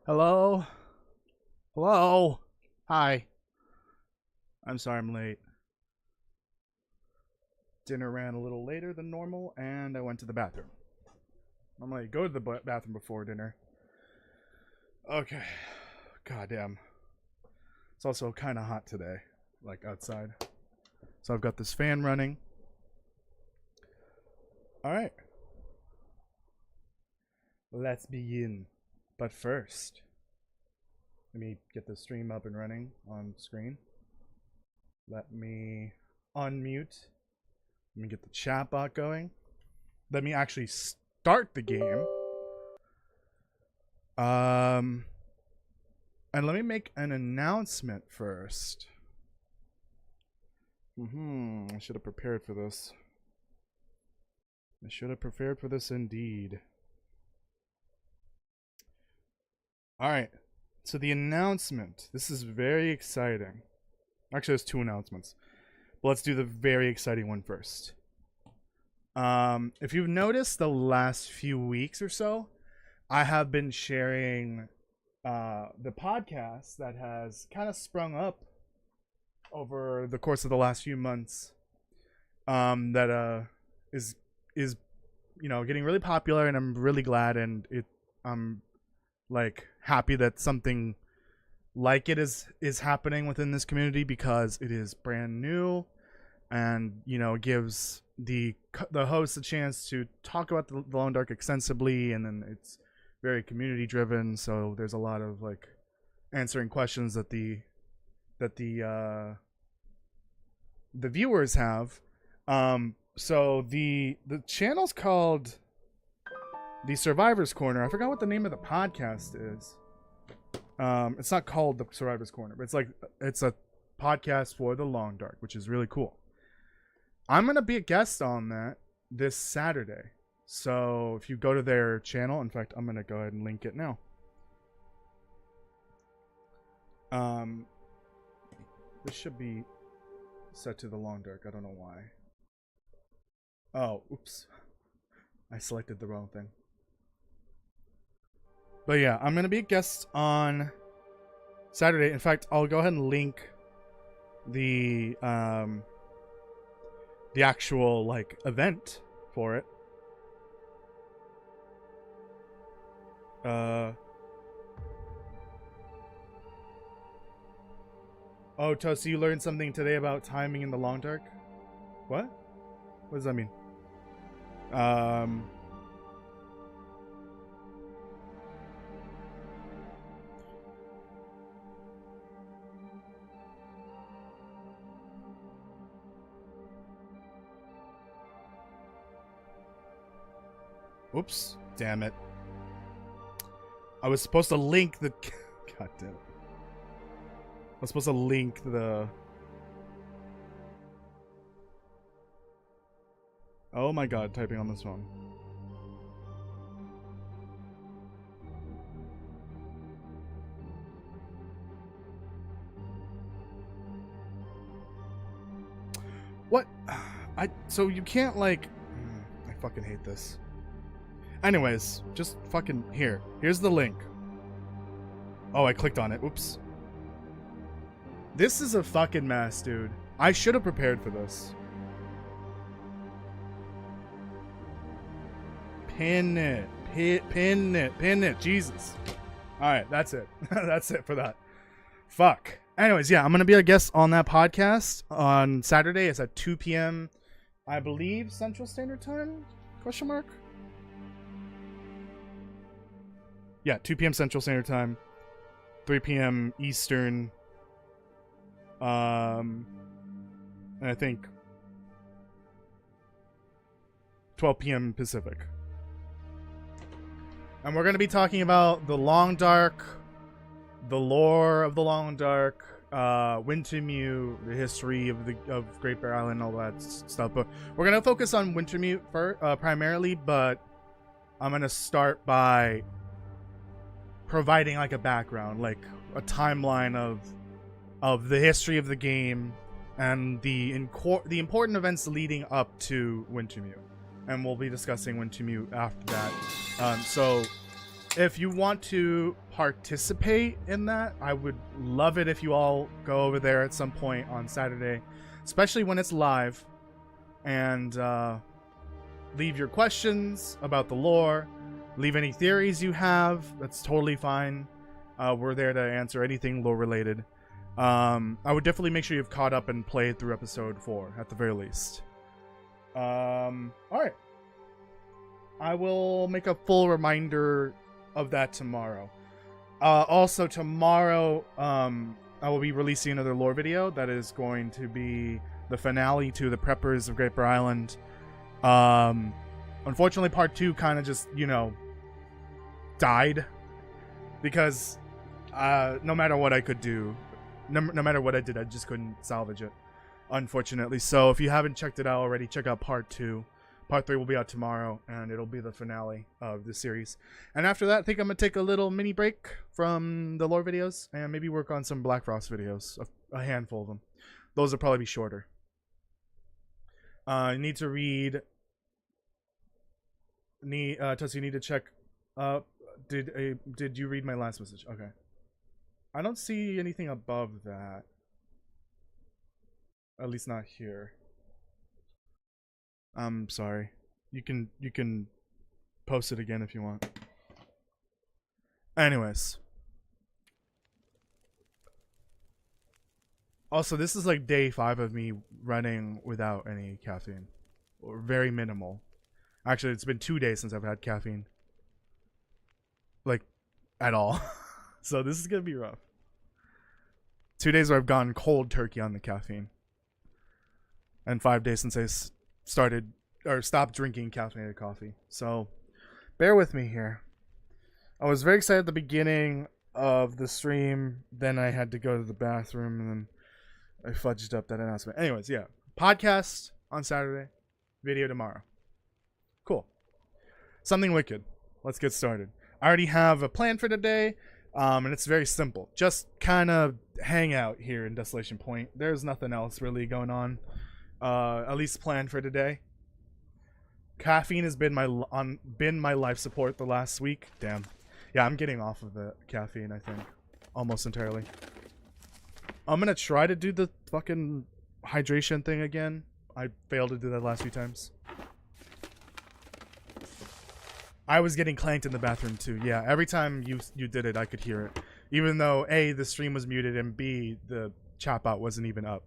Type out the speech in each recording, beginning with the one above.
Hello? Hello? Hi. I'm sorry I'm late. Dinner ran a little later than normal, and I went to the bathroom. I'm like, go to the bathroom before dinner. Okay. Goddamn. It's also kind of hot today, like outside. So I've got this fan running. Alright. Let's begin. But first, let me get the stream up and running on screen. Let me unmute. Let me get the chat bot going. Let me actually start the game. And let me make an announcement first. I should have prepared for this. I should have prepared for this indeed. Alright. So the announcement. This is very exciting. Actually, there's two announcements. But let's do the very exciting one first. If you've noticed the last few weeks or so, I have been sharing the podcast that has kind of sprung up over the course of the last few months. That is getting really popular, and I'm really glad, and I'm like happy that something like it is happening within this community, because it is brand new, and gives the host a chance to talk about the Long Dark extensively, and then it's very community driven, so there's a lot of like answering questions that the viewers have. So the channel's called The Survivor's Corner. I forgot what the name of the podcast is. It's not called The Survivor's Corner, but it's a podcast for the Long Dark, which is really cool. I'm gonna be a guest on that this Saturday. So if you go to their channel, in fact, I'm gonna go ahead and link it now. This should be set to the Long Dark. I don't know why. Oh, oops. I selected the wrong thing. But yeah, I'm gonna be a guest on Saturday. In fact, I'll go ahead and link the actual like event for it. Oh, Toasty, you learned something today about timing in the Long Dark? What? What does that mean? Oops. Damn it. I was supposed to link the... God damn it. I was supposed to link the... Oh my god, typing on this phone. What? So you can't like... I fucking hate this. Anyways, just fucking here. Here's the link. Oh, I clicked on it. Oops. This is a fucking mess, dude. I should have prepared for this. Pin it. Pin it. Pin it. Jesus. Alright, that's it. That's it for that. Fuck. Anyways, yeah, I'm going to be a guest on that podcast on Saturday. It's at 2 p.m. I believe Central Standard Time? Question mark? Yeah, 2 p.m. Central Standard Time, 3 p.m. Eastern, and I think 12 p.m. Pacific. And we're going to be talking about the Long Dark, the lore of the Long Dark, Wintermute, the history of Great Bear Island, all that stuff. But we're going to focus on Wintermute primarily, but I'm going to start by providing like a background, like a timeline of the history of the game and the important events leading up to Wintermute, and we'll be discussing Wintermute after that. So if you want to participate in that, I would love it if you all go over there at some point on Saturday, especially when it's live, and leave your questions about the lore, leave any theories you have. That's totally fine. We're there to answer anything lore related. I would definitely make sure you've caught up and played through episode 4 at the very least. All right. I will make a full reminder of that tomorrow. Also tomorrow, I will be releasing another lore video that is going to be the finale to the Preppers of Great Bear Island. Unfortunately, part 2 kind of just, you know, died because no matter what I could do, no matter what I did, I just couldn't salvage it, unfortunately. So if you haven't checked it out already, check out part 2. Part 3 will be out tomorrow, and it'll be the finale of the series. And after that, I think I'm going to take a little mini break from the lore videos and maybe work on some Black Frost videos, a handful of them. Those will probably be shorter. You need to read... Toasty, you need to check... Did you read my last message? Okay. I don't see anything above that. At least not here. I'm sorry. You can post it again if you want. Anyways. Also, this is like day 5 of me running without any caffeine. Or very minimal. Actually, it's been 2 days since I've had caffeine. Like, at all. So this is gonna be rough. 2 days where I've gone cold turkey on the caffeine. And 5 days since I started or stopped drinking caffeinated coffee. So bear with me here. I was very excited at the beginning of the stream, then I had to go to the bathroom, and then I fudged up that announcement. Anyways, yeah, podcast on Saturday, video tomorrow. Cool. Something wicked. Let's get started. I already have a plan for today, and it's very simple. Just kind of hang out here in Desolation Point. There's nothing else really going on. At least planned for today. Caffeine has been my life support the last week. Damn. Yeah, I'm getting off of the caffeine, I think. Almost entirely. I'm gonna try to do the fucking hydration thing again. I failed to do that last few times. I was getting clanked in the bathroom too. Yeah, every time you did it, I could hear it. Even though A, the stream was muted, and B, the chat bot wasn't even up.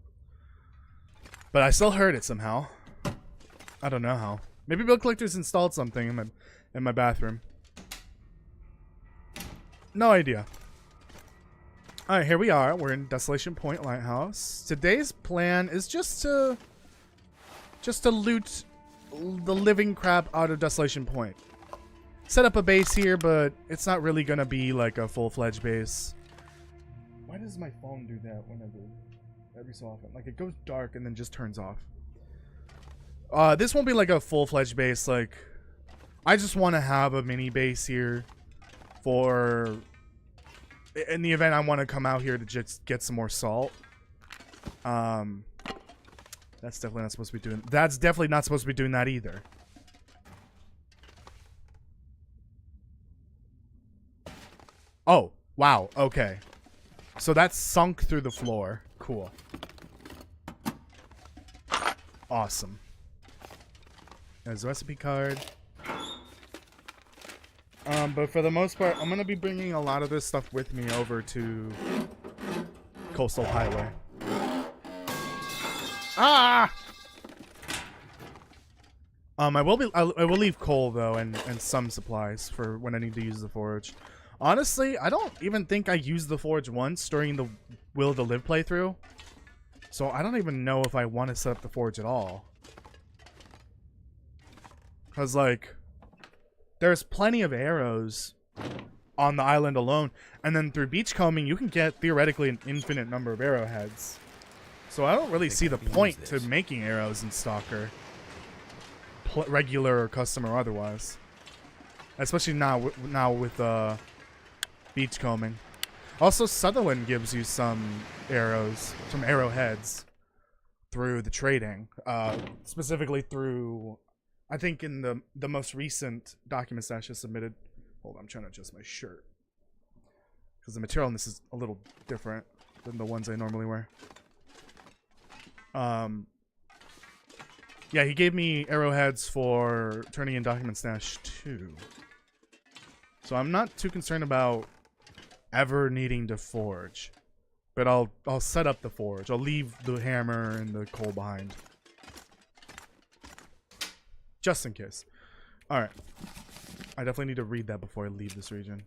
But I still heard it somehow. I don't know how. Maybe Bill Collector's installed something in my bathroom. No idea. Alright, here we are. We're in Desolation Point Lighthouse. Today's plan is just to loot the living crap out of Desolation Point. Set up a base here, but it's not really gonna be like a full-fledged base. Why does my phone do that whenever? Every so often. Like, it goes dark and then just turns off. This won't be like a full-fledged base. Like, I just want to have a mini base here for... in the event I want to come out here to just get some more salt. That's definitely not supposed to be doing... That's definitely not supposed to be doing that either. Oh, wow. Okay. So that's sunk through the floor. Cool. Awesome. There's a recipe card. But for the most part, I'm going to be bringing a lot of this stuff with me over to Coastal Highway. Ah! I will leave coal though, and some supplies for when I need to use the forge. Honestly, I don't even think I used the forge once during the Will to Live playthrough. So I don't even know if I want to set up the forge at all. Because, like, there's plenty of arrows on the island alone. And then through beachcombing, you can get, theoretically, an infinite number of arrowheads. So I don't really see the point to making arrows in Stalker. Regular or custom or otherwise. Especially now with beachcombing. Also, Sutherland gives you some arrows, some arrowheads through the trading. Specifically through, I think in the most recent document Sasha submitted, Hold on, I'm trying to adjust my shirt. Because the material on this is a little different than the ones I normally wear. Yeah, he gave me arrowheads for turning in Document Stash 2. So I'm not too concerned about ever needing to forge. But I'll set up the forge. I'll leave the hammer and the coal behind. Just in case. Alright. I definitely need to read that before I leave this region.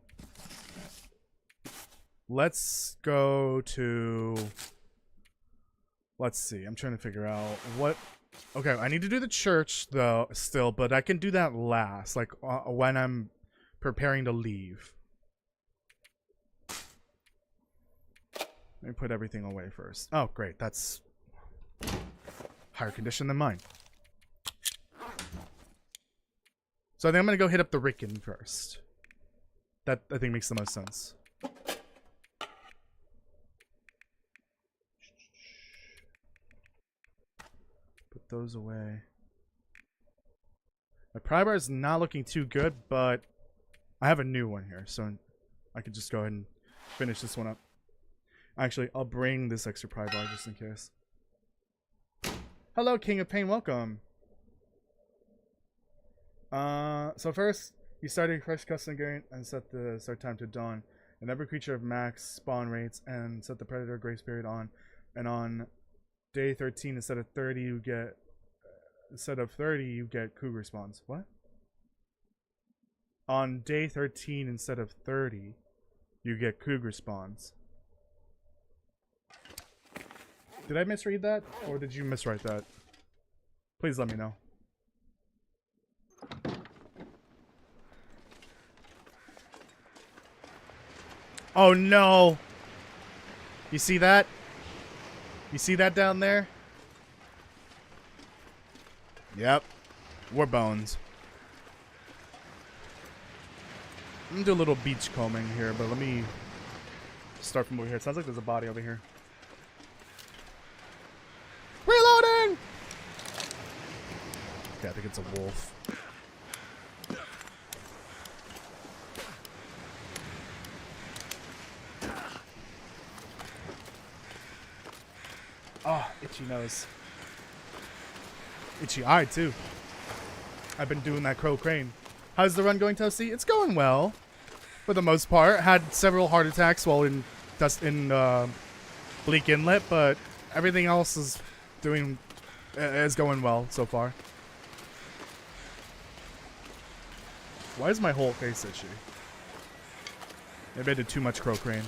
Let's go to... Let's see. I'm trying to figure out what... Okay, I need to do the church, though, still, but I can do that last, like, when I'm preparing to leave. Let me put everything away first. Oh, great. That's higher condition than mine. So I think I'm going to go hit up the Ricken first. That, I think, makes the most sense. Put those away. My pry bar is not looking too good, but I have a new one here, so I could just go ahead and finish this one up. Actually, I'll bring this extra pry bar just in case. Hello, King of Pain, welcome. So first, you start a fresh custom game and set the start time to dawn. And every creature of max spawn rates and set the predator grace period on. And on day 13 instead of 30, you get cougar spawns. What? On day 13 instead of 30, you get cougar spawns. Did I misread that, or did you miswrite that? Please let me know. Oh no! You see that? You see that down there? Yep. We're bones. I'm gonna do a little beach combing here, but let me start from over here. It sounds like there's a body over here. Reloading! Okay, I think it's a wolf. Oh, itchy nose. Itchy eye, too. I've been doing that crow crane. How's the run going, Toasty? It's going well. For the most part. Had several heart attacks while in Bleak Inlet, but everything else is going well so far. Why is my whole face itchy? Maybe I did too much crow crane.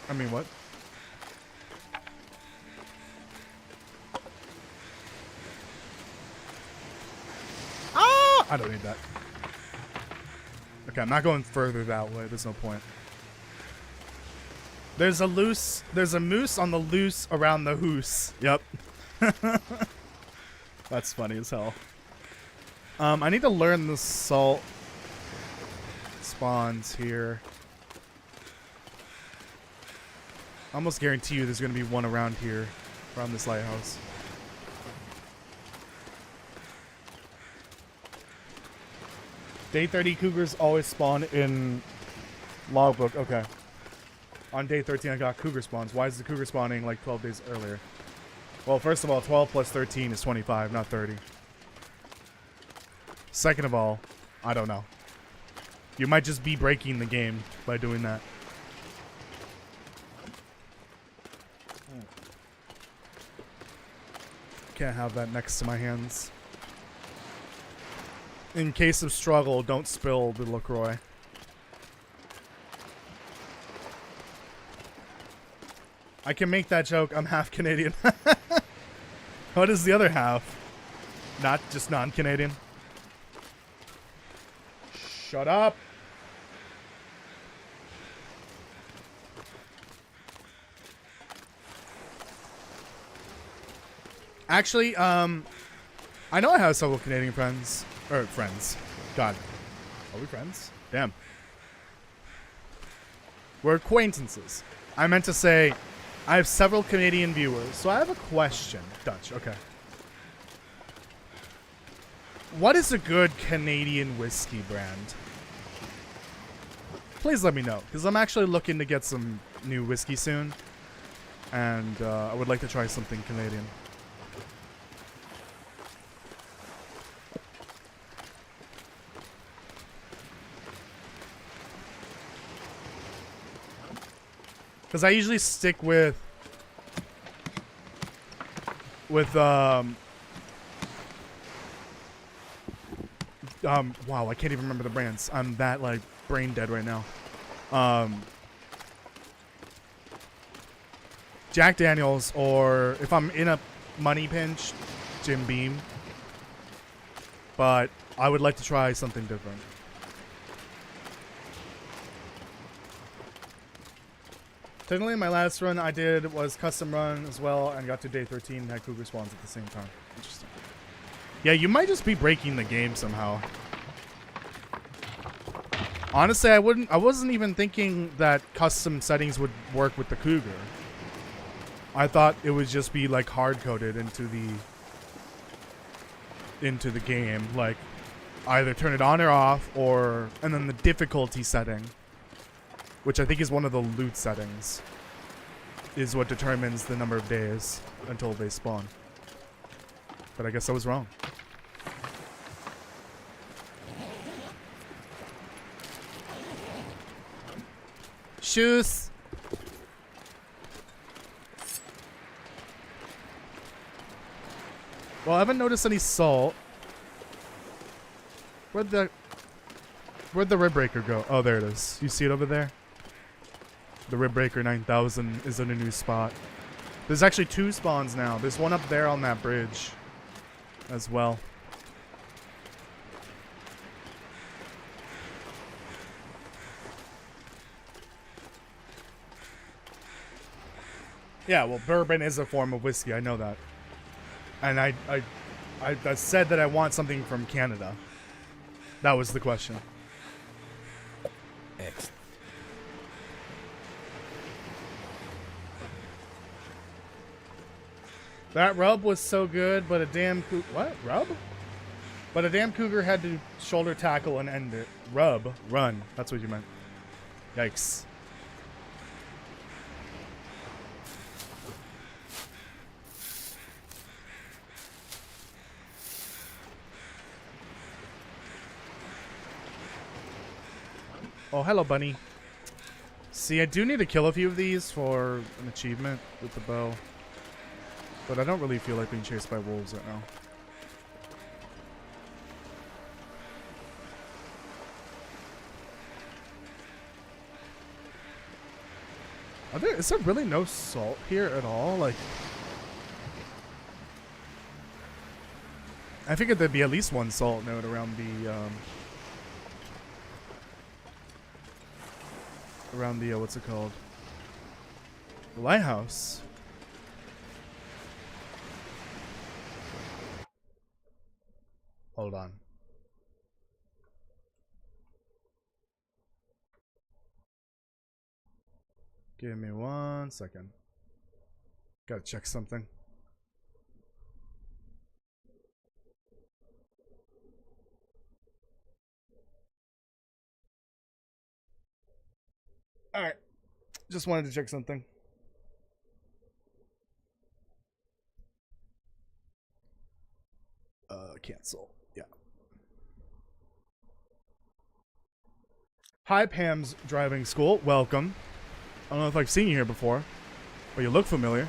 I mean, what? Ah! I don't need that. Okay, I'm not going further that way. There's no point. There's a moose on the loose around the hoose. Yep. That's funny as hell. I need to learn the salt spawns here. I almost guarantee you there's going to be one around here, around this lighthouse. Day 30 cougars always spawn in logbook. Okay. On day 13, I got cougar spawns. Why is the cougar spawning like 12 days earlier? Well, first of all, 12 plus 13 is 25, not 30. Second of all, I don't know. You might just be breaking the game by doing that. Can't have that next to my hands. In case of struggle, don't spill the LaCroix. I can make that joke. I'm half Canadian. What is the other half? Not just non-Canadian. Shut up. Actually, I know I have several Canadian friends. Or friends. God. Are we friends? Damn. We're acquaintances. I meant to say, I have several Canadian viewers, so I have a question. Dutch, okay. What is a good Canadian whiskey brand? Please let me know, because I'm actually looking to get some new whiskey soon. And I would like to try something Canadian. Because I usually stick with wow, I can't even remember the brands. I'm that like brain dead right now. Jack Daniels, or if I'm in a money pinch, Jim Beam. But I would like to try something different. Technically, my last run I did was custom run as well, and got to day 13 and had cougar spawns at the same time. Interesting. Yeah, you might just be breaking the game somehow. Honestly, I wasn't even thinking that custom settings would work with the cougar. I thought it would just be like hard coded into the game, like either turn it on or off, or and then the difficulty setting, which I think is one of the loot settings, is what determines the number of days until they spawn. But I guess I was wrong. Shoes. Well, I haven't noticed any salt. Where'd the rib breaker go? Oh, there it is. You see it over there? The rib breaker 9000 is in a new spot. There's actually 2 spawns now. There's one up there on that bridge as well. Yeah, well, bourbon is a form of whiskey. I know that. And I said that I want something from Canada. That was the question. Excellent. That rub was so good, but a damn what? Rub? But a damn cougar had to shoulder tackle and end it. Rub. Run. That's what you meant. Yikes. Oh, hello, bunny. See, I do need to kill a few of these for an achievement with the bow. But I don't really feel like being chased by wolves right now. Is there really no salt here at all? Like, I figured there'd be at least one salt node around the, what's it called? The lighthouse. Hold on. Give me 1 second. Gotta check something. Alright. Just wanted to check something. Cancel. Yeah. Hi, Pam's Driving School. Welcome. I don't know if I've seen you here before, but you look familiar.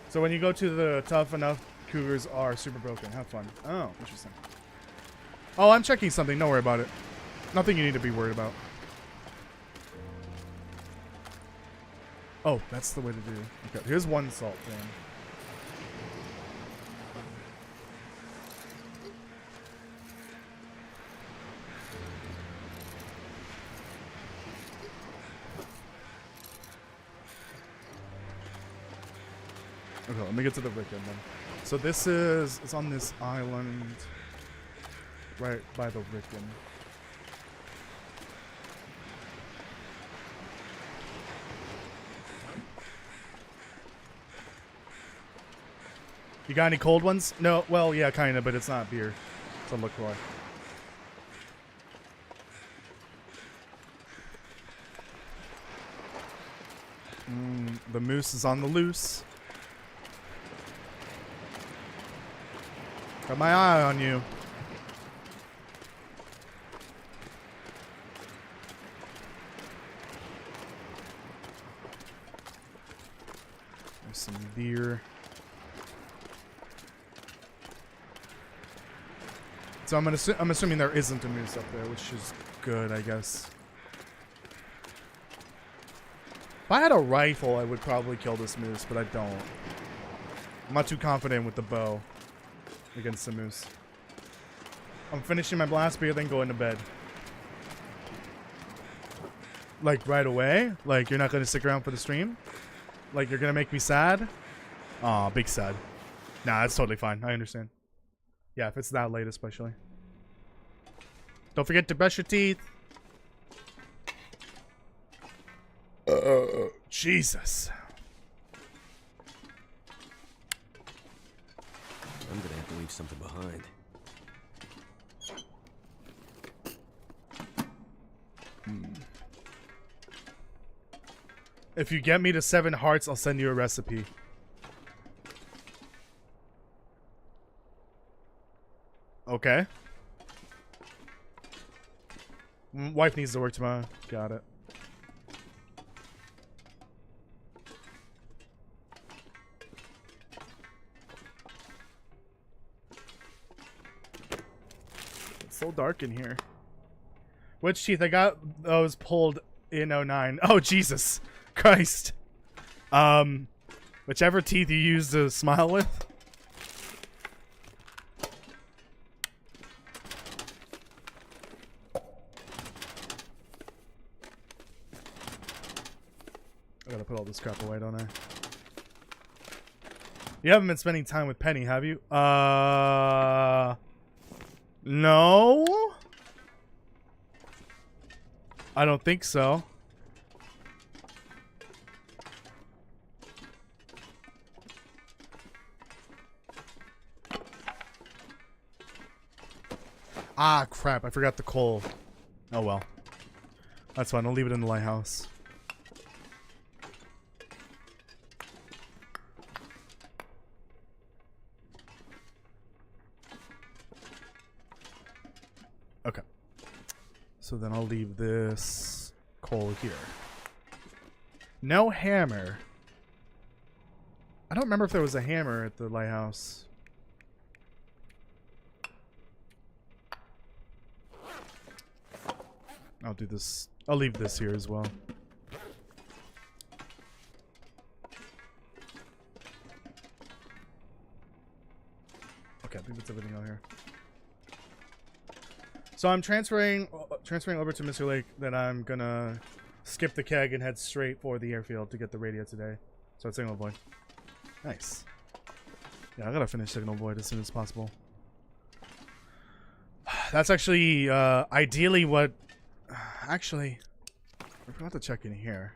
So when you go to the tough enough, cougars are super broken. Have fun. Oh, interesting. Oh, I'm checking something. Don't worry about it. Nothing you need to be worried about. Oh, that's the way to do it. Okay, here's one salt thing. Okay, let me get to the Ricken then. So this is, it's on this island right by the Ricken. You got any cold ones? No, well, yeah, kind of, but it's not beer. It's a LaCroix. The moose is on the loose. Got my eye on you. There's some deer. So I'm assuming there isn't a moose up there, which is good, I guess. If I had a rifle, I would probably kill this moose, but I don't. I'm not too confident with the bow against the moose. I'm finishing my blast beer, then going to bed. Like, right away? Like, you're not going to stick around for the stream? Like, you're going to make me sad? Aw, big sad. Nah, it's totally fine. I understand. Yeah, if it's that late especially. Don't forget to brush your teeth. Jesus. I'm gonna have to leave something behind. If you get me to 7 hearts, I'll send you a recipe. Okay. Wife needs to work tomorrow. Got it. It's so dark in here. Which teeth? I got those pulled in 09. Oh, Jesus Christ. Whichever teeth you use to smile with. I gotta put all this crap away, don't I? You haven't been spending time with Penny, have you? No? I don't think so. Ah, crap. I forgot the coal. Oh, well. That's fine. I'll leave it in the lighthouse. Okay. So then I'll leave this coal here. No hammer. I don't remember if there was a hammer at the lighthouse. I'll do this. I'll leave this here as well. Okay, I think that's everything out here. So I'm transferring over to Mr. Lake. Then I'm gonna skip the keg and head straight for the airfield to get the radio today. So it's Signal Void. Nice. Yeah, I gotta finish Signal Void as soon as possible. That's actually ideally what. Actually, I forgot to check in here.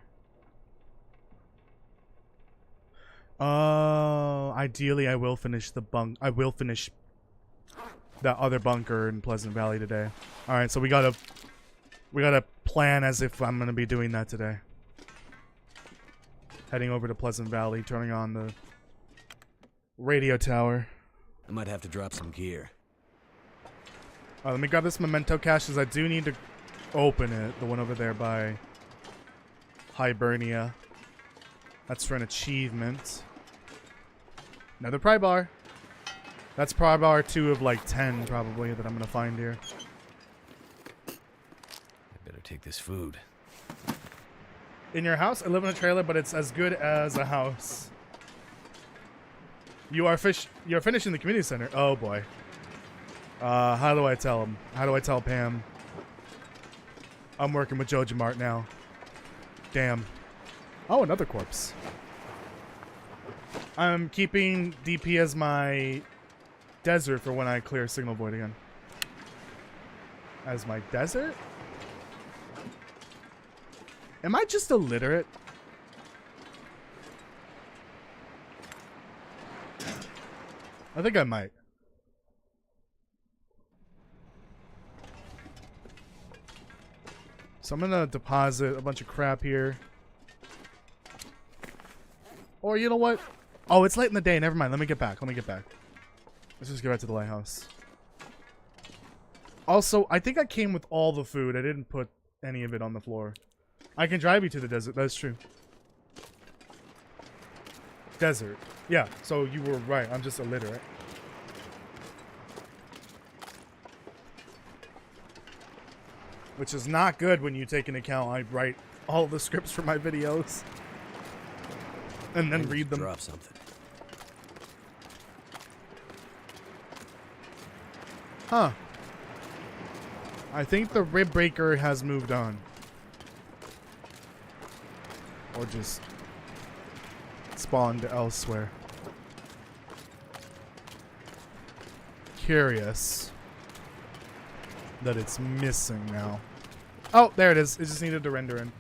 Ideally, I will finish the bunk. I will finish that other bunker in Pleasant Valley today. All right, so we gotta plan as if I'm gonna be doing that today. Heading over to Pleasant Valley, turning on the radio tower. I might have to drop some gear. Let me grab this memento cache, because I do need to open it. The one over there by Hibernia. That's for an achievement. Another pry bar. That's pry bar 2 of like 10 probably that I'm gonna find here. I better take this food. In your house? I live in a trailer, but it's as good as a house. You're finishing the community center. Oh boy. How do I tell him? How do I tell Pam? I'm working with Joe Jamart now. Damn. Oh, another corpse. I'm keeping DP as my desert for when I clear Signal Void again. As my desert? Am I just illiterate? I think I might. So I'm gonna deposit a bunch of crap here. Or you know what? Oh, it's late in the day. Never mind. Let me get back. Let's just get back to the lighthouse. Also, I think I came with all the food. I didn't put any of it on the floor. I can drive you to the desert. That's true. Desert. Yeah, so you were right. I'm just illiterate. Which is not good when you take into account I write all the scripts for my videos. And then read them. Drop something. Huh. I think the rib breaker has moved on. Or just spawned elsewhere. Curious that it's missing now. Oh, there it is. It just needed to render in.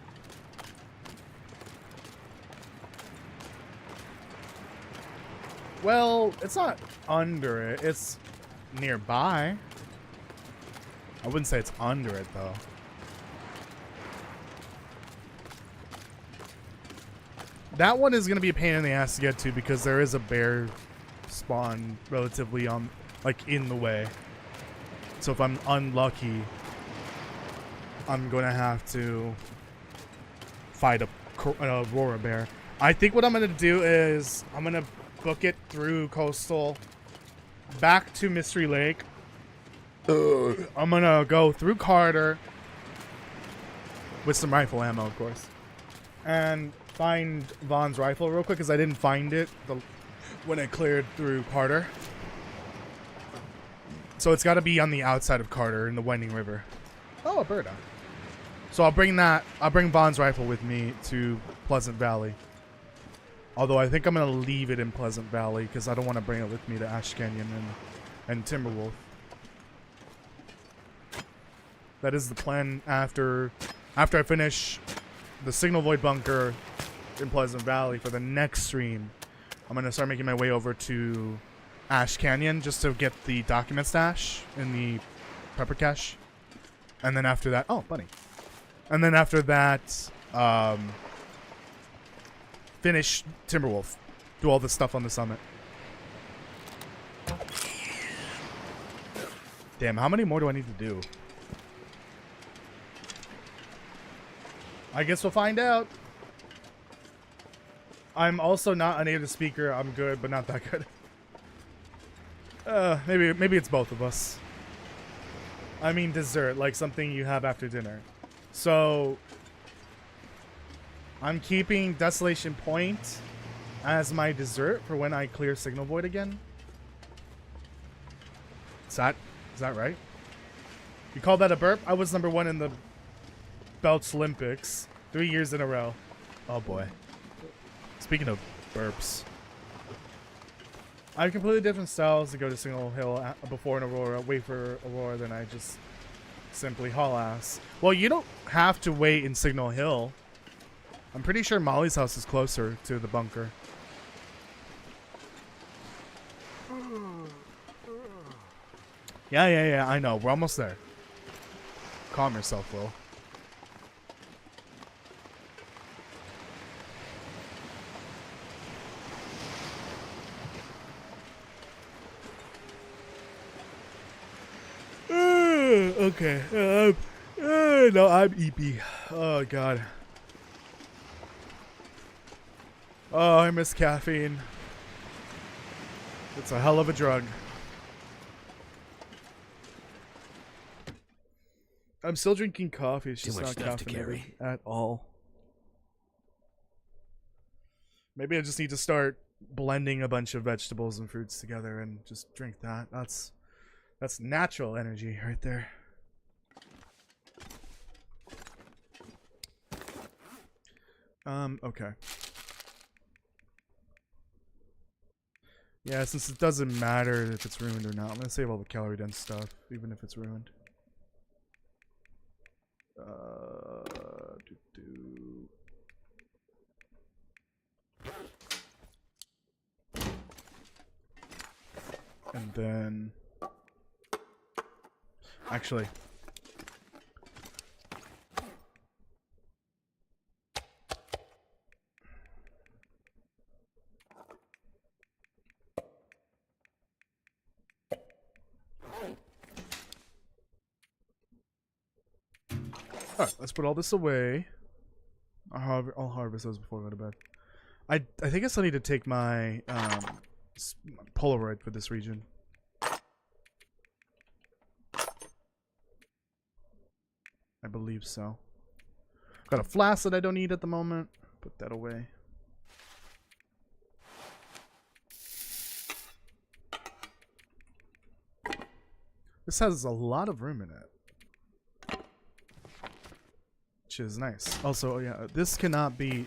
Well, it's not under it. It's nearby. I wouldn't say it's under it, though. That one is going to be a pain in the ass to get to because there is a bear spawn relatively on, like, in the way. So if I'm unlucky, I'm going to have to fight a Aurora bear. I think what I'm going to do is I'm going to book it through Coastal back to Mystery Lake. I'm going to go through Carter with some rifle ammo, of course. And find Vaughn's rifle real quick because I didn't find it when I cleared through Carter. So it's got to be on the outside of Carter in the Winding River. Oh, a bird. So I'll bring Vaughn's rifle with me to Pleasant Valley. Although I think I'm going to leave it in Pleasant Valley because I don't want to bring it with me to Ash Canyon and Timberwolf. That is the plan after I finish the Signal Void Bunker in Pleasant Valley for the next stream. I'm going to start making my way over to Ash Canyon just to get the document stash in the pepper cache. And then after that, oh, bunny. And then after that, finish Timberwolf. Do all the stuff on the summit. Damn, how many more do I need to do? I guess we'll find out. I'm also not a native speaker. I'm good, but not that good. Maybe it's both of us. I mean dessert, like something you have after dinner. So I'm keeping Desolation Point as my dessert for when I clear Signal Void again. Is that right? You call that a burp? I was #1 in the Belts Olympics 3 years in a row. Oh boy. Speaking of burps, I have completely different styles to go to Signal Hill before an Aurora, wait for Aurora, than I just simply haul ass. Well, you don't have to wait in Signal Hill. I'm pretty sure Molly's house is closer to the bunker. Yeah, I know. We're almost there. Calm yourself, Will. Okay. No, I'm EP. Oh, God. Oh, I miss caffeine. It's a hell of a drug. I'm still drinking coffee. It's just not caffeinated at all. Maybe I just need to start blending a bunch of vegetables and fruits together and just drink that. That's natural energy right there. Okay. Yeah, since it doesn't matter if it's ruined or not, I'm gonna save all the calorie dense stuff, even if it's ruined. And then... Actually... Alright, let's put all this away. I'll harvest those before I go to bed. I think I still need to take my Polaroid for this region. I believe so. Got a flask that I don't need at the moment. Put that away. This has a lot of room in it, which is nice. Also, yeah, this cannot be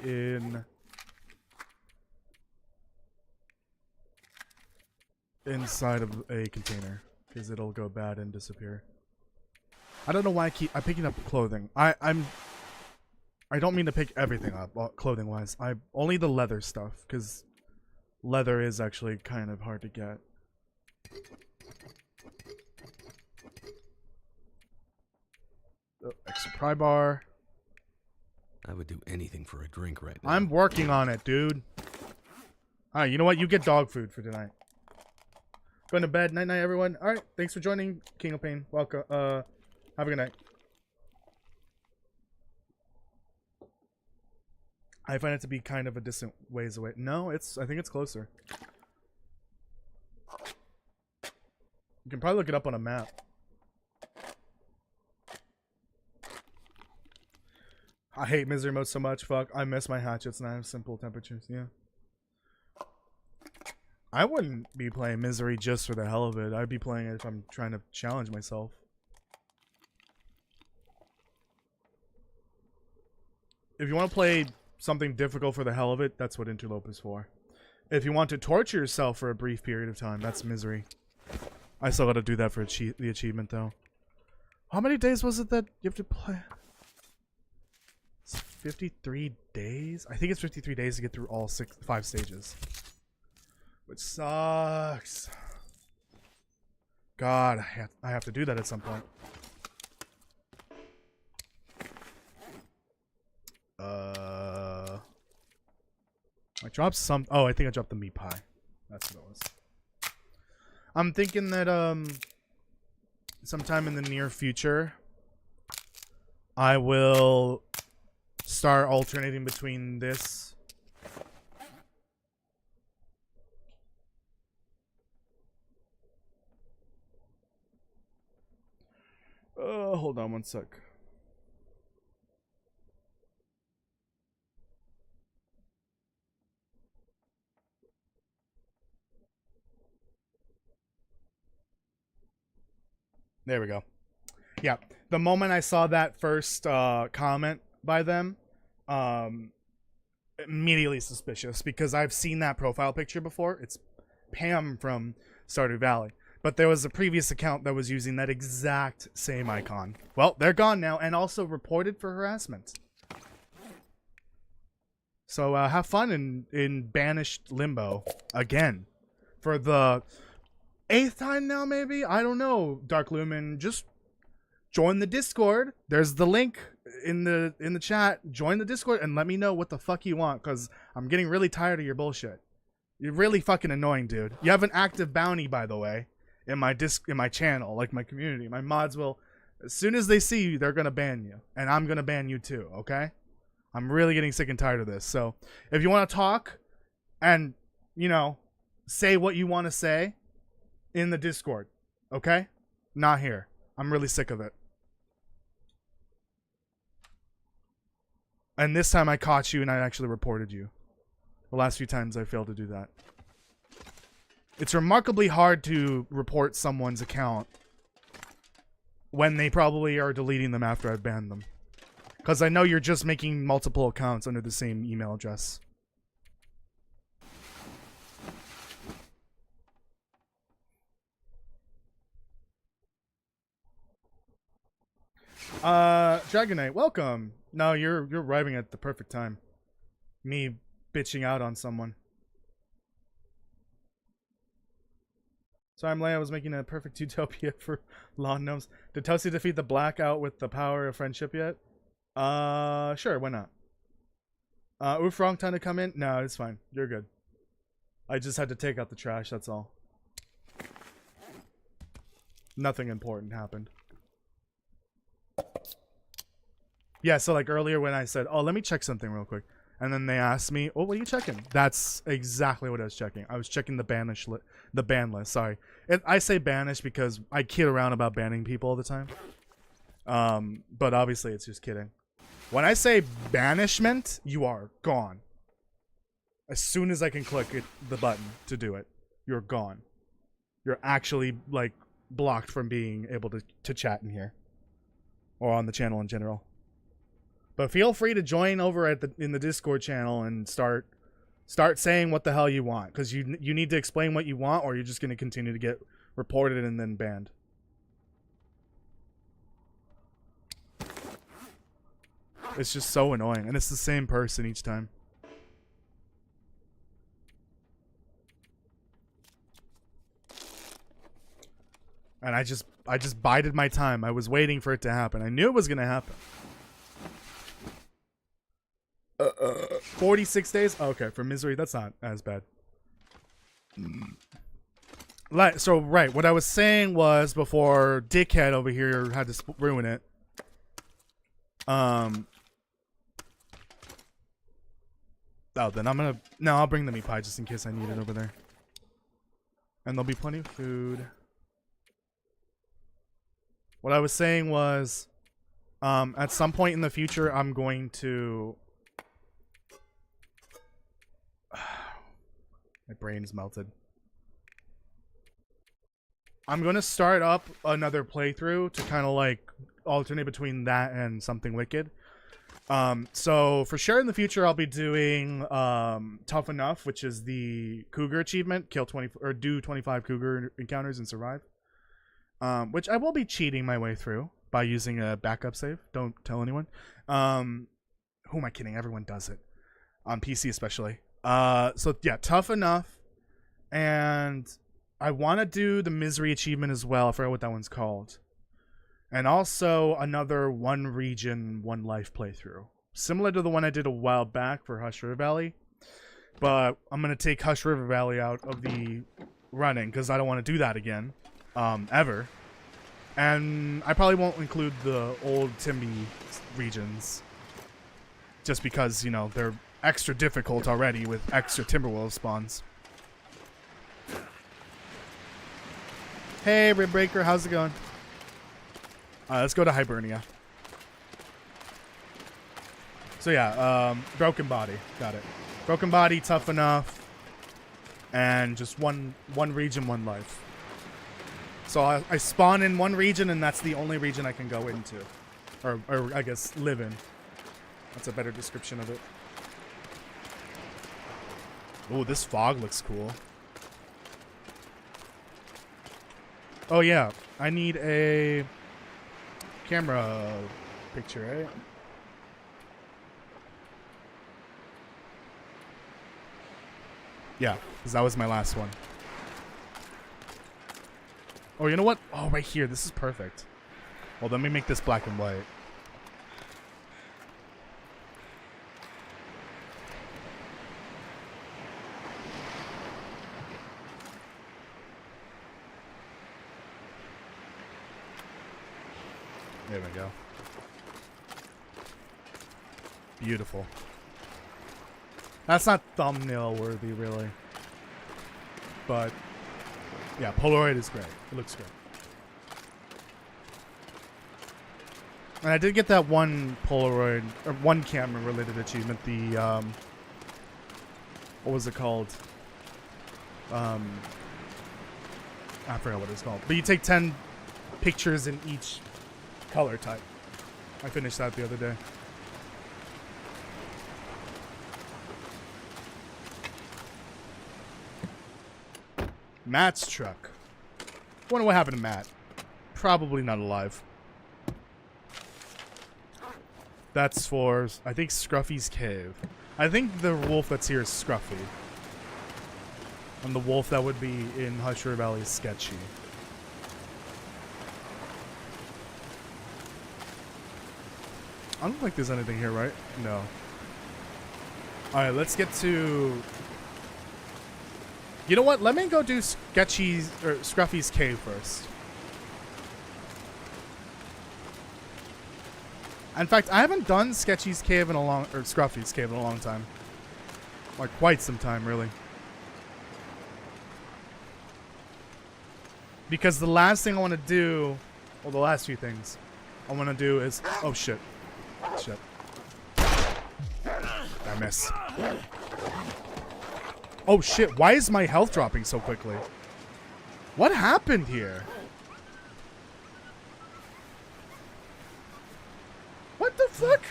inside of a container because it'll go bad and disappear. I don't know why I'm picking up clothing. I don't mean to pick everything up clothing wise. I only the leather stuff because leather is actually kind of hard to get. Oh, extra pry bar. I would do anything for a drink right now. I'm working on it, dude. Alright, you know what? You get dog food for tonight. Going to bed. Night night, everyone. Alright, thanks for joining. King of Pain. Welcome. Have a good night. I find it to be kind of a distant ways away. No, I think it's closer. You can probably look it up on a map. I hate misery mode so much. Fuck, I miss my hatchets and I have simple temperatures. Yeah. I wouldn't be playing misery just for the hell of it. I'd be playing it if I'm trying to challenge myself. If you want to play something difficult for the hell of it, that's what Interlope is for. If you want to torture yourself for a brief period of time, that's misery. I still gotta do that for the achievement, though. How many days was it that you have to play? It's 53 days? I think it's 53 days to get through all 5 stages. Which sucks. God, I have to do that at some point. I dropped some... Oh, I think I dropped the meat pie. That's what it was. I'm thinking that, sometime in the near future, I will start alternating between this. Hold on one sec. There we go. Yeah, the moment I saw that first comment by them, immediately suspicious because I've seen that profile picture before. It's Pam from Stardew Valley. But there was a previous account that was using that exact same icon. Well, they're gone now and also reported for harassment. So have fun in banished limbo again. For the 8th time now, maybe? I don't know, Dark Lumen. Just join the Discord. There's the link in the chat. Join the Discord and let me know what the fuck you want, because I'm getting really tired of your bullshit. You're really fucking annoying, dude. You have an active bounty, by the way, in my channel, like my community. My mods will, as soon as they see you, they're gonna ban you, and I'm gonna ban you too. Okay? I'm really getting sick and tired of this. So if you want to talk, and say what you want to say in the Discord, okay? Not here. I'm really sick of it. And this time I caught you and I actually reported you. The last few times I failed to do that. It's remarkably hard to report someone's account when they probably are deleting them after I've banned them. Because I know you're just making multiple accounts under the same email address. Dragon Knight, welcome. No, you're arriving at the perfect time. Me bitching out on someone. So I'm Leia was making a perfect utopia for lawn gnomes. Did Toasty defeat the blackout with the power of friendship yet? Sure, why not? Oof, wrong time to come in? No, it's fine. You're good. I just had to take out the trash, that's all. Nothing important happened. Yeah, so like earlier when I said, oh, let me check something real quick. And then they asked me, oh, what are you checking? That's exactly what I was checking. I was checking the ban list, sorry. I say banish because I kid around about banning people all the time. But obviously it's just kidding. When I say banishment, you are gone. As soon as I can click the button to do it, you're gone. You're actually, like, blocked from being able to chat in here. Or on the channel in general. But feel free to join over in the Discord channel and start saying what the hell you want. Because you need to explain what you want, or you're just going to continue to get reported and then banned. It's just so annoying. And it's the same person each time. And I just bided my time. I was waiting for it to happen. I knew it was going to happen. 46 days? Okay, for misery, that's not as bad. So, right, what I was saying was before Dickhead over here had to ruin it. Oh, then I'm gonna... No, I'll bring the meat pie just in case I need it over there. And there'll be plenty of food. What I was saying was... at some point in the future, I'm going to... My brain's melted. I'm going to start up another playthrough to kind of like alternate between that and Something Wicked. So for sure in the future I'll be doing Tough Enough, which is the Cougar achievement, kill 20 or do 25 Cougar encounters and survive. Which I will be cheating my way through by using a backup save. Don't tell anyone. Who am I kidding? Everyone does it. On PC especially. So yeah, Tough Enough, and I want to do the Misery achievement as well. I forgot what that one's called. And also another one region, one life playthrough. Similar to the one I did a while back for Hush River Valley. But I'm going to take Hush River Valley out of the running because I don't want to do that again. Ever. And I probably won't include the old Timby regions. Just because, you know, they're extra difficult already with extra Timberwolf spawns. Hey, Ribbreaker, how's it going? Let's go to Hibernia. So yeah, Broken Body, got it. Broken Body, Tough Enough, and just one region, one life. So I spawn in one region, and that's the only region I can go into, or I guess live in. That's a better description of it. Oh, this fog looks cool. Oh yeah, I need a camera picture, right? Yeah, because that was my last one. Oh, you know what? Oh, right here. This is perfect. Well, let me make this black and white. There we go. Beautiful. That's not thumbnail worthy, really. But, yeah, Polaroid is great. It looks great. And I did get that one Polaroid, or one camera related achievement, the, what was it called? I forgot what it's called. But you take 10 pictures in each color type. I finished that the other day. Matt's truck. Wonder what happened to Matt. Probably not alive. That's for, I think, Scruffy's Cave. I think the wolf that's here is Scruffy. And the wolf that would be in Hush River Valley is sketchy. I don't think there's anything here, right? No. Alright, let's get to... You know what? Let me go do Sketchy's or Scruffy's cave first. In fact, I haven't done Sketchy's cave in a long... or Scruffy's cave in a long time. Like, quite some time, really. Because the last thing I want to do... Well, the last few things I want to do is... Oh, shit. Shit. I miss. Oh, shit. Why is my health dropping so quickly? What happened here? What the fuck?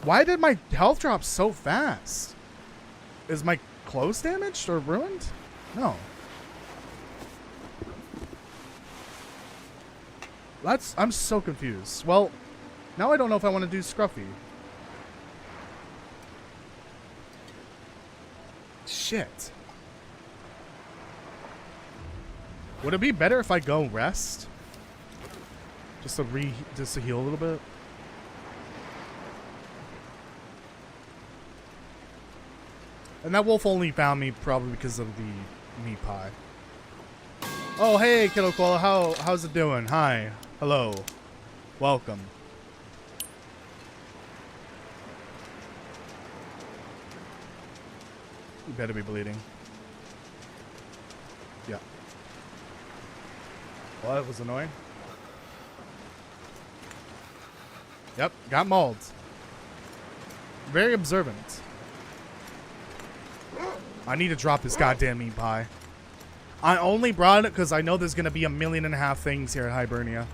Why did my health drop so fast? Is my clothes damaged or ruined? No. I'm so confused. Well, now I don't know if I want to do Scruffy. Shit. Would it be better if I go rest? Just to heal a little bit? And that wolf only found me probably because of the meat pie. Oh, hey, Kiddo Koala. How's it doing? Hi. Hello. Welcome. You better be bleeding. Yeah. Well, that was annoying. Yep, got mauled. Very observant. I need to drop this goddamn meat pie. I only brought it because I know there's going to be 1.5 million things here at Hibernia.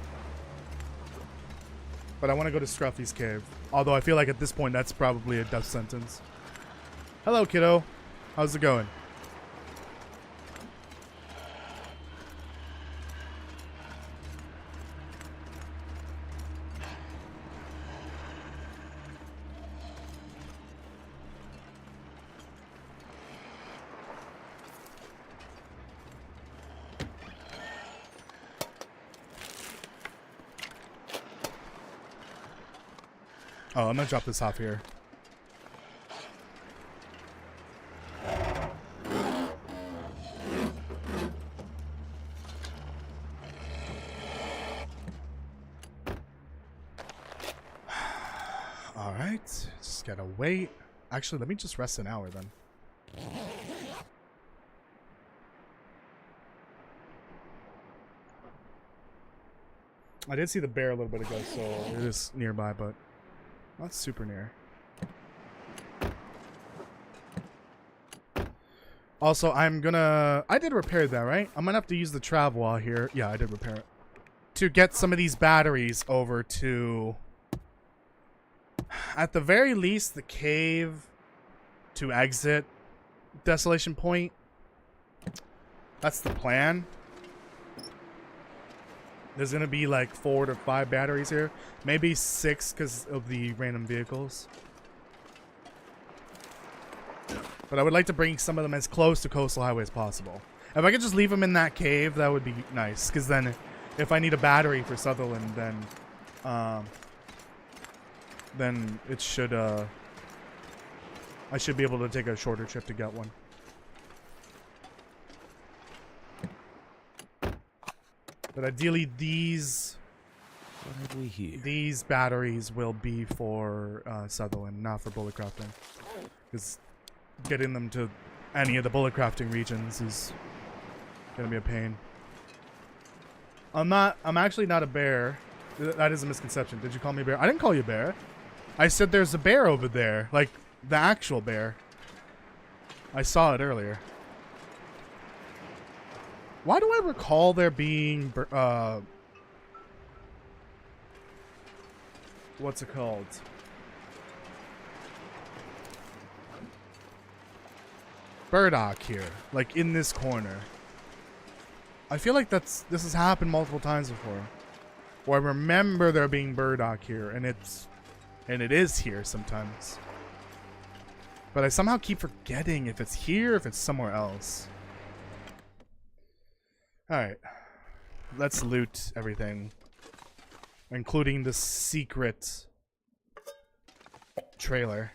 But I want to go to Scruffy's cave. Although I feel like at this point that's probably a death sentence. Hello, kiddo. How's it going? Oh, I'm gonna drop this off here. Alright, just gotta wait. Actually, let me just rest an hour then. I did see the bear a little bit ago, so it is nearby, but not super near. Also, I did repair that, right? I'm gonna have to use the travel while here. Yeah, I did repair it. To get some of these batteries over to... At the very least, the cave to exit Desolation Point. That's the plan. There's gonna be like 4 to 5 batteries here. Maybe 6 because of the random vehicles. But I would like to bring some of them as close to Coastal Highway as possible. If I could just leave them in that cave, that would be nice. Because then if I need a battery for Sutherland, then it should, I should be able to take a shorter trip to get one. But ideally, these batteries will be for Sutherland, not for bullet crafting. Because getting them to any of the bullet crafting regions is gonna be a pain. I'm actually not a bear. That is a misconception. Did you call me a bear? I didn't call you a bear. I said there's a bear over there, like the actual bear. I saw it earlier. Why do I recall there being, what's it called? Burdock here, like in this corner. I feel like this has happened multiple times before. Or I remember there being burdock here, and it is here sometimes. But I somehow keep forgetting if it's here or if it's somewhere else. Alright. Let's loot everything. Including the secret trailer.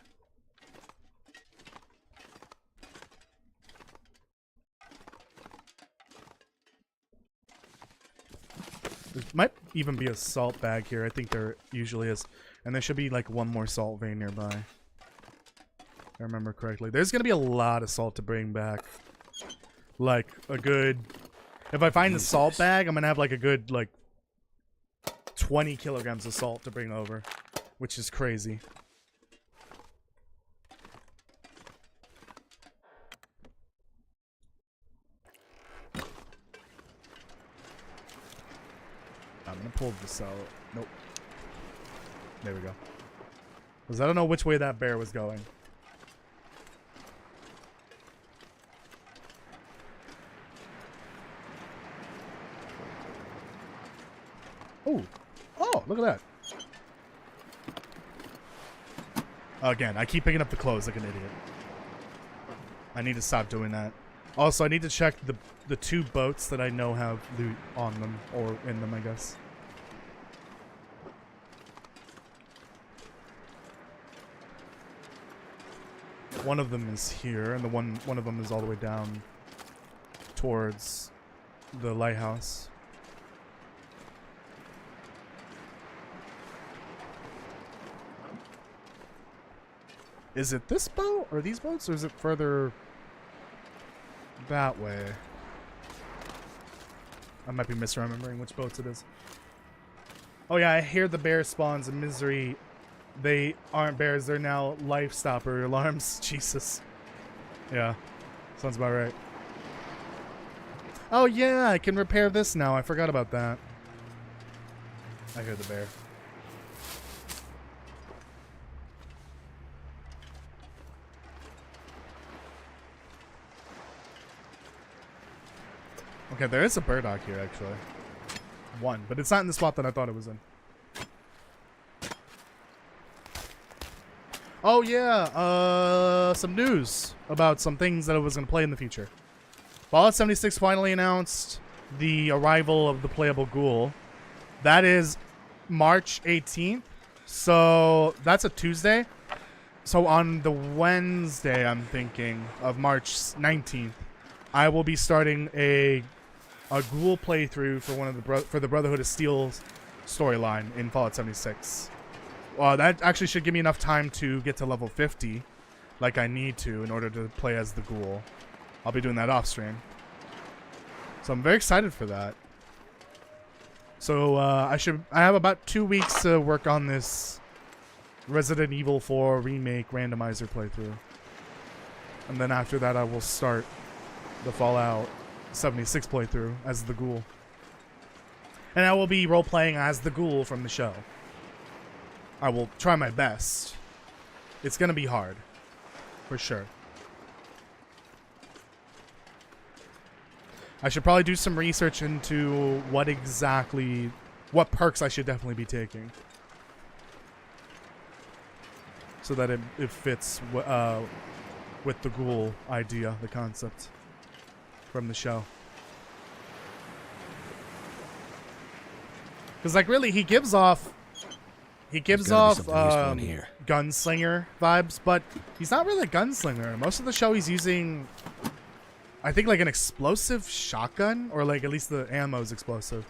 There might even be a salt bag here. I think there usually is. And there should be like one more salt vein nearby. If I remember correctly. There's going to be a lot of salt to bring back. Like a good... If I find the salt bag, I'm going to have like a good like 20 kilograms of salt to bring over. Which is crazy. I'm gonna pull this out. Nope. There we go. Because I don't know which way that bear was going. Oh! Oh, look at that. Again, I keep picking up the clothes like an idiot. I need to stop doing that. Also, I need to check the 2 boats that I know have loot on them, or in them, I guess. One of them is here, and one of them is all the way down towards the lighthouse. Is it this boat, or these boats, or is it further that way? I might be misremembering which boats it is. Oh yeah, I hear the bear spawns in Misery. They aren't bears, they're now life stopper alarms. Jesus. Yeah, sounds about right. Oh yeah, I can repair this now. I forgot about that. I hear the bear. Okay, there is a burdock here, actually. One, but it's not in the spot that I thought it was in. Oh yeah, some news about some things that I was going to play in the future. Fallout 76 finally announced the arrival of the playable ghoul. That is March 18th, so that's a Tuesday. So on the Wednesday, I'm thinking, of March 19th, I will be starting a ghoul playthrough for the Brotherhood of Steel's storyline in Fallout 76. That actually should give me enough time to get to level 50, like I need to in order to play as the ghoul. I'll be doing that off stream. So I'm very excited for that. So I have about 2 weeks to work on this Resident Evil 4 remake randomizer playthrough. And then after that I will start the Fallout 76 playthrough as the ghoul. And I will be role-playing as the ghoul from the show. I will try my best. It's gonna be hard. For sure. I should probably do some research into what perks I should definitely be taking. So that it fits with the ghoul idea, the concept from the show. Because like really he gives off gunslinger vibes, but he's not really a gunslinger. Most of the show he's using, I think, like an explosive shotgun, or like at least the ammo is explosive,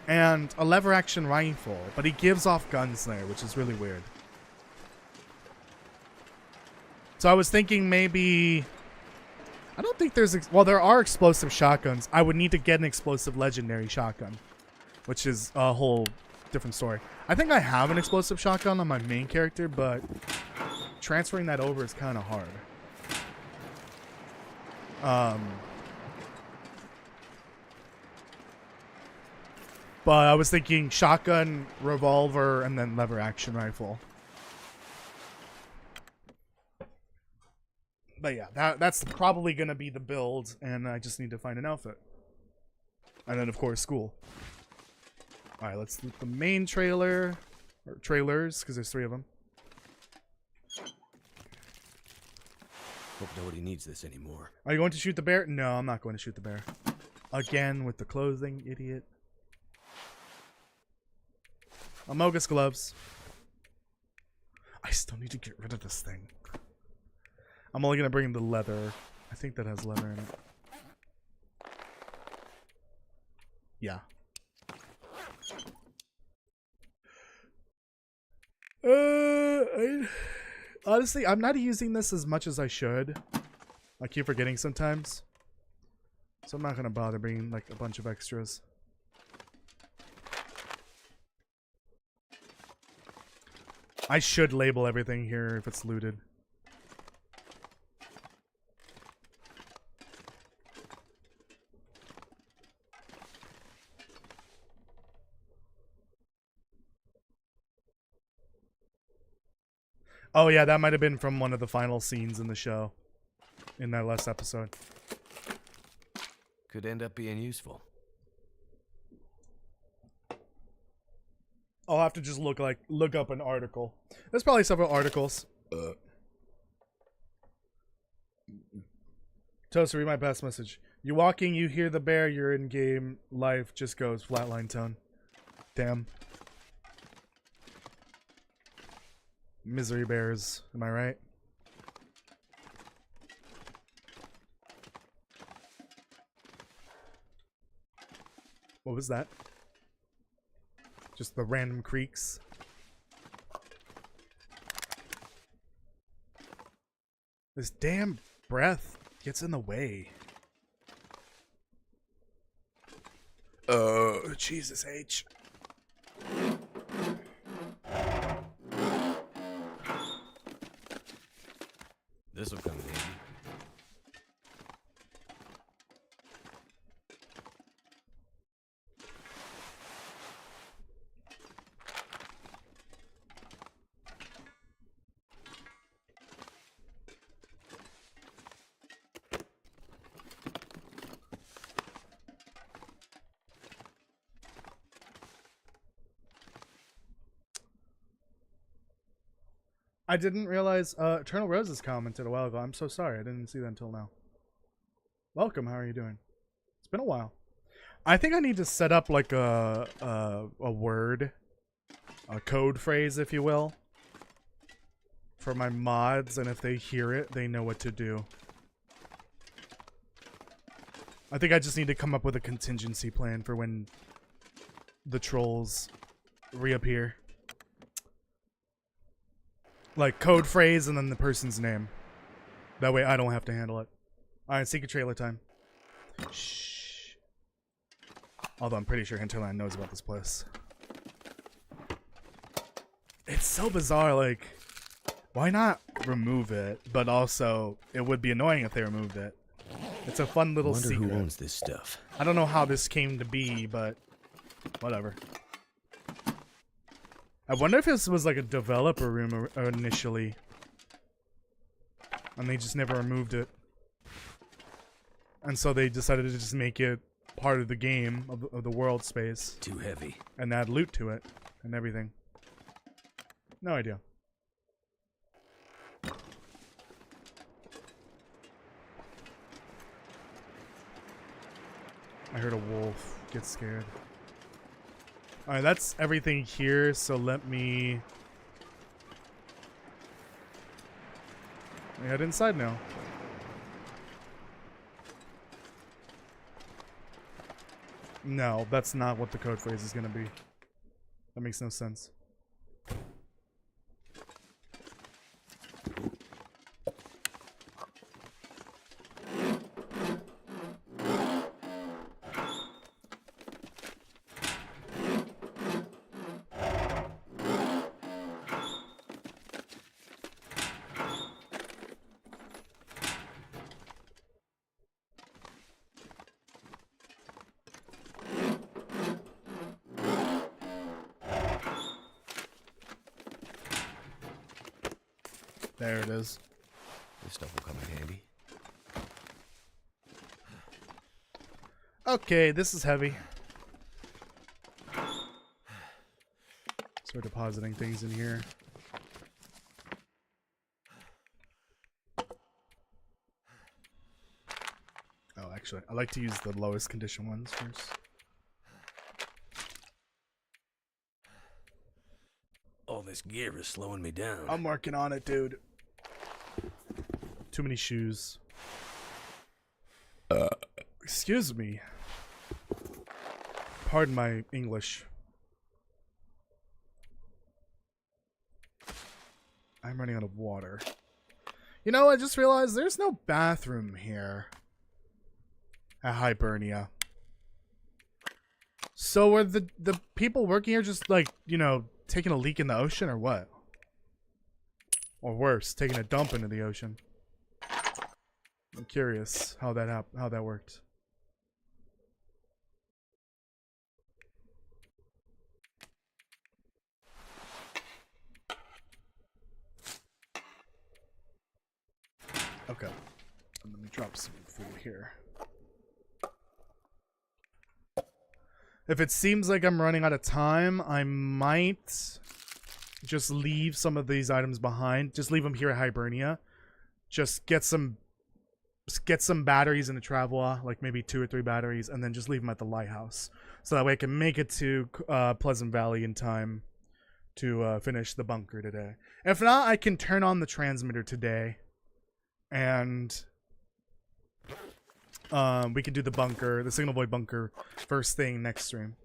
and a lever action rifle, but he gives off gunslinger, which is really weird. So I was thinking maybe, I don't think there are explosive shotguns. I would need to get an explosive legendary shotgun, which is a whole different story. I think I have an explosive shotgun on my main character, but transferring that over is kind of hard. But I was thinking shotgun, revolver, and then lever action rifle. But yeah, that's probably going to be the build, and I just need to find an outfit. And then, of course, school. Alright, let's loot the main trailer. Or trailers, because there's 3 of them. Hope nobody needs this anymore. Are you going to shoot the bear? No, I'm not going to shoot the bear. Again with the clothing, idiot. Amogus gloves. I still need to get rid of this thing. I'm only going to bring the leather. I think that has leather in it. Yeah. Honestly, I'm not using this as much as I should. I keep forgetting sometimes. So I'm not gonna bother bringing like a bunch of extras. I should label everything here if it's looted. Oh yeah, that might have been from one of the final scenes in the show. In that last episode. Could end up being useful. I'll have to just look up an article. There's probably several articles. Toast, read my best message. You're walking, you hear the bear, your in-game life just goes flatline tone. Damn. Misery bears, am I right? What was that? Just the random creaks. This damn breath gets in the way. Oh, Jesus H. This'll come in handy. I didn't realize Eternal Roses commented a while ago. I'm so sorry. I didn't see that until now. Welcome. How are you doing? It's been a while. I think I need to set up like a word, a code phrase, if you will, for my mods, and if they hear it, they know what to do. I think I just need to come up with a contingency plan for when the trolls reappear. Like, code phrase and then the person's name. That way I don't have to handle it. Alright, secret trailer time. Shh. Although I'm pretty sure Hinterland knows about this place. It's so bizarre, like, why not remove it? But also, it would be annoying if they removed it. It's a fun little Wonder secret. who owns this stuff. I don't know how this came to be, but whatever. I wonder if this was like a developer room initially. And they just never removed it. And so they decided to just make it part of the game, of the world space. Too heavy. And add loot to it and everything. No idea. I heard a wolf. Get scared. Alright, that's everything here, so let me head inside now. No, that's not what the code phrase is gonna be. That makes no sense. There it is. This stuff will come in handy. Okay, this is heavy. So we're depositing things in here. actually. I like to use the lowest condition ones first. All this gear is slowing me down. I'm working on it, dude. Too many shoes. Excuse me. Pardon my English. I'm running out of water. You know, I just realized there's no bathroom here at Hibernia. So are the people working here just like, you know, taking a leak in the ocean or what? Or worse, taking a dump into the ocean. I'm curious how that worked. Okay. Let me drop some food here. If it seems like I'm running out of time, I might just leave some of these items behind. Just leave them here at Hibernia. Just get some batteries in the Traveler, like maybe 2 or 3 batteries, and then just leave them at the lighthouse. So that way I can make it to Pleasant Valley in time to finish the bunker today. If not, I can turn on the transmitter today. And we can do the bunker, the Signal Void bunker, first thing next stream.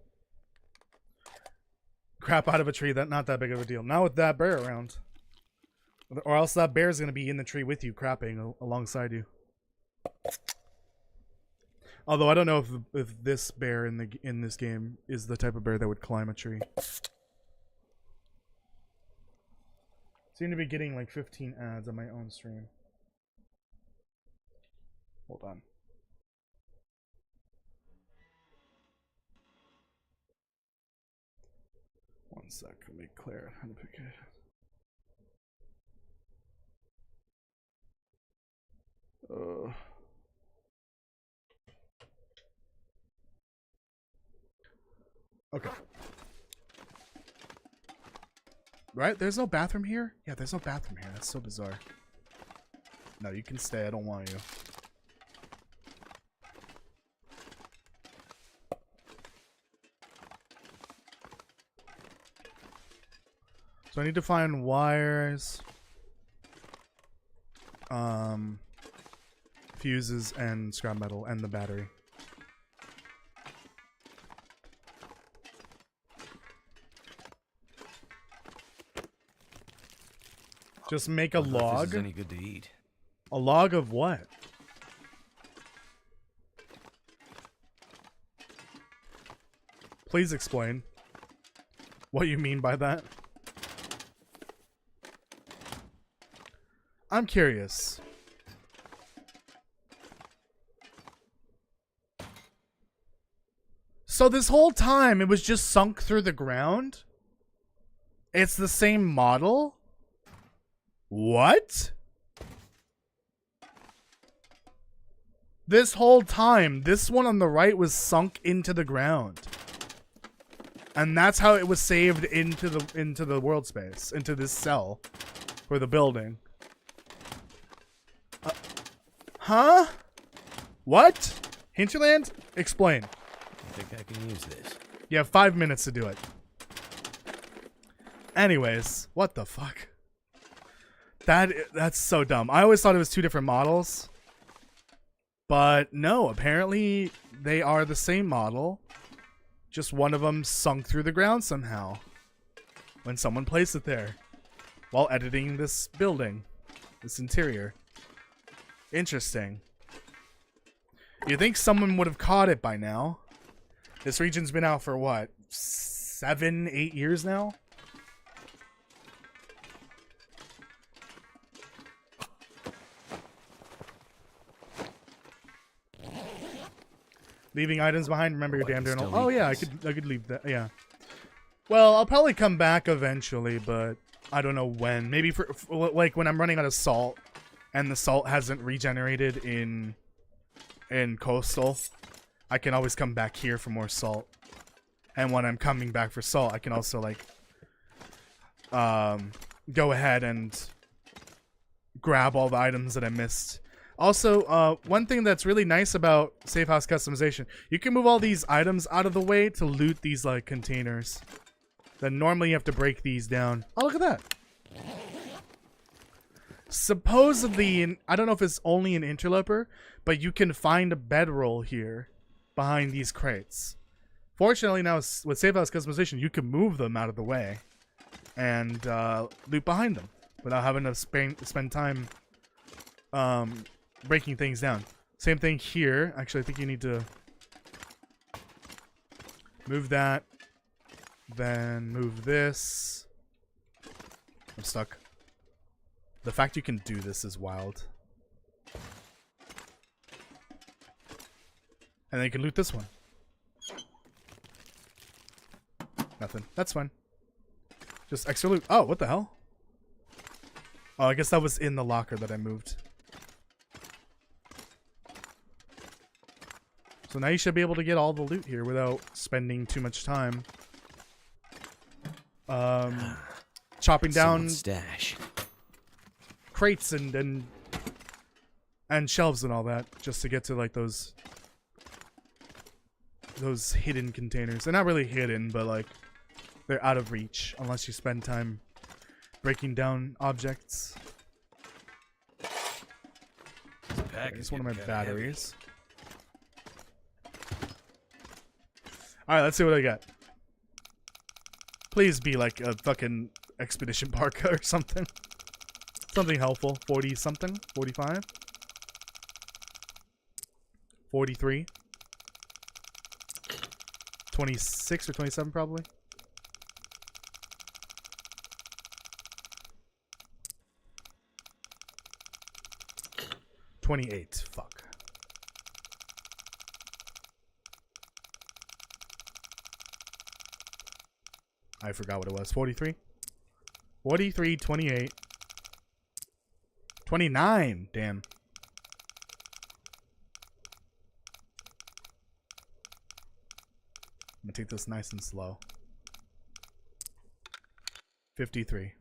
Crap out of a tree, not that big of a deal. Not with that bear around. Or else that bear's gonna be in the tree with you, crapping alongside you. Although I don't know if this bear in this game is the type of bear that would climb a tree. Seem to be getting like 15 ads on my own stream. Hold on. One sec, let me clear how to pick it. Okay. Right? There's no bathroom here? Yeah, there's no bathroom here. That's so bizarre. No, you can stay. I don't want you. So I need to find wires, fuses, and scrap metal, and the battery. Just make a log. This is any good to eat. A log of what? Please explain what you mean by that. I'm curious. So this whole time it was just sunk through the ground? It's the same model? What? This whole time, this one on the right was sunk into the ground. And that's how it was saved into the world space, into this cell for the building. Huh? What? Hinterland? Explain. I think I can use this. You have 5 minutes to do it. Anyways, what the fuck? That's so dumb. I always thought it was 2 different models. But no, apparently they are the same model. Just one of them sunk through the ground somehow. When someone placed it there. While editing this building. This interior. Interesting. You'd think someone would have caught it by now. This region's been out for what? 7, 8 years now? Leaving items behind. Remember your damn journal. Oh yeah, I could leave that. Yeah. Well, I'll probably come back eventually, but I don't know when. Maybe for like when I'm running out of salt, and the salt hasn't regenerated in coastal. I can always come back here for more salt. And when I'm coming back for salt, I can also like go ahead and grab all the items that I missed. Also, one thing that's really nice about safe house customization, you can move all these items out of the way to loot these like containers. Then normally you have to break these down. Oh, look at that. Supposedly, I don't know if it's only an interloper, but you can find a bedroll here behind these crates. Fortunately, now with safe house customization, you can move them out of the way and loot behind them without having to spend time breaking things down. Same thing here. Actually, I think you need to move that, then move this. I'm stuck. The fact you can do this is wild. And then you can loot this one. Nothing. That's fine. Just extra loot. Oh, what the hell? Oh, I guess that was in the locker that I moved. So now you should be able to get all the loot here without spending too much time. Chopping down stash. Crates and shelves and all that just to get to like those hidden containers. They're not really hidden, but like they're out of reach unless you spend time breaking down objects. It's one of my batteries. Alright, let's see what I got. Please be like a fucking expedition parka or something. Something helpful. 40 something? 45? 43? 26 or 27 probably? $28. Fuck. I forgot what it was. 43? 43, 28. 29. Damn. I'm gonna take this nice and slow. 53.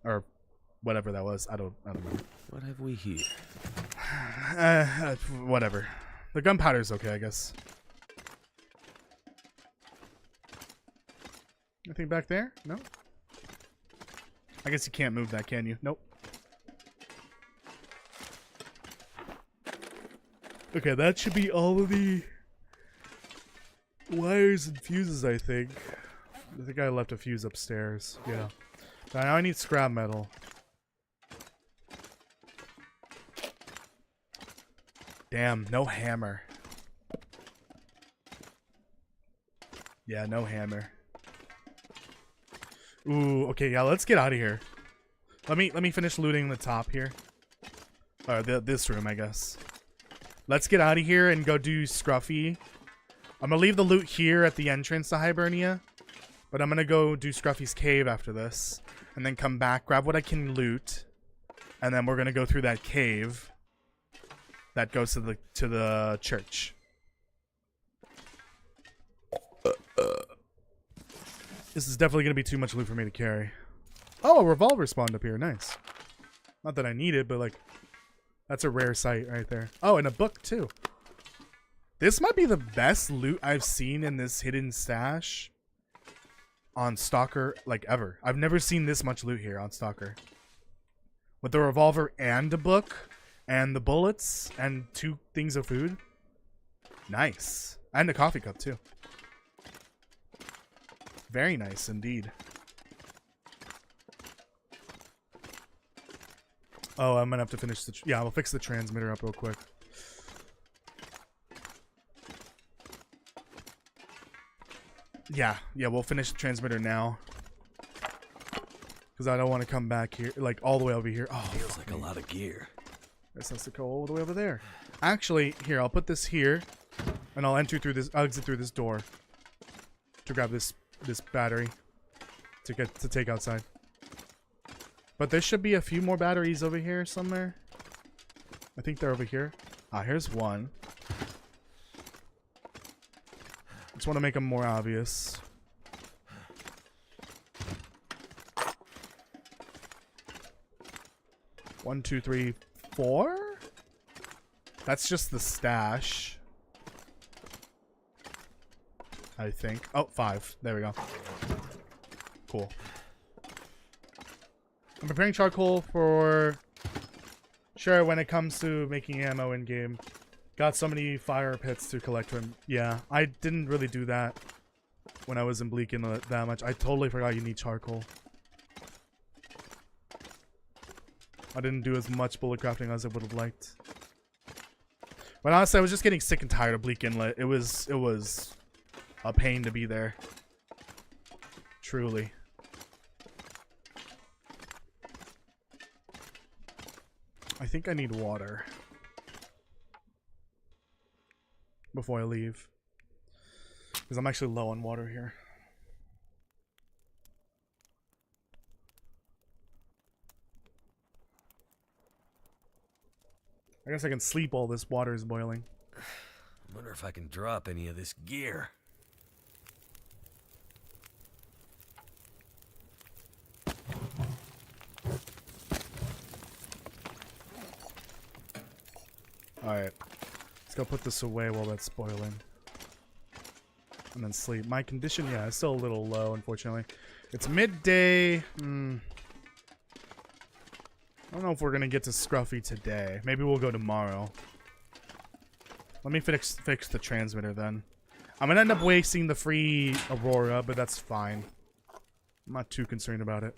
Or whatever that was. I don't know. What have we here? Whatever. The gunpowder's okay, I guess. Anything back there? No? I guess you can't move that, can you? Nope. Okay, that should be all of the wires and fuses, I think. I think I left a fuse upstairs. Yeah. Now I need scrap metal. Damn, no hammer. Yeah, no hammer. Ooh, okay, yeah, let's get out of here. Let me finish looting the top here. Or this room, I guess. Let's get out of here and go do Scruffy. I'm gonna leave the loot here at the entrance to Hibernia, but I'm gonna go do Scruffy's cave after this, and then come back, grab what I can loot, and then we're gonna go through that cave that goes to the church. This is definitely gonna be too much loot for me to carry. Oh, a revolver spawned up here. Nice. Not that I need it, but like, that's a rare sight right there. Oh, and a book too. This might be the best loot I've seen in this hidden stash on Stalker, like, ever. I've never seen this much loot here on Stalker. With the revolver and a book, and the bullets, and 2 things of food. Nice. And a coffee cup, too. Very nice, indeed. Oh, I'm gonna have to finish the... Yeah, I'll fix the transmitter up real quick. Yeah, we'll finish the transmitter now. Because I don't want to come back here, like, all the way over here. Oh, feels like a lot of gear. This has to go all the way over there. Actually, here, I'll put this here, and I'll exit through this door to grab this battery to take outside. But there should be a few more batteries over here somewhere. I think they're over here. Ah, here's one. Just want to make them more obvious. 1, 2, 3, 4. That's just the stash. I think. Oh, 5. There we go. Cool. I'm preparing charcoal for sure when it comes to making ammo in game. Got so many fire pits to collect from. Yeah, I didn't really do that when I was in Bleak Inlet that much. I totally forgot you need charcoal. I didn't do as much bullet crafting as I would have liked. But honestly, I was just getting sick and tired of Bleak Inlet. It was a pain to be there. Truly. I think I need water before I leave. Because I'm actually low on water here. I guess I can sleep while this water is boiling. I wonder if I can drop any of this gear. Alright. Let's go put this away while that's boiling. And then sleep. My condition, yeah, is still a little low, unfortunately. It's midday. I don't know if we're gonna get to Scruffy today. Maybe we'll go tomorrow. Let me fix the transmitter then. I'm gonna end up wasting the free Aurora, but that's fine. I'm not too concerned about it.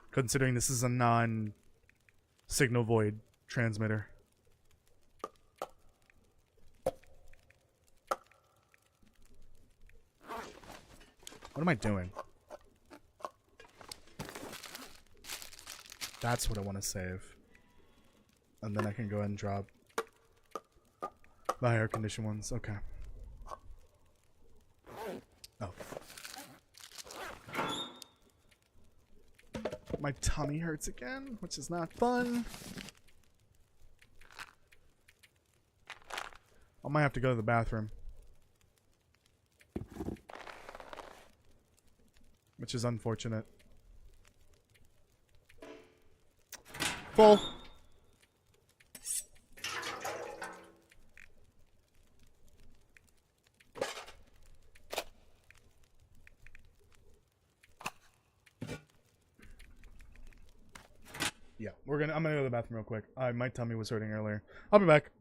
Considering this is a non-signal void transmitter. What am I doing? That's what I want to save. And then I can go ahead and drop the higher condition ones. Okay. Oh. My tummy hurts again, which is not fun. I might have to go to the bathroom. Which is unfortunate. Full. Yeah, I'm gonna go to the bathroom real quick. My tummy was hurting earlier. I'll be back.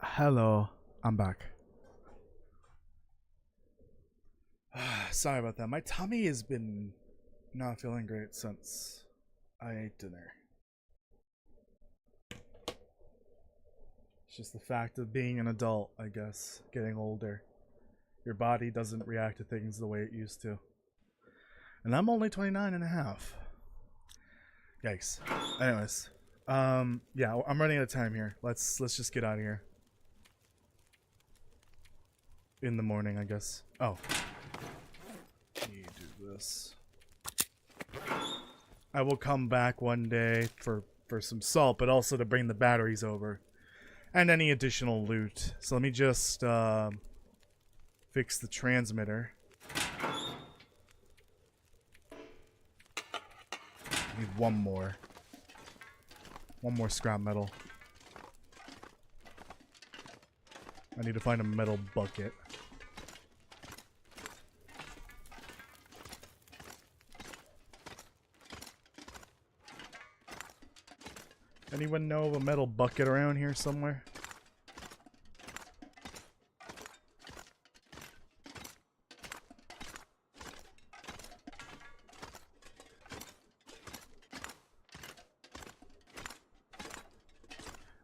Hello, I'm back. Sorry about that. My tummy has been not feeling great since I ate dinner. It's just the fact of being an adult, I guess, getting older. Your body doesn't react to things the way it used to. And I'm only 29 and a half. Yikes. Anyways, yeah, I'm running out of time here. Let's just get out of here. In the morning, I guess. Oh. Let me do this. I will come back one day for some salt, but also to bring the batteries over. And any additional loot. So let me just fix the transmitter. I need one more. One more scrap metal. I need to find a metal bucket. Anyone know of a metal bucket around here somewhere?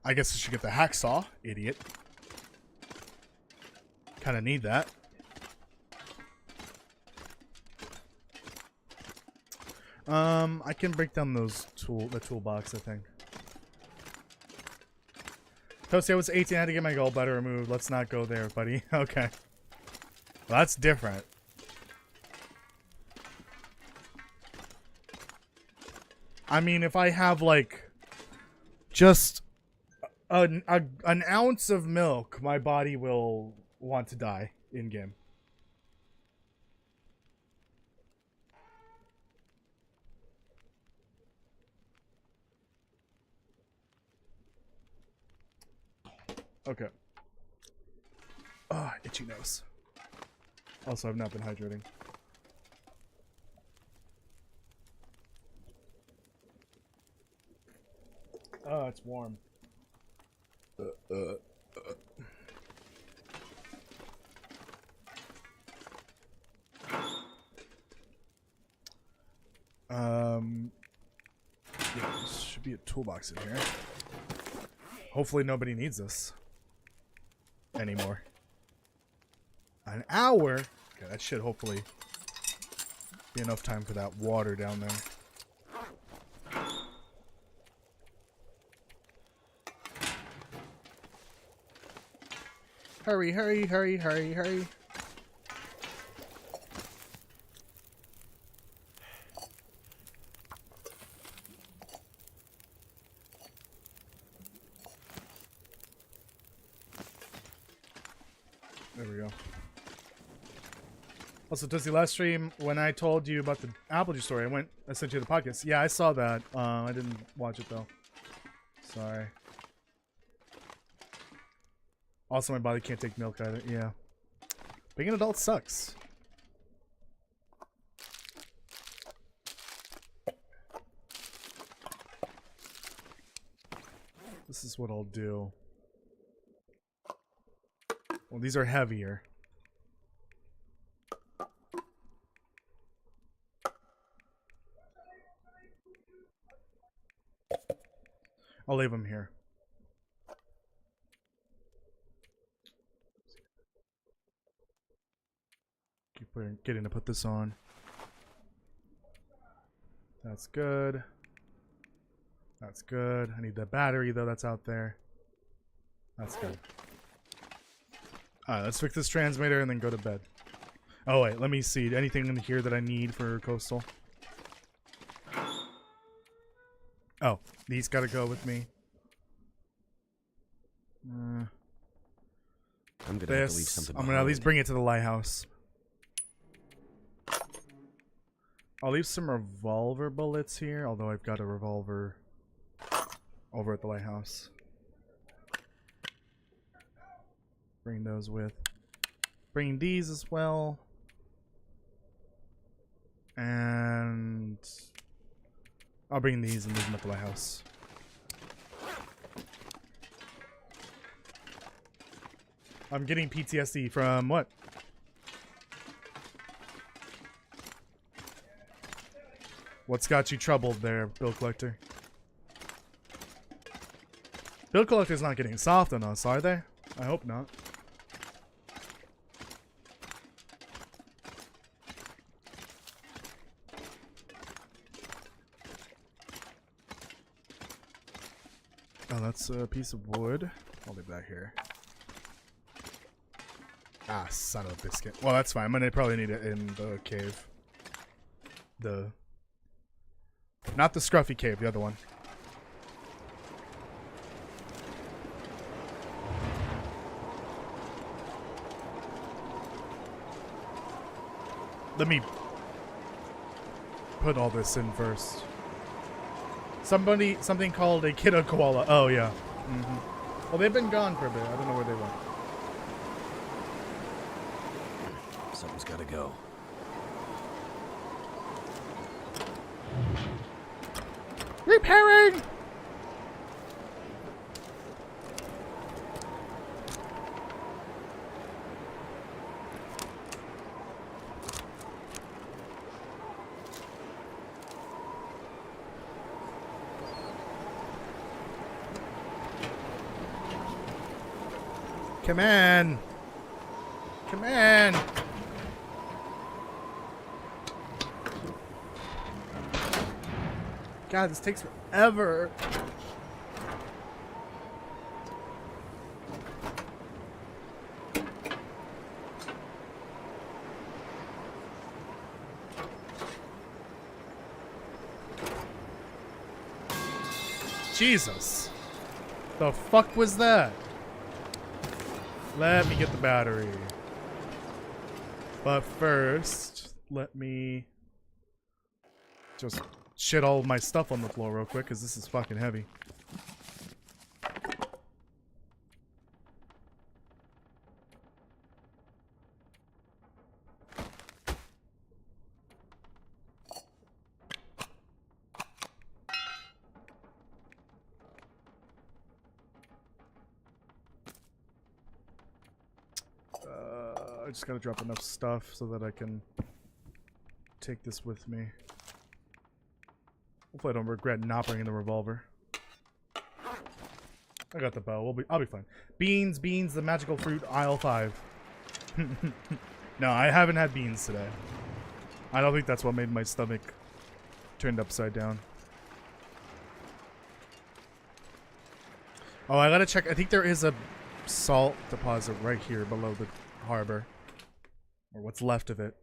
I guess I should get the hacksaw, idiot. Kinda need that. I can break down the toolbox, I think. Toasty, I was 18, I had to get my gallbladder removed. Let's not go there, buddy. Okay. Well, that's different. I mean, if I have, like, just an ounce of milk, my body will want to die in-game. Okay. Ah, itchy nose. Also, I've not been hydrating. Oh, it's warm. Yeah, there should be a toolbox in here. Hopefully nobody needs this anymore. An hour? Okay, that should hopefully be enough time for that water down there. Hurry, hurry, hurry, hurry, hurry. There we go. Also, Toasty, last stream, when I told you about the apple juice story, I sent you the podcast. Yeah, I saw that. I didn't watch it, though. Sorry. Also, my body can't take milk either. Yeah. Being an adult sucks. This is what I'll do. Well, these are heavier. I'll leave them here. Keep getting to put this on. That's good. That's good. I need the battery, though. That's out there. That's good. Alright, let's fix this transmitter and then go to bed. Oh, wait. Let me see. Anything in here that I need for Coastal? Oh, these gotta go with me. I'm gonna have to leave something I'm behind. gonna at least bring it to the lighthouse. I'll leave some revolver bullets here, although I've got a revolver over at the lighthouse. Bring those with. Bring these as well. And I'll bring these and leave them at the lighthouse. I'm getting PTSD from what? What's got you troubled there, Bill Collector? Bill Collector's not getting soft on us, are they? I hope not. Oh, that's a piece of wood. I'll leave that here. Ah, son of a biscuit. Well, that's fine. I'm gonna probably need it in the cave. Not the scruffy cave, the other one. Let me put all this in first. Something called a kiddo koala. Oh, yeah. Mm-hmm. Well, they've been gone for a bit. I don't know where they went. Something's gotta go. Repairing! Come on. Come on. God, this takes forever. Jesus. The fuck was that? Let me get the battery. But first, let me just shit all of my stuff on the floor real quick, because this is fucking heavy. I just gotta drop enough stuff so that I can take this with me. Hopefully I don't regret not bringing the revolver. I got the bow. I'll be fine. Beans, the magical fruit, aisle 5. No, I haven't had beans today. I don't think that's what made my stomach turned upside down. Oh, I gotta check. I think there is a salt deposit right here below the harbor. Or what's left of it.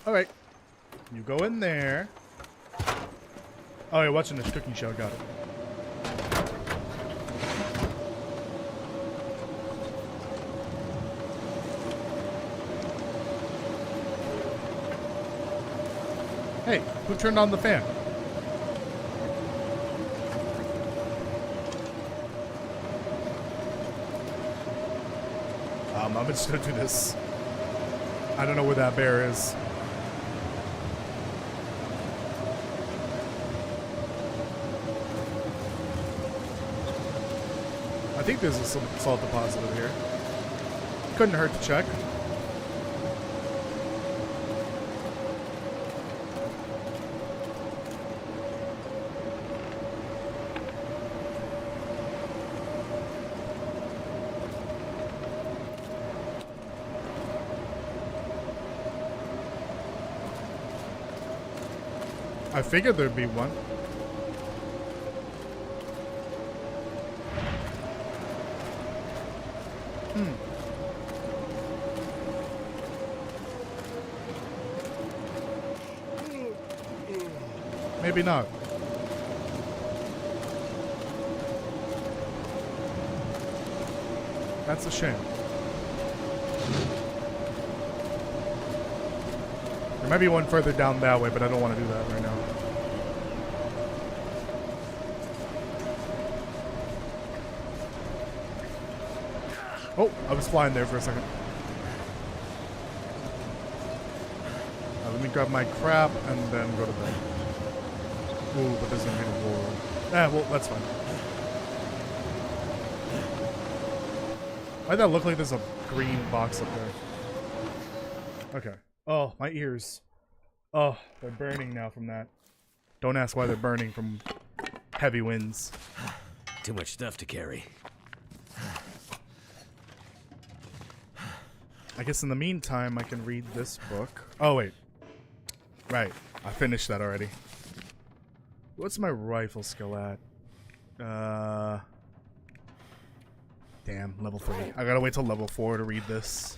Alright. You go in there. Oh, you're watching this cooking show. Got it. Hey, who turned on the fan? I'm just gonna do this. I don't know where that bear is. I think there's a salt deposit over here. Couldn't hurt to check. I figured there'd be one. Maybe not. That's a shame. There might be one further down that way, but I don't want to do that right now. Oh, I was flying there for a second. Let me grab my crap and then go to bed. Ooh, but there's gonna be a war. Well, that's fine. Why'd that look like there's a green box up there? Okay. Oh, my ears. Oh, they're burning now from that. Don't ask why they're burning from heavy winds. Too much stuff to carry. I guess in the meantime, I can read this book. Oh, wait. Right. I finished that already. What's my rifle skill at? Damn, level 3. I gotta wait till level 4 to read this.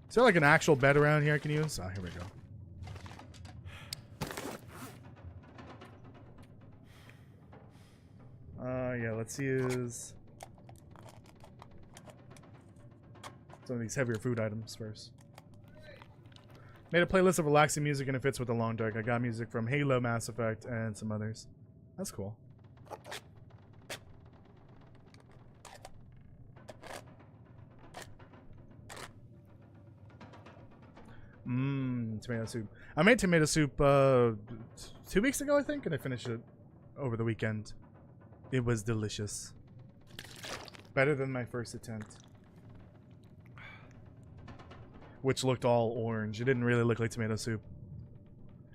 Is there like an actual bed around here I can use? Oh, here we go. Yeah, let's use some of these heavier food items first. Made a playlist of relaxing music and it fits with the Long Dark. I got music from Halo, Mass Effect, and some others. That's cool. Tomato soup. I made tomato soup 2 weeks ago, I think, and I finished it over the weekend. It was delicious. Better than my first attempt. Which looked all orange. It didn't really look like tomato soup.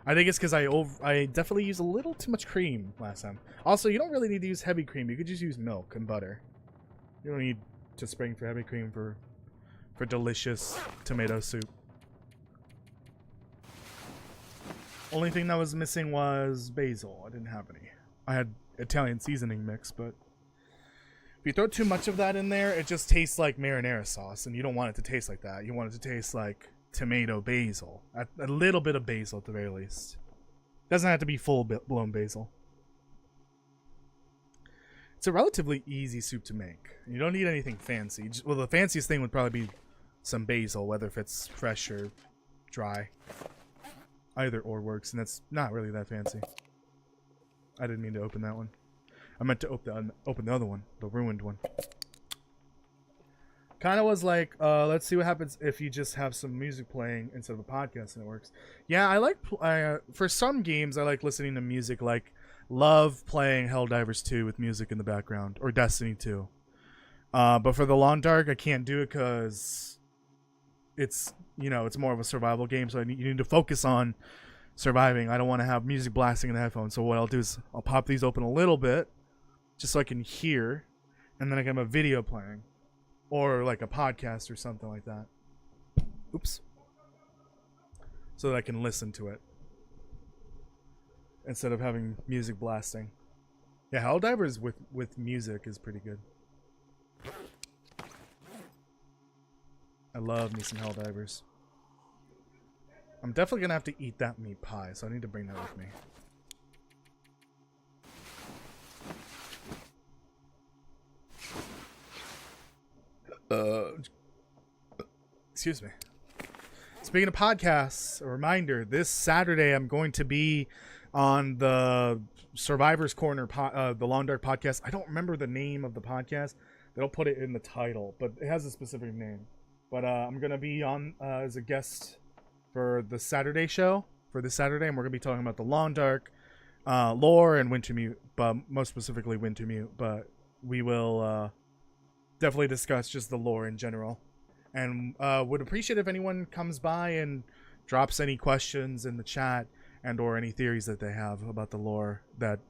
I think it's because I definitely used a little too much cream last time. Also, you don't really need to use heavy cream. You could just use milk and butter. You don't need to spring for heavy cream for delicious tomato soup. Only thing that was missing was basil. I didn't have any. I had Italian seasoning mix, but if you throw too much of that in there, it just tastes like marinara sauce, and you don't want it to taste like that. You want it to taste like tomato basil. A little bit of basil at the very least. Doesn't have to be full-blown basil. It's a relatively easy soup to make. You don't need anything fancy. Well, the fanciest thing would probably be some basil, whether if it's fresh or dry. Either or works, and that's not really that fancy. I didn't mean to open that one. I meant to open the other one, the ruined one. Kind of was like, let's see what happens if you just have some music playing instead of a podcast and it works. Yeah, I like, for some games, I like listening to music, like, love playing Helldivers 2 with music in the background, or Destiny 2. But for the Long Dark, I can't do it because it's, you know, it's more of a survival game, so you need to focus on surviving. I don't want to have music blasting in the headphones, so what I'll do is I'll pop these open a little bit, just so I can hear, and then I can have a video playing. Or like a podcast or something like that. Oops. So that I can listen to it. Instead of having music blasting. Yeah, Helldivers with music is pretty good. I love me some Helldivers. I'm definitely gonna have to eat that meat pie, so I need to bring that with me. Excuse me. Speaking of podcasts, a reminder, this Saturday I'm going to be on the Survivor's Corner, the Long Dark podcast. I don't remember the name of the podcast. They don't put it in the title, but it has a specific name. But I'm going to be on as a guest for the Saturday show, for this Saturday, and we're going to be talking about the Long Dark lore and Wintermute, but most specifically Wintermute. But we will definitely discuss just the lore in general. And would appreciate if anyone comes by and drops any questions in the chat and or any theories that they have about the lore, that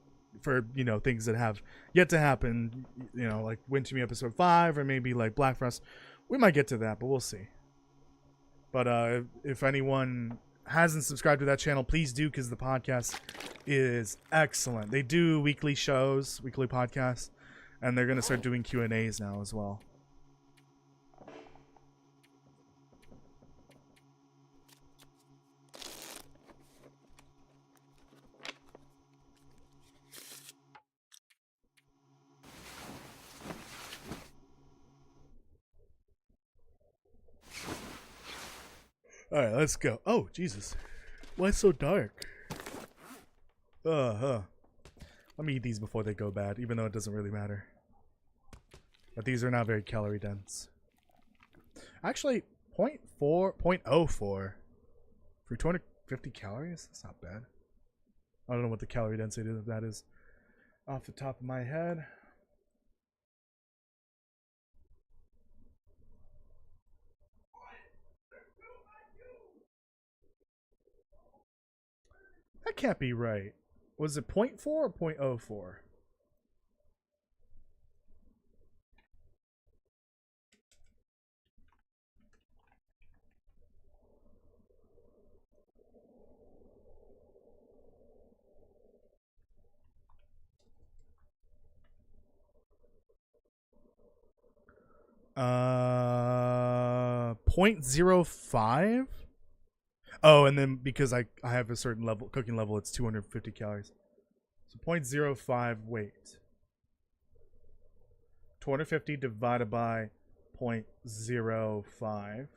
for, you know, things that have yet to happen, you know, like Wintermute episode 5 or maybe like Black Frost. We might get to that, but we'll see. But if anyone hasn't subscribed to that channel, please do, because the podcast is excellent. They do weekly shows, weekly podcasts, and they're going to start doing Q&As now as well. Alright, let's go. Oh, Jesus. Why so dark? Let's Let me eat these before they go bad, even though it doesn't really matter. But these are not very calorie dense. Actually, 0.04 for 250 calories? That's not bad. I don't know what the calorie density of that is off the top of my head. That can't be right. Was it 0.4 or 0.04? Uh, 0.05? Oh, and then because I have a certain level cooking level, it's 250 calories. So 0.05 weight. 250 divided by 0.05.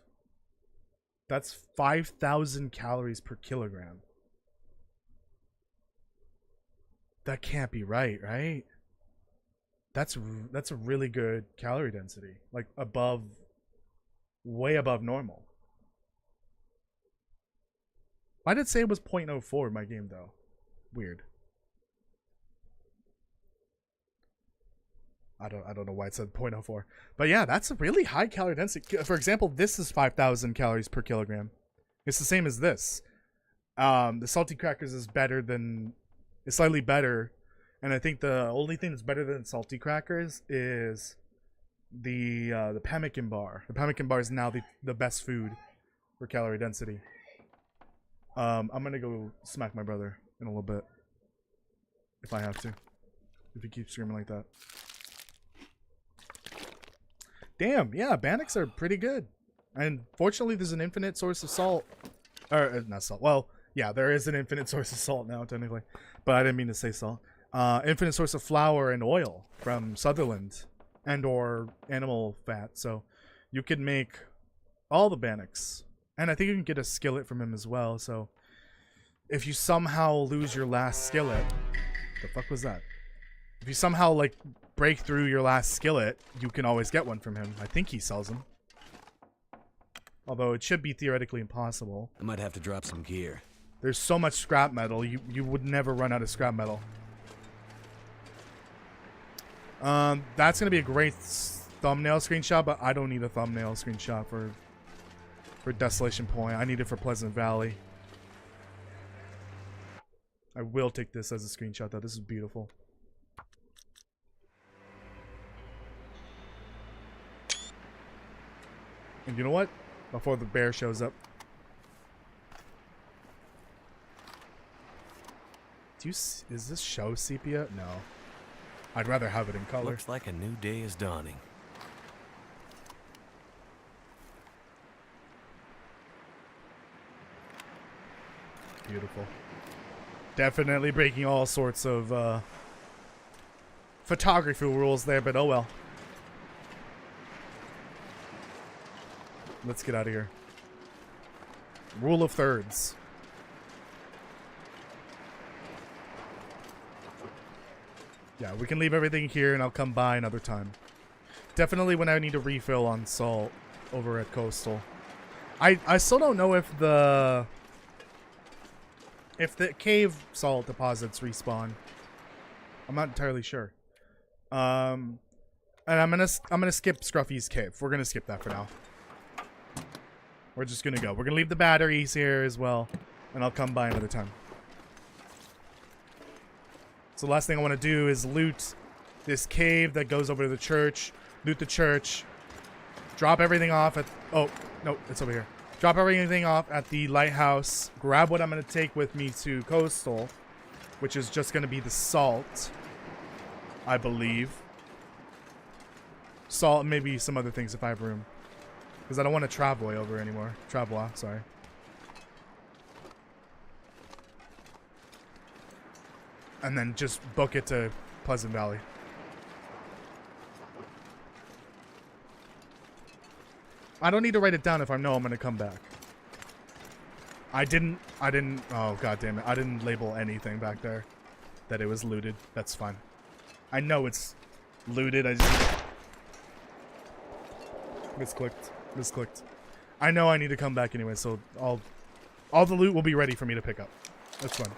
That's 5,000 calories per kilogram. That can't be right, right? That's a really good calorie density. Like above, way above normal. Why did it say it was 0.04 in my game though? Weird. I don't know why it said 0.04. But yeah, that's a really high calorie density. For example, this is 5,000 calories per kilogram. It's the same as this. The salty crackers is better than, it's slightly better, and I think the only thing that's better than salty crackers is the pemmican bar. The pemmican bar is now the best food for calorie density. I'm gonna go smack my brother in a little bit if I have to. If he keeps screaming like that. Damn, yeah, Bannock's are pretty good. And fortunately, there's an infinite source of salt. Or, not salt. Well, yeah, there is an infinite source of salt now, technically. But I didn't mean to say salt. Infinite source of flour and oil from Sutherland. And or animal fat. So, you can make all the Bannocks. And I think you can get a skillet from him as well. So, if you somehow lose your last skillet... The fuck was that? If you somehow, like, break through your last skillet, you can always get one from him. I think he sells them. Although it should be theoretically impossible. I might have to drop some gear. There's so much scrap metal, you would never run out of scrap metal. That's gonna be a great thumbnail screenshot, but I don't need a thumbnail screenshot for Desolation Point. I need it for Pleasant Valley. I will take this as a screenshot though. This is beautiful. And you know what? Before the bear shows up. Is this show sepia? No. I'd rather have it in color. Looks like a new day is dawning. Beautiful. Definitely breaking all sorts of photography rules there, but oh well. Let's get out of here. Rule of thirds. Yeah, we can leave everything here and I'll come by another time. Definitely when I need a refill on salt over at Coastal. I still don't know if the cave salt deposits respawn. I'm not entirely sure. And I'm gonna skip Scruffy's cave. We're gonna skip that for now. We're just gonna go. We're gonna leave the batteries here as well, and I'll come by another time. So the last thing I want to do is loot this cave that goes over to the church. Loot the church. Drop everything off at... Oh, no, it's over here. Drop everything off at the lighthouse. Grab what I'm gonna take with me to Coastal, which is just gonna be the salt, I believe. Salt and maybe some other things if I have room. Because I don't want to travel over anymore. Travel, sorry. And then just book it to Pleasant Valley. I don't need to write it down if I know I'm going to come back. I didn't, oh god damn it. I didn't label anything back there. that it was looted. That's fine. I know it's looted. I just misclicked. I know I need to come back anyway, so all the loot will be ready for me to pick up. That's fine.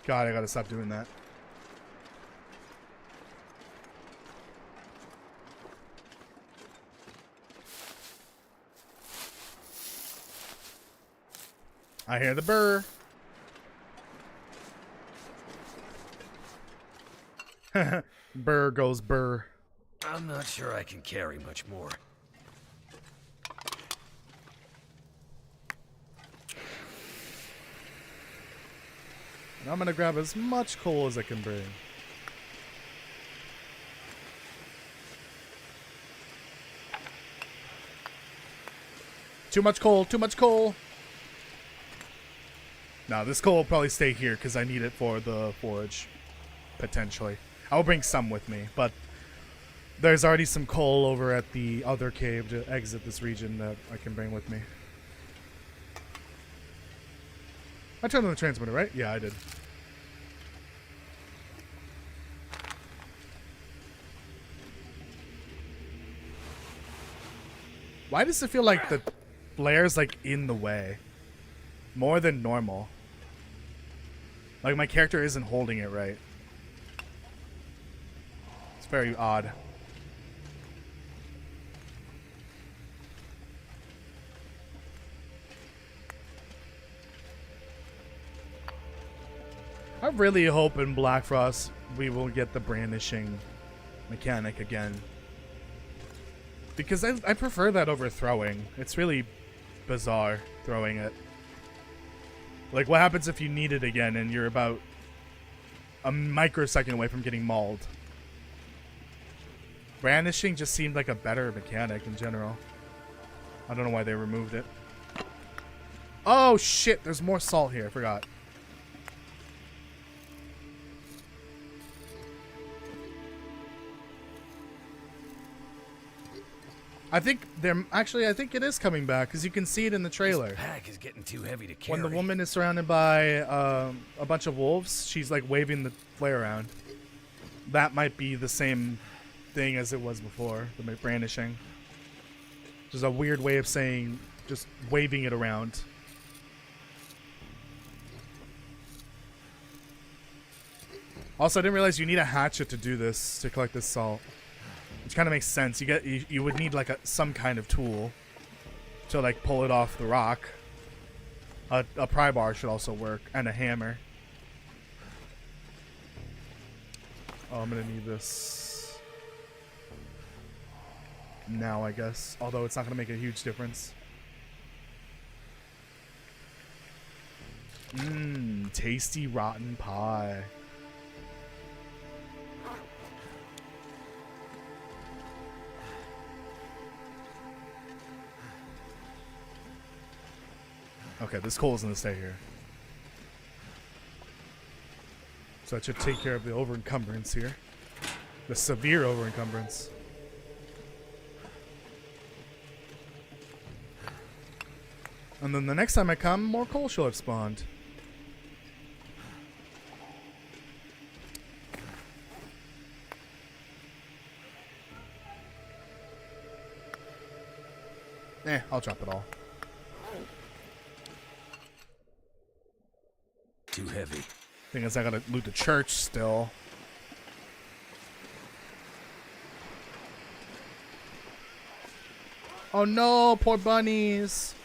God, I gotta stop doing that. I hear the burr. Burr goes burr. I'm not sure I can carry much more. And I'm gonna grab as much coal as I can bring. Too much coal, too much coal. Now this coal will probably stay here because I need it for the forge. Potentially. I'll bring some with me, but there's already some coal over at the other cave to exit this region that I can bring with me. I turned on the transmitter, right? Yeah, I did. Why does it feel like the flare's like in the way? More than normal. Like my character isn't holding it right. It's very odd. I really hope in Black Frost we will get the brandishing mechanic again. Because I prefer that over throwing. It's really bizarre throwing it. Like, what happens if you need it again and you're about a microsecond away from getting mauled? Brandishing just seemed like a better mechanic in general. I don't know why they removed it. Oh, shit. There's more salt here. I forgot. I think it is coming back because you can see it in the trailer. This pack is getting too heavy to carry. When the woman is surrounded by a bunch of wolves, she's like waving the flare around. That might be the same thing as it was before, the brandishing. Just a weird way of saying just waving it around. Also, I didn't realize you need a hatchet to do this, to collect this salt. Which kind of makes sense. You would need like some kind of tool to like pull it off the rock. A pry bar should also work, and a hammer. Oh, I'm gonna need this now, I guess. Although it's not gonna make a huge difference. Mmm, tasty rotten pie. Okay, this coal is going to stay here. So that should take care of the over-encumbrance here. The severe over-encumbrance. And then the next time I come, more coal shall have spawned. I'll drop it all. Too heavy. Thing is, I gotta loot the church still. Oh no, poor bunnies.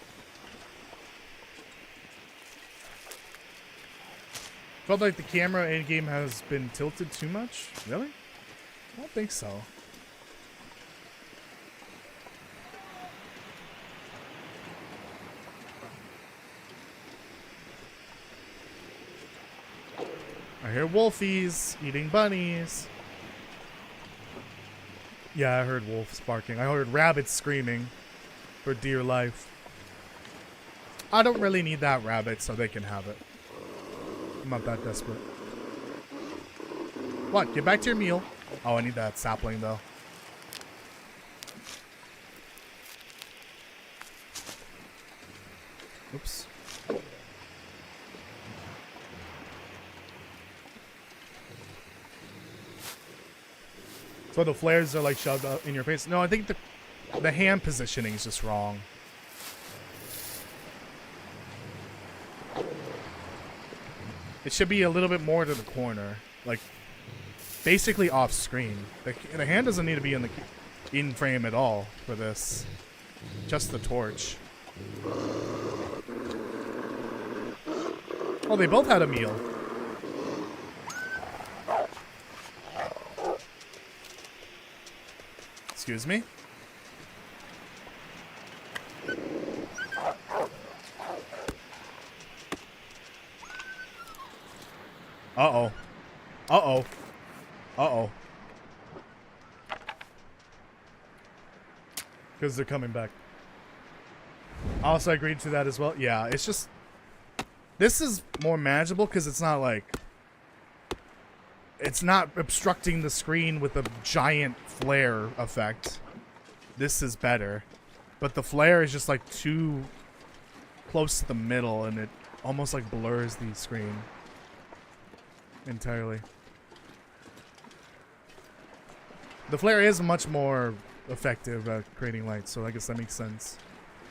Felt like the camera in game has been tilted too much. Really? I don't think so. I hear wolfies eating bunnies. Yeah, I heard wolves barking. I heard rabbits screaming for dear life. I don't really need that rabbit, so they can have it. I'm not that desperate. What? Get back to your meal. Oh, I need that sapling, though. Oops. So the flares are like shoved up in your face. No, I think the hand positioning is just wrong. It should be a little bit more to the corner, like basically off screen. The hand doesn't need to be in frame at all for this. Just the torch. Oh, they both had a meal. Excuse me? Uh-oh. Uh-oh. Uh-oh. Because they're coming back. Also agreed to that as well. Yeah, it's just... This is more manageable because it's not like... It's not obstructing the screen with a giant flare effect. This is better. But the flare is just like too close to the middle and it almost like blurs the screen entirely. The flare is much more effective at creating light, so I guess that makes sense.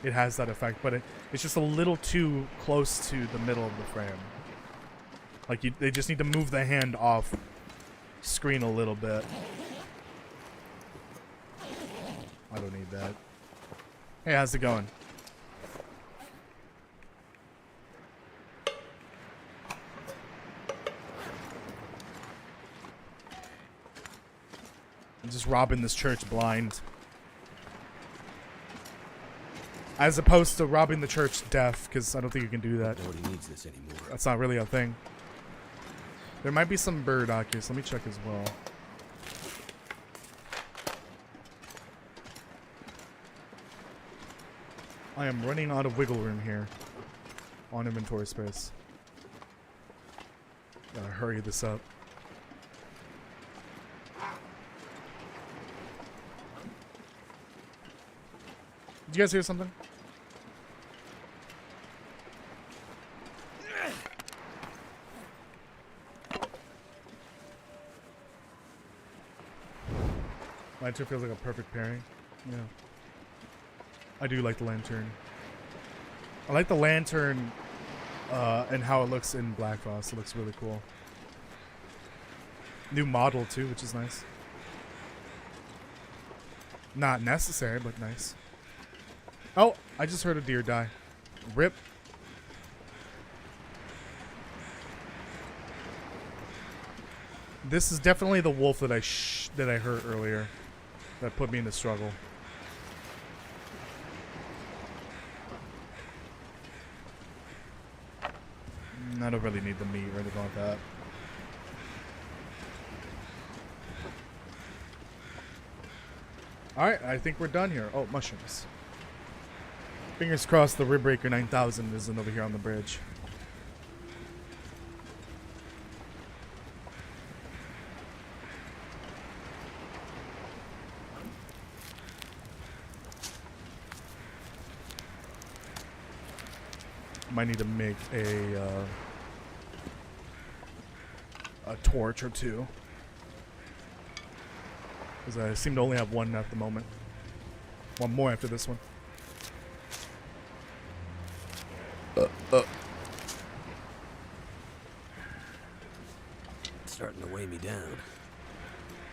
It has that effect, but it's just a little too close to the middle of the frame. Like they just need to move the hand off screen a little bit. I don't need that. Hey, how's it going? I'm just robbing this church blind. As opposed to robbing the church deaf, because I don't think you can do that. Nobody needs this anymore. That's not really a thing. There might be some bird oculus. Let me check as well. I am running out of wiggle room here on inventory space. Gotta hurry this up. Did you guys hear something? Lantern feels like a perfect pairing. Yeah. I do like the lantern. I like the lantern and how it looks in Black Frost. It looks really cool. New model too, which is nice. Not necessary, but nice. Oh, I just heard a deer die. Rip. This is definitely the wolf that I heard earlier. That put me into struggle. I don't really need the meat or anything like that. Alright, I think we're done here. Oh, mushrooms. Fingers crossed the Ribbreaker 9000 isn't over here on the bridge. Might need to make a torch or two. Because I seem to only have one at the moment. One more after this one. It's starting to weigh me down.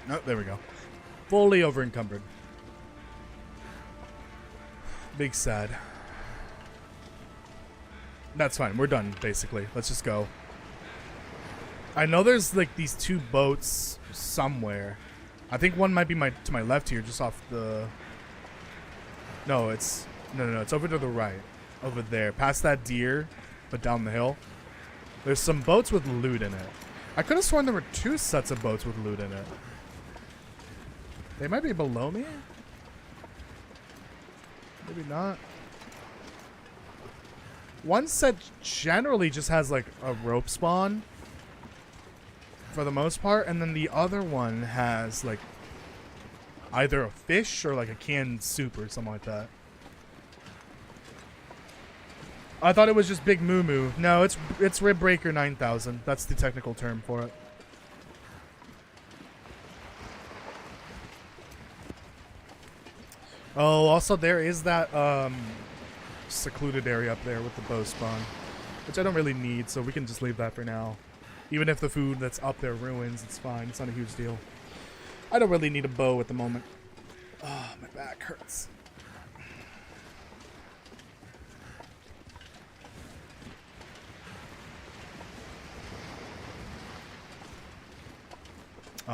Oh, there we go. Fully over encumbered. Big sad. That's fine. We're done, basically. Let's just go. I know there's like these two boats somewhere. I think one might be to my left here, just off the... No, it's... No. It's over to the right. Over there. Past that deer, but down the hill. There's some boats with loot in it. I could have sworn there were two sets of boats with loot in it. They might be below me? Maybe not. One set generally just has like a rope spawn for the most part, and then the other one has like either a fish or like a canned soup or something like that. I thought it was just Big Moo Moo. No, it's Rib Breaker 9000. That's the technical term for it. Oh, also there is that secluded area up there with the bow spawn, which I don't really need, so we can just leave that for now. Even if the food that's up there ruins, it's fine. It's not a huge deal. I don't really need a bow at the moment. Oh, my back hurts.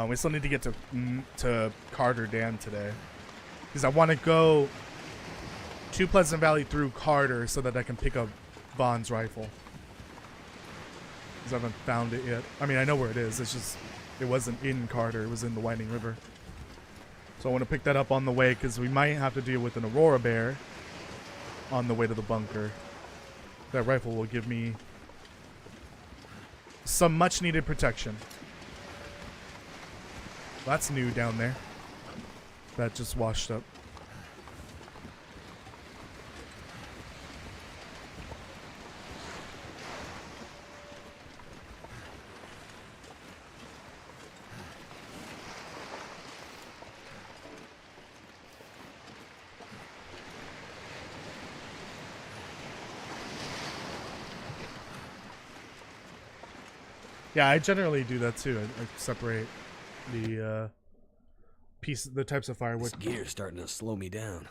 We still need to get to Carter Dam today, because I want to go to Pleasant Valley through Carter so that I can pick up Vaughn's rifle. Because I haven't found it yet. I mean, I know where it is. It's just it wasn't in Carter. It was in the Winding River. So I want to pick that up on the way because we might have to deal with an Aurora Bear on the way to the bunker. That rifle will give me some much needed protection. That's new down there. That just washed up. Yeah, I generally do that too. I separate the the types of firewood. This gear's starting to slow me down.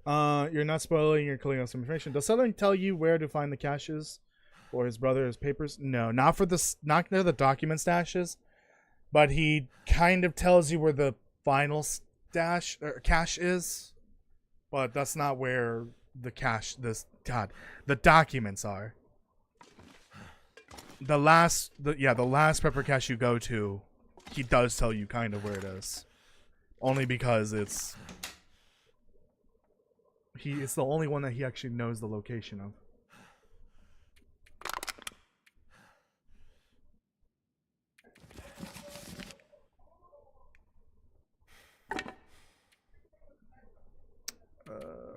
You're not spoiling. You're clearing up some information. Does Southern tell you where to find the caches, or his brother's papers? No, not for the not near the document stashes, but he kind of tells you where the final stash or cache is. But that's not where the cache. The documents are. The last prepper cache you go to, he does tell you kind of where it is, only because it's the only one that he actually knows the location of.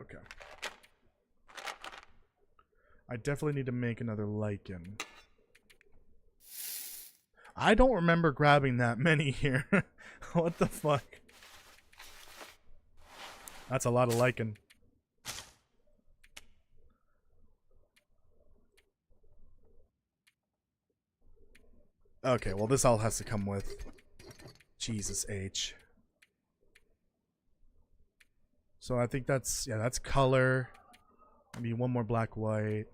Okay. I definitely need to make another lichen. I don't remember grabbing that many here. What the fuck? That's a lot of lichen. Okay, well this all has to come with Jesus H. So I think that's color. Maybe one more black white.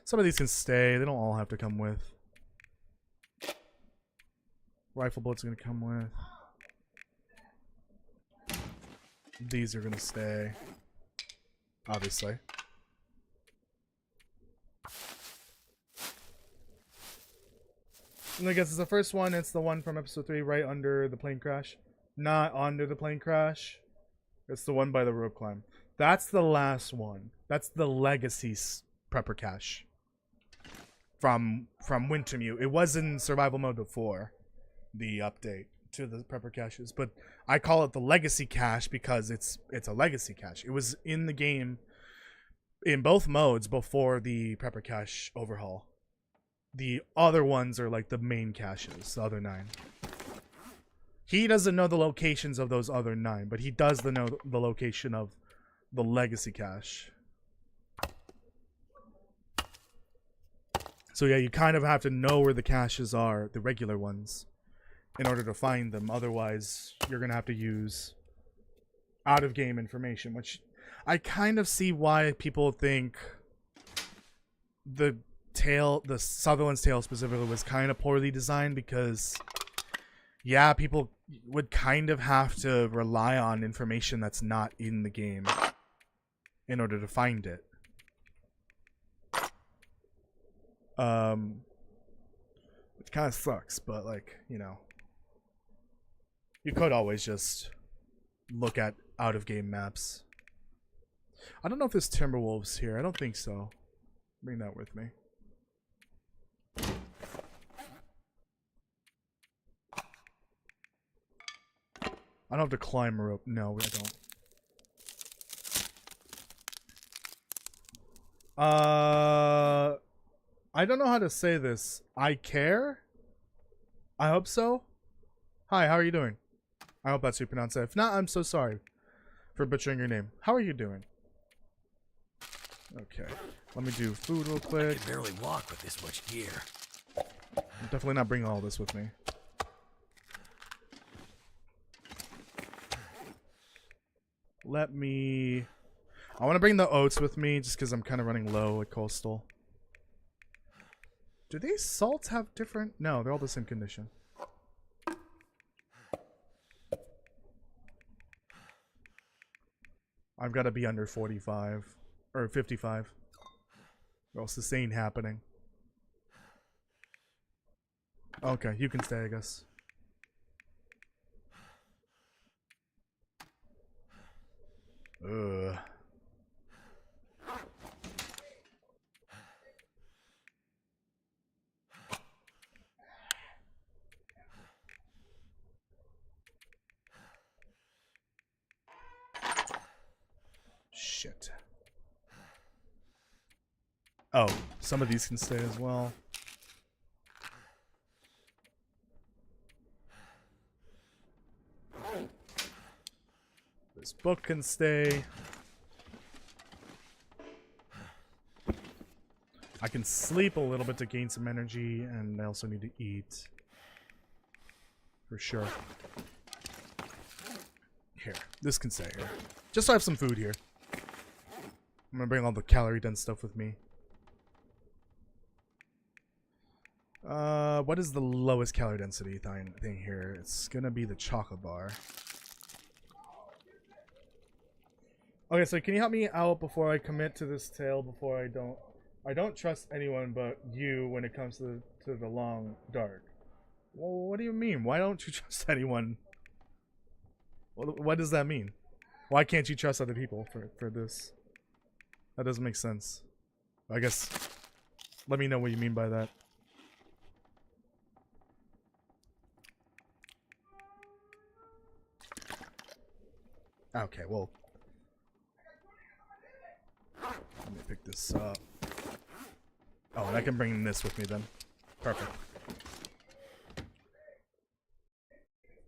Some of these can stay. They don't all have to come with. Rifle bullet's gonna come with. These are gonna stay. Obviously. And I guess it's the first one. It's the one from episode 3 right under the plane crash. Not under the plane crash. It's the one by the rope climb. That's the last one. That's the legacy prepper cache. From Wintermute. It was in survival mode before the update to the prepper caches, but I call it the legacy cache because it's a legacy cache. It was in the game in both modes before the prepper cache overhaul. The other ones are like the main caches, the other 9. He doesn't know the locations of those other 9, but he does know the location of the legacy cache. So yeah, you kind of have to know where the caches are, the regular ones, in order to find them. Otherwise, you're going to have to use out-of-game information, which I kind of see why people think the Sutherland's Tale specifically was kind of poorly designed, because yeah, people would kind of have to rely on information that's not in the game in order to find it. Which kind of sucks, but like, you know, you could always just look at out-of-game maps. I don't know if there's Timberwolves here. I don't think so. Bring that with me. I don't have to climb a rope. No, I don't. I don't know how to say this. I care? I hope so. Hi, how are you doing? I hope that's how you pronounce it. If not, I'm so sorry for butchering your name. How are you doing? Okay. Let me do food real I quick. can barely walk with this much gear. I'm definitely not bringing all this with me. Let me... I want to bring the oats with me just because I'm kind of running low at coastal. Do these salts have different... No, they're all the same condition. I've got to be under 45. Or 55. Or else this ain't happening. Okay, you can stay, I guess. Ugh. Shit. Oh, some of these can stay as well. This book can stay. I can sleep a little bit to gain some energy, and I also need to eat. For sure. Here, this can stay here. Just so I have some food here. I'm gonna bring all the calorie-dense stuff with me. What is the lowest calorie density thing here? It's gonna be the chocolate bar. Okay, so can you help me out before I commit to this tale? Before I don't trust anyone but you when it comes to the long dark. Well, what do you mean? Why don't you trust anyone? What does that mean? Why can't you trust other people for this? That doesn't make sense. I guess let me know what you mean by that. Okay, well, let me pick this up. Oh, and I can bring this with me then. Perfect.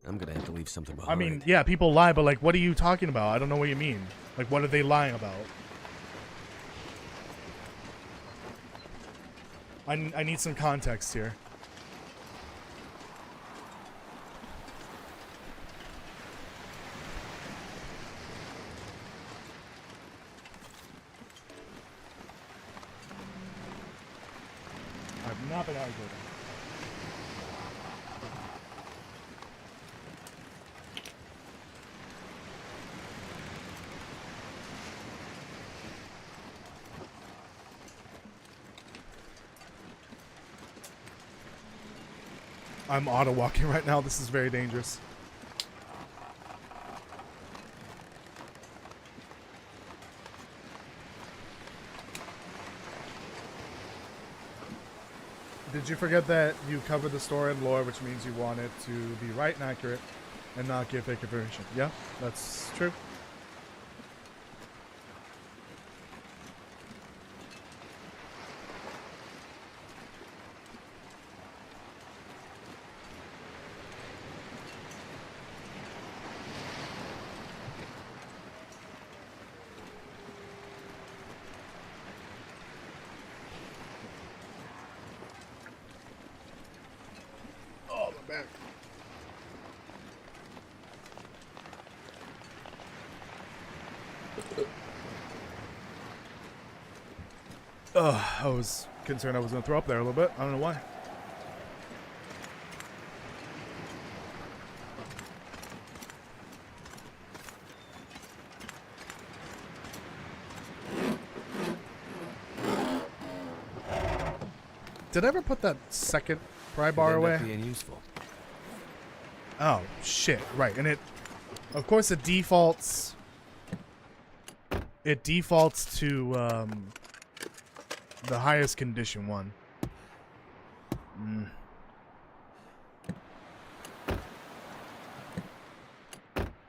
I'm gonna have to leave something behind. I mean, yeah, people lie, but like, what are you talking about? I don't know what you mean. Like, what are they lying about? I need some context here. I've not been arguing. I'm auto walking right now. This is very dangerous. Did you forget that you covered the story and lore, which means you want it to be right and accurate and not give fake information? Yeah, that's true. Oh, my back. I was concerned I was going to throw up there a little bit. I don't know why. Did I ever put that second pry bar away? Being useful. Oh, shit. Right. And it, of course, it defaults. It defaults to the highest condition one.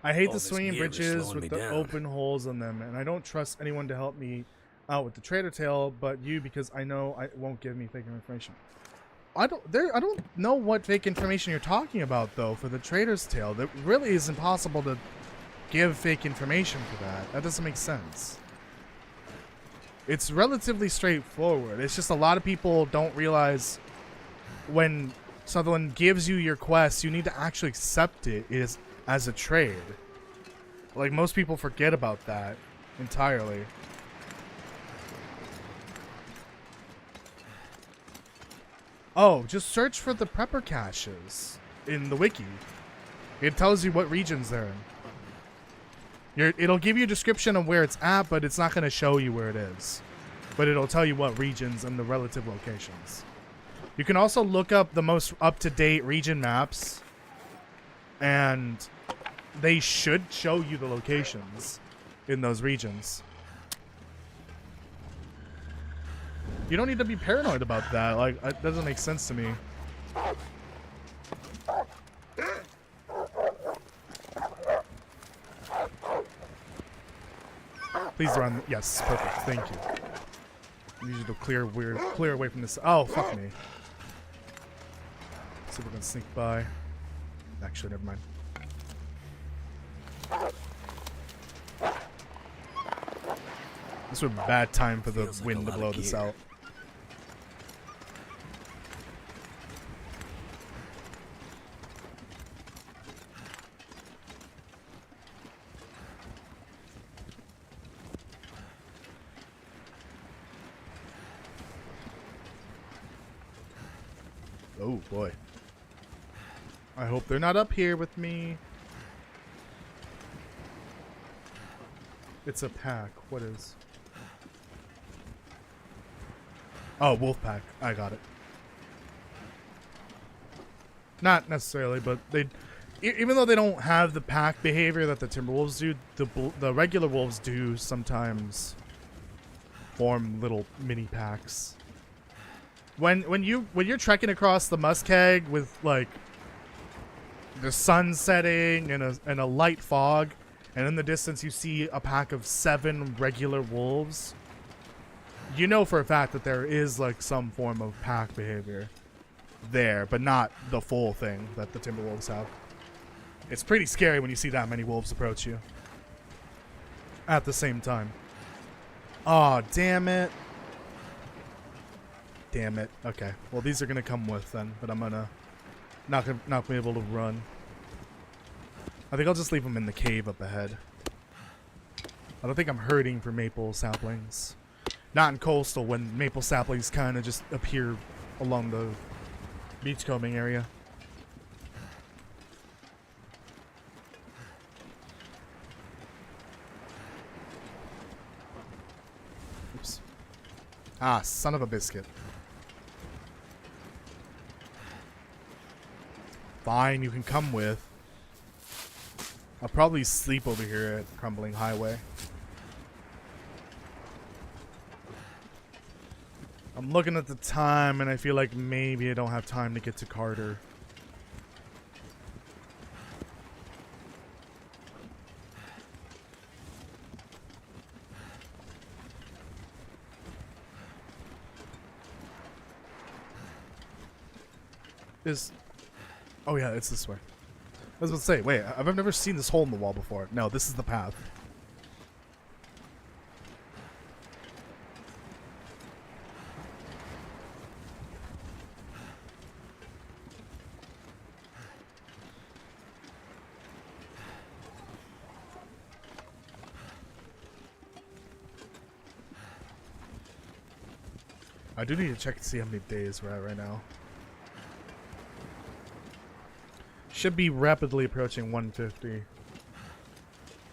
I hate All the this swinging gear is bridges slowing with me the down. open holes in them, and I don't trust anyone to help me out with the trader tale, but you because I know it won't give me fake information. I don't know what fake information you're talking about though for the trader's tale. That really is impossible to give fake information for that. That doesn't make sense. It's relatively straightforward. It's just a lot of people don't realize when someone gives you your quest, you need to actually accept it as a trade. Like, most people forget about that entirely. Oh, just search for the prepper caches in the wiki. It tells you what regions they're in. It'll give you a description of where it's at, but it's not going to show you where it is. But it'll tell you what regions and the relative locations. You can also look up the most up-to-date region maps, and they should show you the locations in those regions. You don't need to be paranoid about that. Like, it doesn't make sense to me. Please run. Yes, perfect. Thank you. Need you to clear away from this. Oh, fuck me. See if we can sneak by. Actually, never mind. This would be a bad time for the wind to blow this out. Oh boy. I hope they're not up here with me. It's a pack. What is? Oh, wolf pack. I got it. Not necessarily, but they, even though they don't have the pack behavior that the Timberwolves do, the regular wolves do sometimes form little mini packs. When you're trekking across the Muskeg with like the sun setting and a light fog, and in the distance you see a pack of 7 regular wolves, you know for a fact that there is like some form of pack behavior there, but not the full thing that the Timberwolves have. It's pretty scary when you see that many wolves approach you at the same time. Oh, damn it. Damn it. Okay. Well, these are gonna come with then, but I'm gonna not be able to run. I think I'll just leave them in the cave up ahead. I don't think I'm hurting for maple saplings. Not in coastal, when maple saplings kind of just appear along the beachcombing area. Oops. Ah, son of a biscuit. Fine, you can come with. I'll probably sleep over here at Crumbling Highway. I'm looking at the time and I feel like maybe I don't have time to get to Carter. Oh yeah, it's this way. I was about to say, wait, I've never seen this hole in the wall before. No, this is the path. I do need to check and see how many days we're at right now. Should be rapidly approaching 150.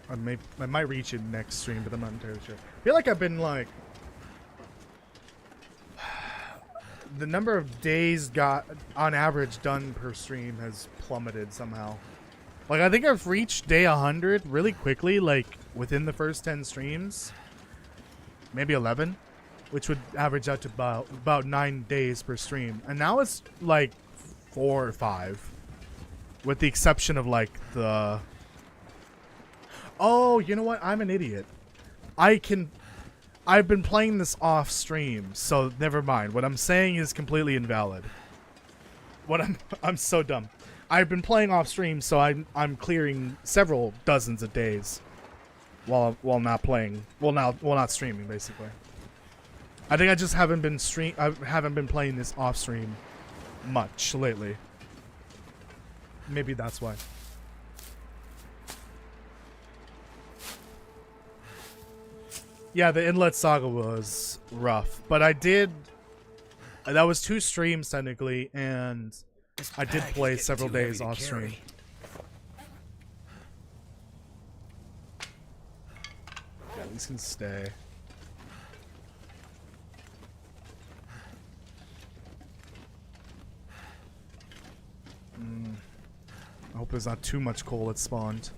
I might reach it next stream, but I'm not entirely sure. I feel like I've been like the number of days got on average done per stream has plummeted somehow. Like I think I've reached day 100 really quickly, like within the first 10 streams, maybe 11, which would average out to about 9 days per stream, and now it's like 4 or 5. With the exception of like the... Oh, you know what? I'm an idiot. I can I've been playing this off stream, so never mind. What I'm saying is completely invalid. I'm so dumb. I've been playing off stream, so I'm clearing several dozens of days while not playing. Well, not streaming basically. I think I just haven't been playing this off stream much lately. Maybe that's why. Yeah, the Inlet Saga was rough, but that was 2 streams technically, and I did play several days off stream. Yeah, these can stay. I hope there's not too much coal that spawned.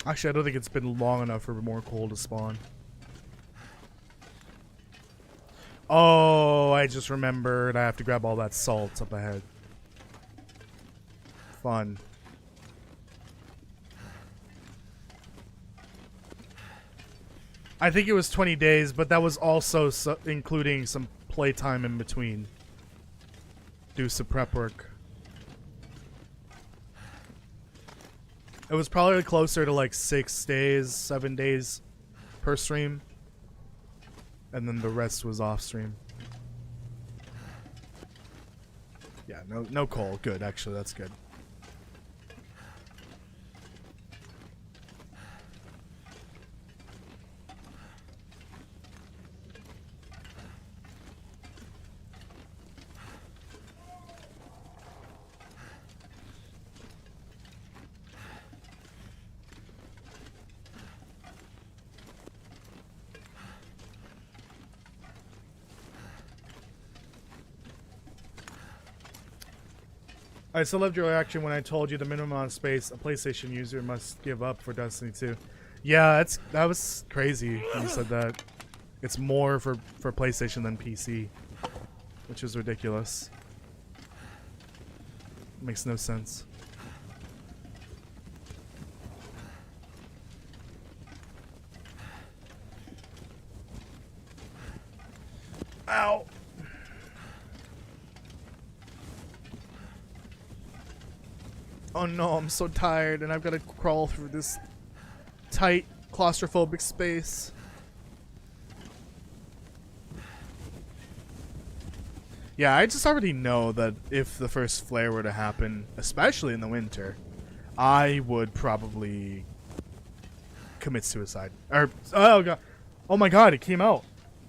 Actually, I don't think it's been long enough for more coal to spawn. Oh, I just remembered I have to grab all that salt up ahead. Fun. I think it was 20 days, but that was also including some playtime in between. Do some prep work. It was probably closer to like 6 days, 7 days per stream. And then the rest was off stream. Yeah, no coal. Good, actually, that's good. I still loved your reaction when I told you the minimum amount of space a PlayStation user must give up for Destiny 2. Yeah, that was crazy when you said that. It's more for PlayStation than PC, which is ridiculous. Makes no sense. Ow! Oh no, I'm so tired and I've got to crawl through this tight, claustrophobic space. Yeah, I just already know that if the first flare were to happen, especially in the winter, I would probably commit suicide. Or, oh god. Oh my god, it came out.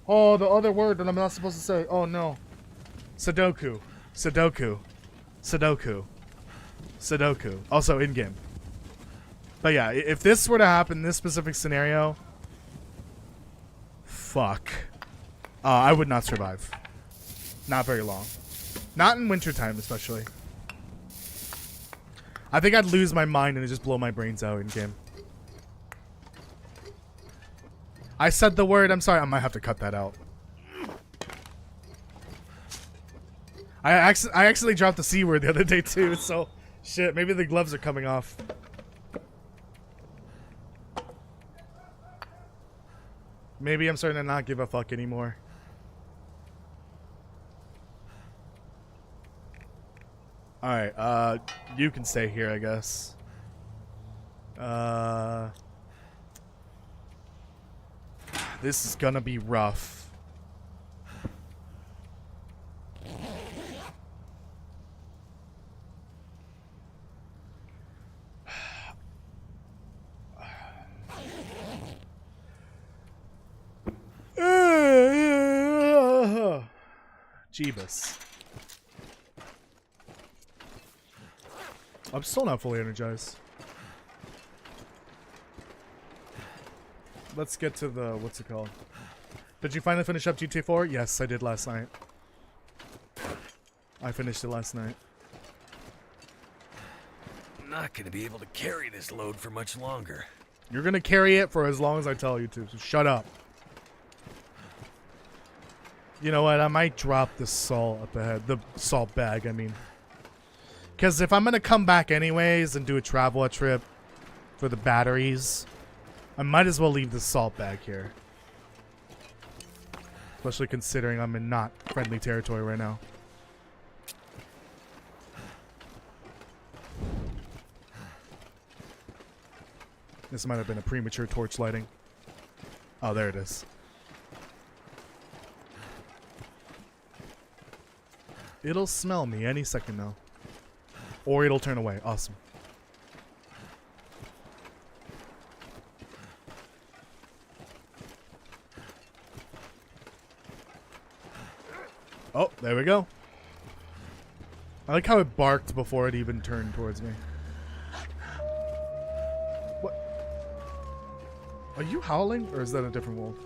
Oh, the other word that I'm not supposed to say. Oh no. Sudoku. Sudoku. Sudoku. Sudoku. Also in-game. But yeah, if this were to happen in this specific scenario, fuck. I would not survive. Not very long. Not in wintertime, especially. I think I'd lose my mind and just blow my brains out in-game. I said the word. I'm sorry. I might have to cut that out. I actually dropped the C word the other day too, so... Shit, maybe the gloves are coming off. Maybe I'm starting to not give a fuck anymore. Alright, you can stay here, I guess. This is gonna be rough. Jeebus. I'm still not fully energized. Let's get to the, what's it called? Did you finally finish up GTA 4? Yes, I did last night. I finished it last night. I'm not gonna be able to carry this load for much longer. You're gonna carry it for as long as I tell you to, so shut up. You know what? I might drop the salt up ahead. The salt bag, I mean. Because if I'm going to come back anyways and do a travel trip for the batteries, I might as well leave the salt bag here. Especially considering I'm in not friendly territory right now. This might have been a premature torch lighting. Oh, there it is. It'll smell me any second now. Or it'll turn away. Awesome. Oh, there we go. I like how it barked before it even turned towards me. What? Are you howling, or is that a different wolf?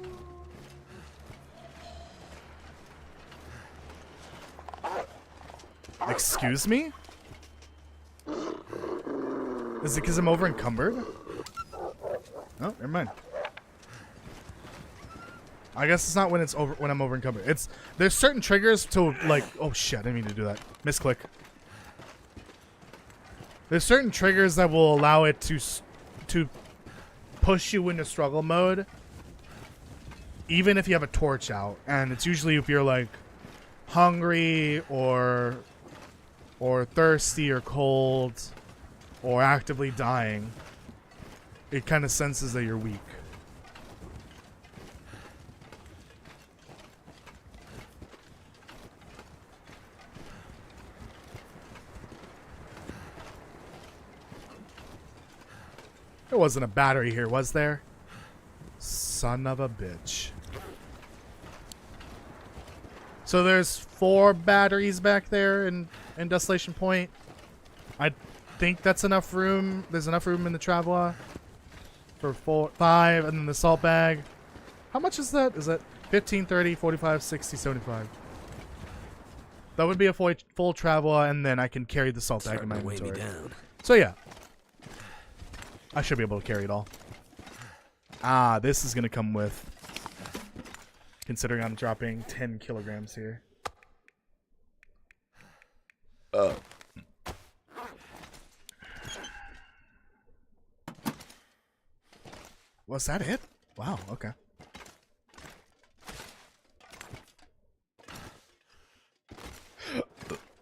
Excuse me? Is it because I'm over encumbered? Oh, never mind. I guess it's not when it's over when I'm over encumbered. There's certain triggers to like. Oh shit! I didn't mean to do that. Misclick. There's certain triggers that will allow it to push you into struggle mode, even if you have a torch out. And it's usually if you're like hungry or thirsty or cold or actively dying. It kind of senses that you're weak. There wasn't a battery here, was there? Son of a bitch. So there's 4 batteries back there in Desolation Point. I think that's enough room. There's enough room in the Traveler for 5, and then the salt bag. How much is that? Is that 15, 30, 45, 60, 75? That would be a full Traveler, and then I can carry the salt bag in my inventory. So yeah. I should be able to carry it all. Ah, this is going to come with, considering I'm dropping 10 kilograms here. Was that it? Wow, okay.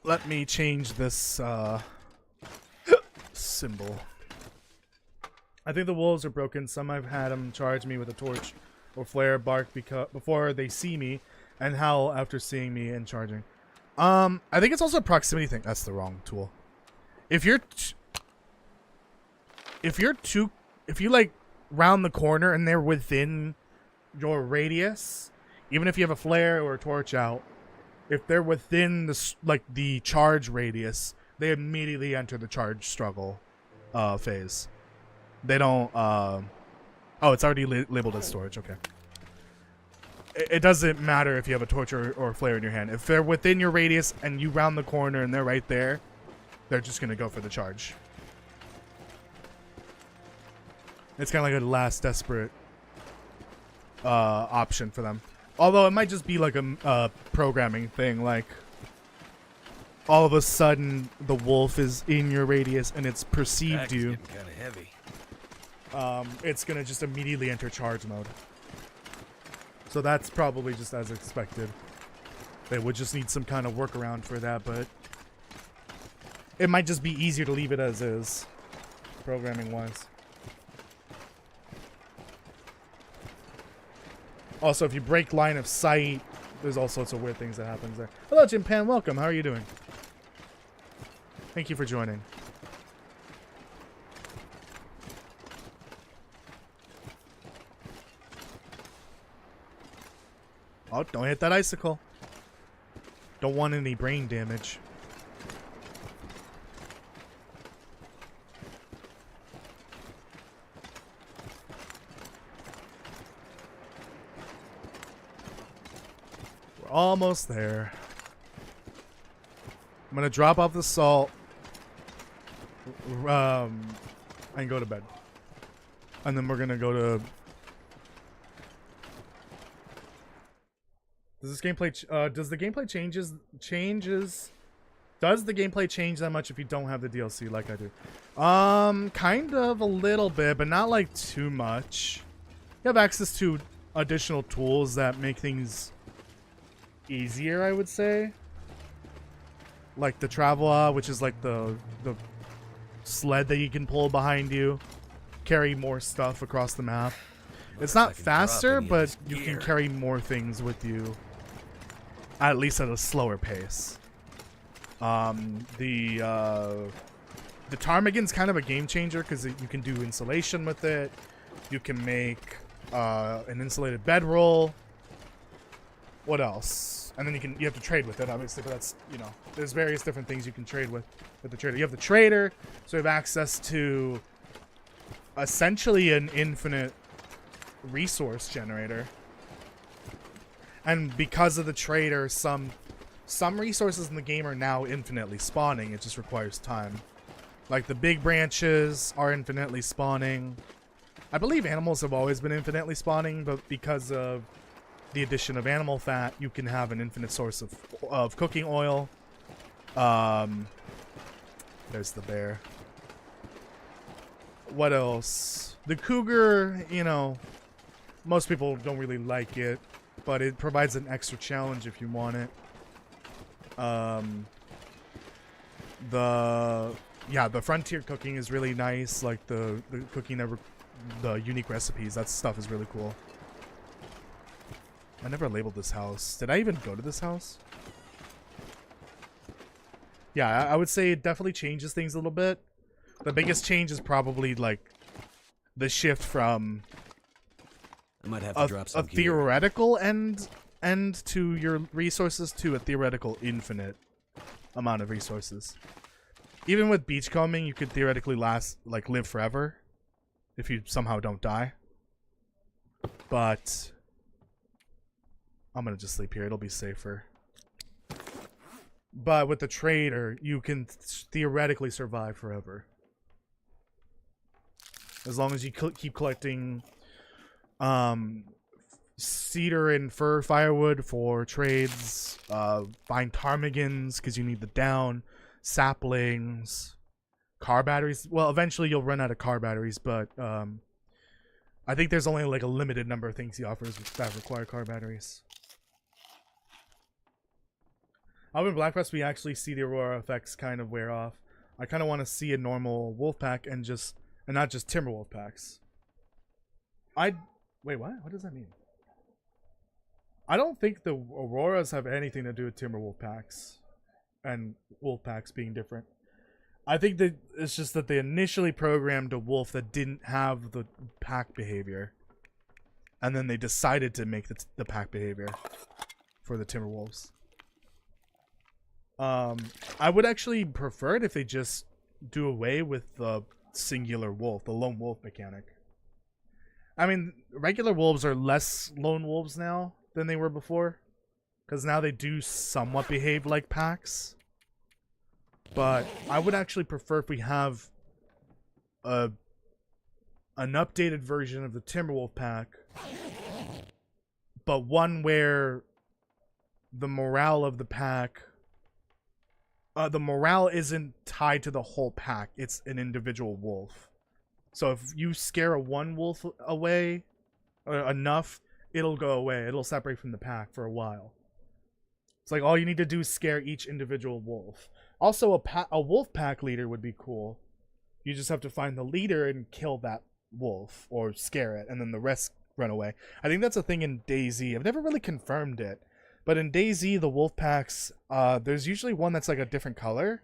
Let me change this symbol. I think the wolves are broken. Some I've had them charge me with a torch or flare bark before they see me and howl after seeing me and charging. I think it's also a proximity thing. That's the wrong tool. If you like round the corner and they're within your radius, even if you have a flare or a torch out, if they're within the charge radius, they immediately enter the charge struggle phase. They don't, oh, it's already labeled as storage, okay. It doesn't matter if you have a torch or a flare in your hand. If they're within your radius and you round the corner and they're right there, they're just going to go for the charge. It's kind of like a last desperate option for them. Although it might just be like a programming thing, like all of a sudden the wolf is in your radius and it's perceived you. Kind of heavy. It's gonna just immediately enter charge mode. So that's probably just as expected. They would just need some kind of workaround for that, but it might just be easier to leave it as is, programming wise. Also, if you break line of sight, there's all sorts of weird things that happens there. Hello, Jim Pan. Welcome. How are you doing? Thank you for joining. Oh, don't hit that icicle. Don't want any brain damage. We're almost there. I'm gonna drop off the salt. And go to bed. And then we're gonna go to... Does this gameplay does the gameplay changes Does the gameplay change that much if you don't have the DLC like I do? Kind of a little bit, but not like too much. You have access to additional tools that make things easier, I would say. Like the Traveler, which is like the sled that you can pull behind you. Carry more stuff across the map. It's not faster, but you can carry more things with you. At least at a slower pace. The ptarmigan's kind of a game changer because you can do insulation with it. You can make an insulated bedroll. What else? And then you have to trade with it, obviously, but that's, you know, there's various different things you can trade with the trader. You have the trader, so you have access to essentially an infinite resource generator. And because of the trader, some resources in the game are now infinitely spawning. It just requires time. Like the big branches are infinitely spawning. I believe animals have always been infinitely spawning, but because of the addition of animal fat, you can have an infinite source of cooking oil. There's the bear. What else? The cougar, you know, most people don't really like it, but it provides an extra challenge if you want it. The frontier cooking is really nice, like the cooking that the unique recipes. That stuff is really cool. I never labeled this house. Did I even go to this house? Yeah, I would say it definitely changes things a little bit. The biggest change is probably like the shift from I might have to drop some a theoretical end to your resources to a theoretical infinite amount of resources. Even with beachcombing, you could theoretically live forever if you somehow don't die. But I'm gonna just sleep here. It'll be safer. But with the trader, you can theoretically survive forever. As long as you keep collecting cedar and fir firewood for trades, find ptarmigans because you need the down, saplings, car batteries. Well, eventually you'll run out of car batteries, but I think there's only like a limited number of things he offers that require car batteries. Up in Black Rust, we actually see the Aurora effects kind of wear off. I kind of want to see a normal wolf pack and not just timber wolf packs. Wait, what? What does that mean? I don't think the Auroras have anything to do with timber wolf packs and wolf packs being different. I think that it's just that they initially programmed a wolf that didn't have the pack behavior, and then they decided to make the pack behavior for the timber wolves. I would actually prefer it if they just do away with the singular wolf, the lone wolf mechanic. I mean, regular wolves are less lone wolves now than they were before, because now they do somewhat behave like packs. But I would actually prefer if we have an updated version of the Timberwolf pack, but one where the morale of the pack, the morale isn't tied to the whole pack. It's an individual wolf. So if you scare a one wolf away enough, it'll go away. It'll separate from the pack for a while. It's like all you need to do is scare each individual wolf. Also, a wolf pack leader would be cool. You just have to find the leader and kill that wolf or scare it, and then the rest run away. I think that's a thing in DayZ. I've never really confirmed it, but in DayZ, the wolf packs, there's usually one that's like a different color.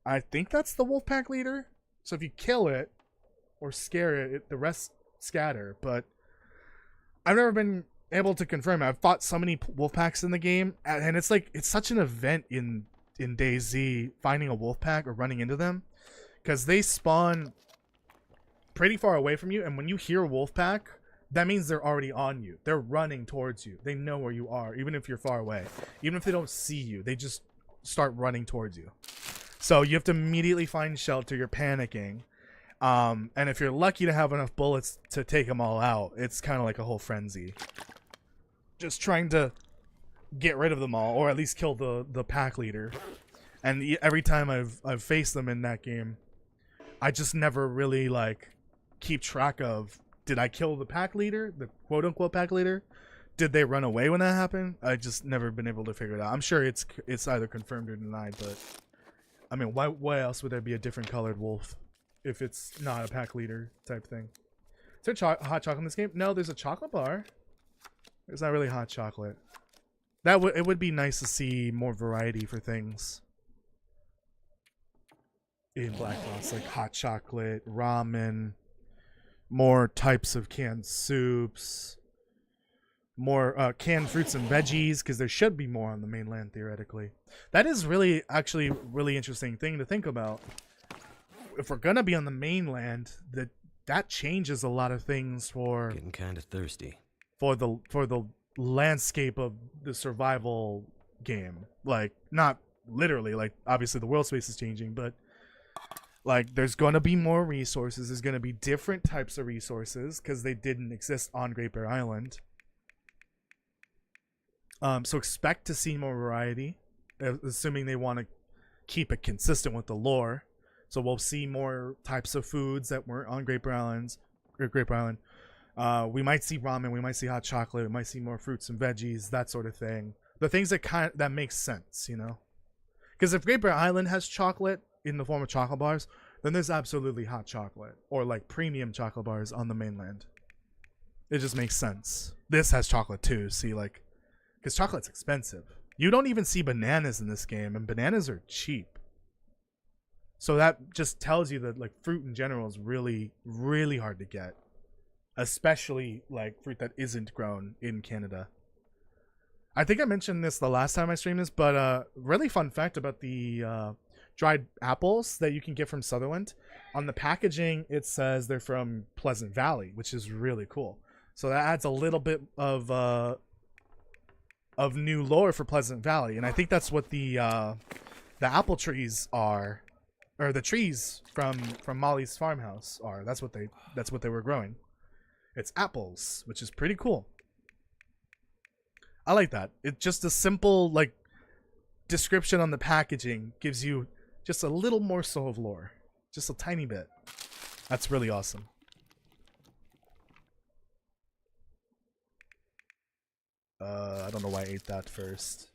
I think that's the wolf pack leader. So if you kill it or scare it, the rest scatter. But I've never been able to confirm it. I've fought so many wolf packs in the game, and it's like it's such an event in DayZ finding a wolf pack or running into them, because they spawn pretty far away from you, and when you hear a wolf pack, that means they're already on you. They're running towards you. They know where you are, even if you're far away. Even if they don't see you, they just start running towards you. So you have to immediately find shelter. You're panicking. And if you're lucky to have enough bullets to take them all out, it's kind of like a whole frenzy. Just trying to get rid of them all, or at least kill the pack leader. and every time I've faced them in that game, I just never really like keep track of, did I kill the pack leader, the quote unquote pack leader? Did they run away when that happened? I just never been able to figure it out. I'm sure it's either confirmed or denied, but I mean, why else would there be a different colored wolf if it's not a pack leader type thing? Is there hot chocolate in this game? No, there's a chocolate bar. There's not really hot chocolate. It would be nice to see more variety for things in Black Ops, like hot chocolate, ramen, more types of canned soups, more canned fruits and veggies, because there should be more on the mainland theoretically. That is really really interesting thing to think about. If we're gonna be on the mainland, that changes a lot of things for Getting kind of thirsty. for the landscape of the survival game. Like, not literally, like obviously the world space is changing, but like there's gonna be more resources. There's gonna be different types of resources because they didn't exist on Great Bear Island. So expect to see more variety, assuming they want to keep it consistent with the lore. So we'll see more types of foods that weren't on Great Bear Island. We might see ramen, we might see hot chocolate, we might see more fruits and veggies, that sort of thing. The things that make sense, you know. Because if Great Bear Island has chocolate in the form of chocolate bars, then there's absolutely hot chocolate or like premium chocolate bars on the mainland. It just makes sense. This has chocolate too. See, like, because chocolate's expensive. You don't even see bananas in this game, and bananas are cheap. So that just tells you that like fruit in general is really, really hard to get, especially like fruit that isn't grown in Canada. I think I mentioned this the last time I streamed this, but really fun fact about the dried apples that you can get from Sutherland. On the packaging, it says they're from Pleasant Valley, which is really cool. So that adds a little bit of new lore for Pleasant Valley, and I think that's what the apple trees are, or the trees from Molly's farmhouse are. That's what they were growing. It's apples, which is pretty cool. I like that. It's just a simple like description on the packaging gives you just a little morsel of lore, just a tiny bit. That's really awesome. I don't know why I ate that first.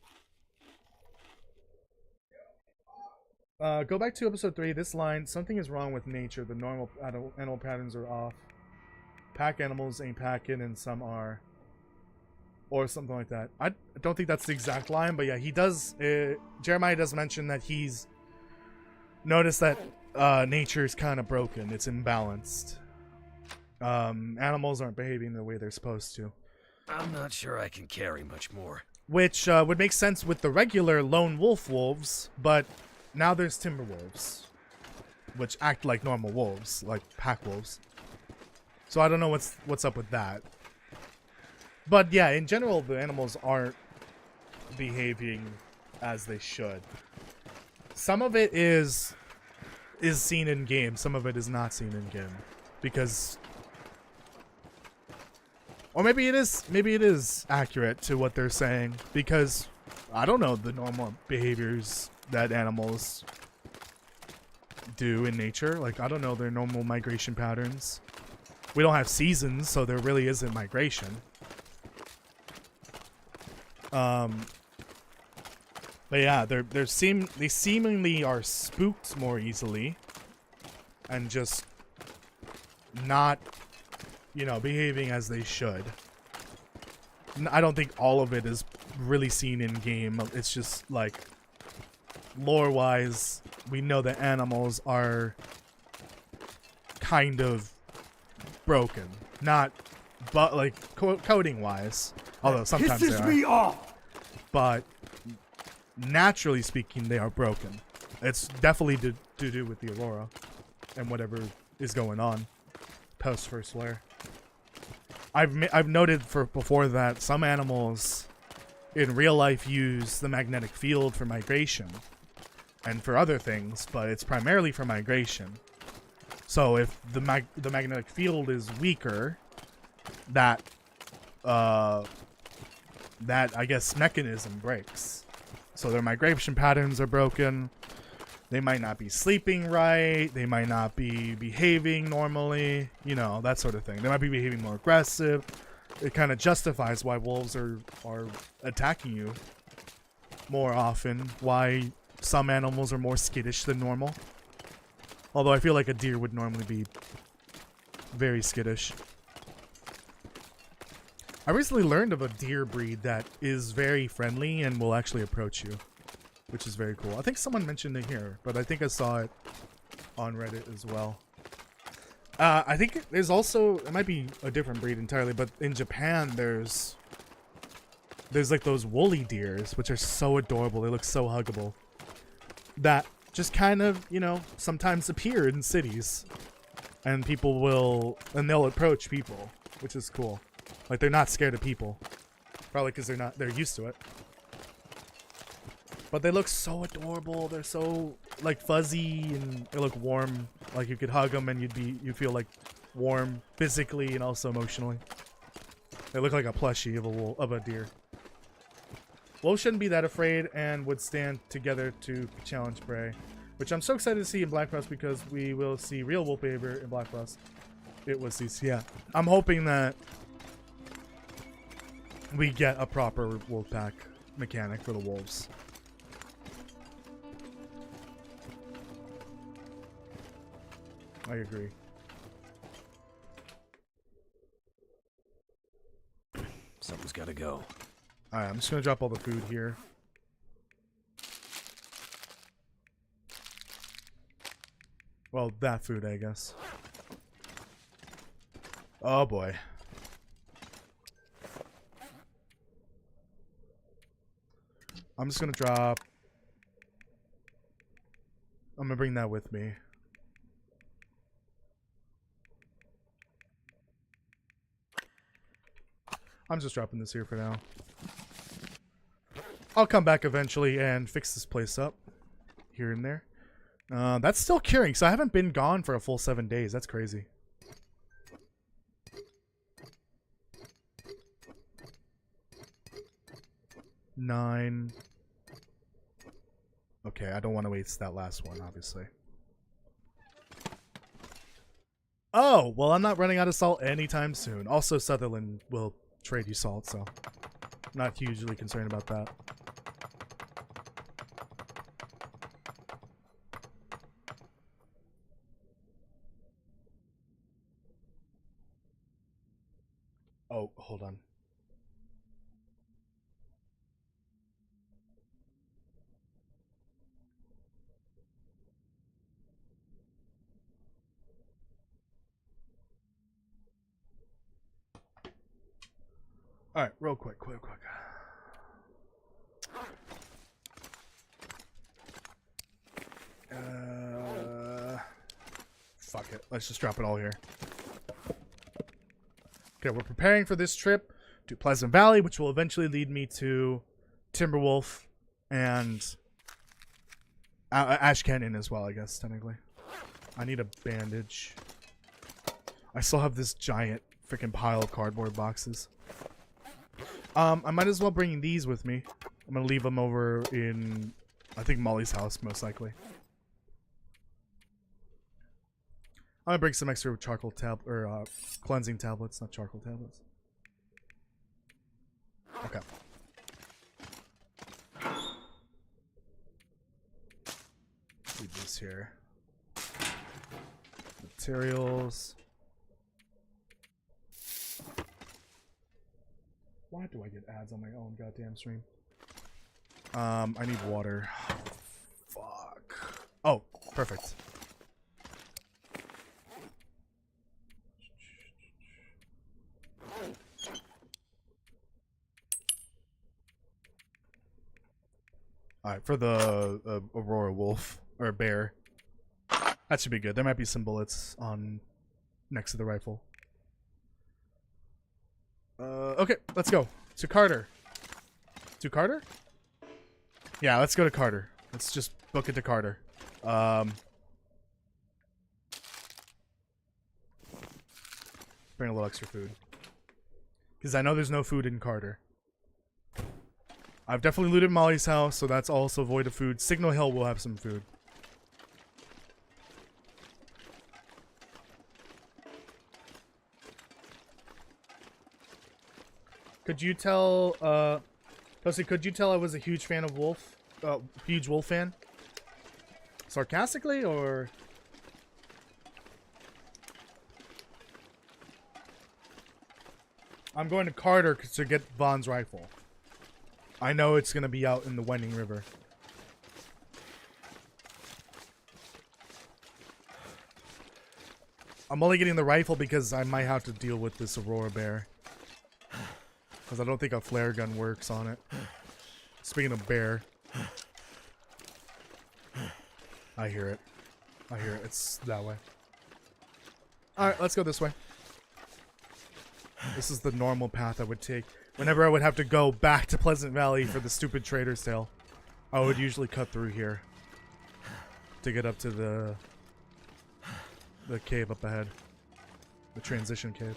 Go back to episode 3. This line, something is wrong with nature. The normal animal patterns are off. Pack animals ain't packing and some are. Or something like that. I don't think that's the exact line, but yeah, he does. Jeremiah does mention that he's noticed that nature's kind of broken. It's imbalanced. Animals aren't behaving the way they're supposed to. I'm not sure I can carry much more. Which would make sense with the regular lone wolf wolves, but now there's timber wolves, which act like normal wolves, like pack wolves. So I don't know what's up with that. But yeah, in general, the animals aren't behaving as they should. Some of it is seen in game, some of it is not seen in game, because, or maybe it is accurate to what they're saying, because I don't know the normal behaviors that animals do in nature. Like, I don't know their normal migration patterns. We don't have seasons, so there really isn't migration. But yeah, they seemingly are spooked more easily, and just not, you know, behaving as they should. I don't think all of it is really seen in game. It's just like lore-wise, we know that animals are kind of broken, not, but like coding-wise. Although sometimes they are. Me off. But naturally speaking, they are broken. It's definitely to do with the Aurora and whatever is going on post First Flare. I've noted before that some animals in real life use the magnetic field for migration and for other things, but it's primarily for migration. So if the magnetic field is weaker, that I guess mechanism breaks. So their migration patterns are broken. They might not be sleeping right. They might not be behaving normally. You know, that sort of thing. They might be behaving more aggressive. It kind of justifies why wolves are attacking you more often. Why some animals are more skittish than normal. Although I feel like a deer would normally be very skittish. I recently learned of a deer breed that is very friendly and will actually approach you, which is very cool. I think someone mentioned it here, but I think I saw it on Reddit as well. I think there's also, it might be a different breed entirely, but in Japan there's like those woolly deers, which are so adorable. They look so huggable. That just kind of, you know, sometimes appear in cities, and they'll approach people, which is cool. Like, they're not scared of people. Probably because they're used to it. But they look so adorable. They're so, like, fuzzy, and they look warm. Like, you could hug them and you'd feel, like, warm physically and also emotionally. They look like a plushie of a deer. Wolves shouldn't be that afraid and would stand together to challenge prey. Which I'm so excited to see in Black Frost, because we will see real wolf behavior in Black Frost. It was these, yeah. I'm hoping that we get a proper wolf pack mechanic for the wolves. I agree. Something's gotta go. Alright, I'm just gonna drop all the food here. Well, that food, I guess. Oh boy. I'm just gonna drop... I'm gonna bring that with me. I'm just dropping this here for now. I'll come back eventually and fix this place up. Here and there. That's still curing, so I haven't been gone for a full 7 days. That's crazy. Nine. Okay, I don't want to waste that last one, obviously. Oh, well, I'm not running out of salt anytime soon. Also, Sutherland will trade you salt, so not hugely concerned about that. Oh, hold on. All right, real quick. Fuck it. Let's just drop it all here. Okay, we're preparing for this trip to Pleasant Valley, which will eventually lead me to Timberwolf and Ash Canyon as well, I guess, technically. I need a bandage. I still have this giant freaking pile of cardboard boxes. I might as well bring these with me. I'm gonna leave them over in, I think, Molly's house, most likely. I'm gonna bring some extra charcoal cleansing tablets, not charcoal tablets. Okay. Leave this here. Materials. Why do I get ads on my own goddamn stream? I need water. Fuck. Oh, perfect. Alright, for the Aurora Wolf, or Bear. That should be good. There might be some bullets on next to the rifle. Okay, let's go. To Carter. To Carter? Yeah, let's go to Carter. Let's just book it to Carter. Bring a little extra food. Because I know there's no food in Carter. I've definitely looted Molly's house, so that's also void of food. Signal Hill will have some food. Could you tell, Toasty, could you tell I was a huge fan of Wolf? Huge Wolf fan? Sarcastically, or? I'm going to Carter to get Vaughn's rifle. I know it's going to be out in the Winding River. I'm only getting the rifle because I might have to deal with this Aurora Bear. Because I don't think a flare gun works on it. Speaking of bear. I hear it. I hear it. It's that way. Alright, let's go this way. This is the normal path I would take. Whenever I would have to go back to Pleasant Valley for the stupid trader's tale, I would usually cut through here to get up to the cave up ahead. The transition cave.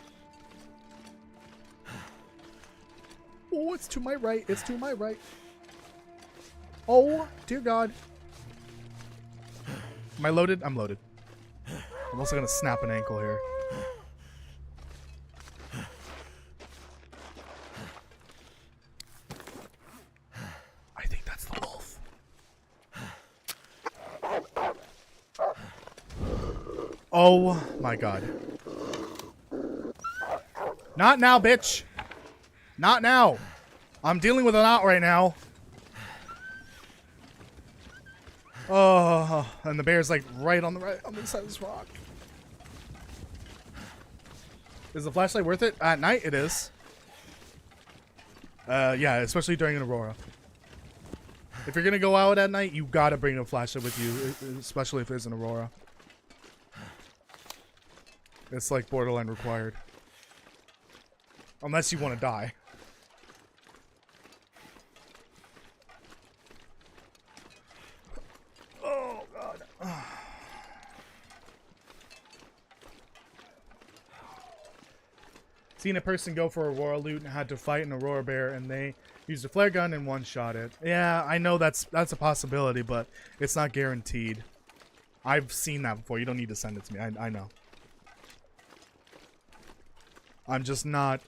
Oh, it's to my right. It's to my right. Oh, dear God. Am I loaded? I'm loaded. I'm also going to snap an ankle here. I think that's the wolf. Oh my God. Not now, bitch. Not now. I'm dealing with an out right now. Oh, and the bear's like right on the side of this rock. Is the flashlight worth it? At night, it is. Yeah, especially during an aurora. If you're gonna go out at night, you gotta bring a flashlight with you, especially if there's an aurora. It's like borderline required. Unless you want to die. Oh, God. Seen a person go for Aurora loot and had to fight an Aurora Bear, and they used a flare gun and one-shot it. Yeah, I know that's a possibility, but it's not guaranteed. I've seen that before. You don't need to send it to me. I know. I'm just not...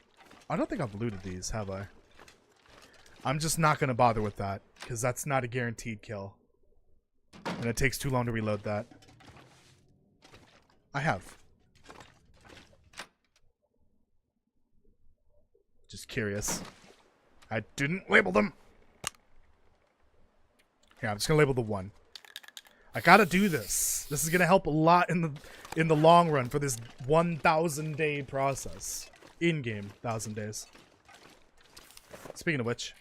I don't think I've looted these, have I? I'm just not going to bother with that, because that's not a guaranteed kill. And it takes too long to reload that. I have. Just curious. I didn't label them. Yeah, I'm just going to label the one. I gotta do this. This is going to help a lot in the long run for this 1,000 day process. In-game, 1,000 days. Speaking of which.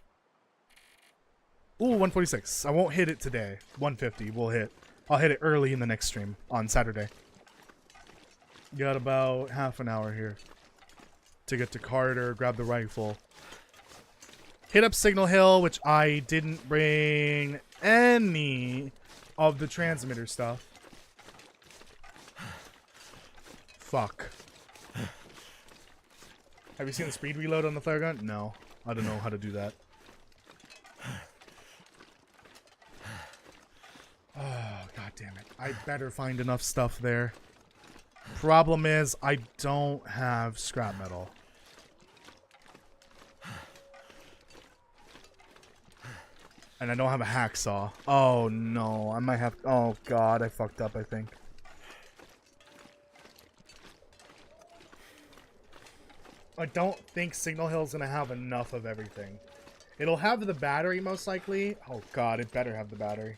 Ooh, 146. I won't hit it today. 150 we'll hit. I'll hit it early in the next stream on Saturday. Got about half an hour here to get to Carter, grab the rifle. Hit up Signal Hill, which I didn't bring any of the transmitter stuff. Fuck. Have you seen the speed reload on the flare gun? No. I don't know how to do that. Oh, God damn it. I better find enough stuff there. Problem is, I don't have scrap metal. And I don't have a hacksaw. Oh, no. I might have... Oh, God. I fucked up, I think. I don't think Signal Hill's gonna have enough of everything. It'll have the battery, most likely. Oh, God. It better have the battery.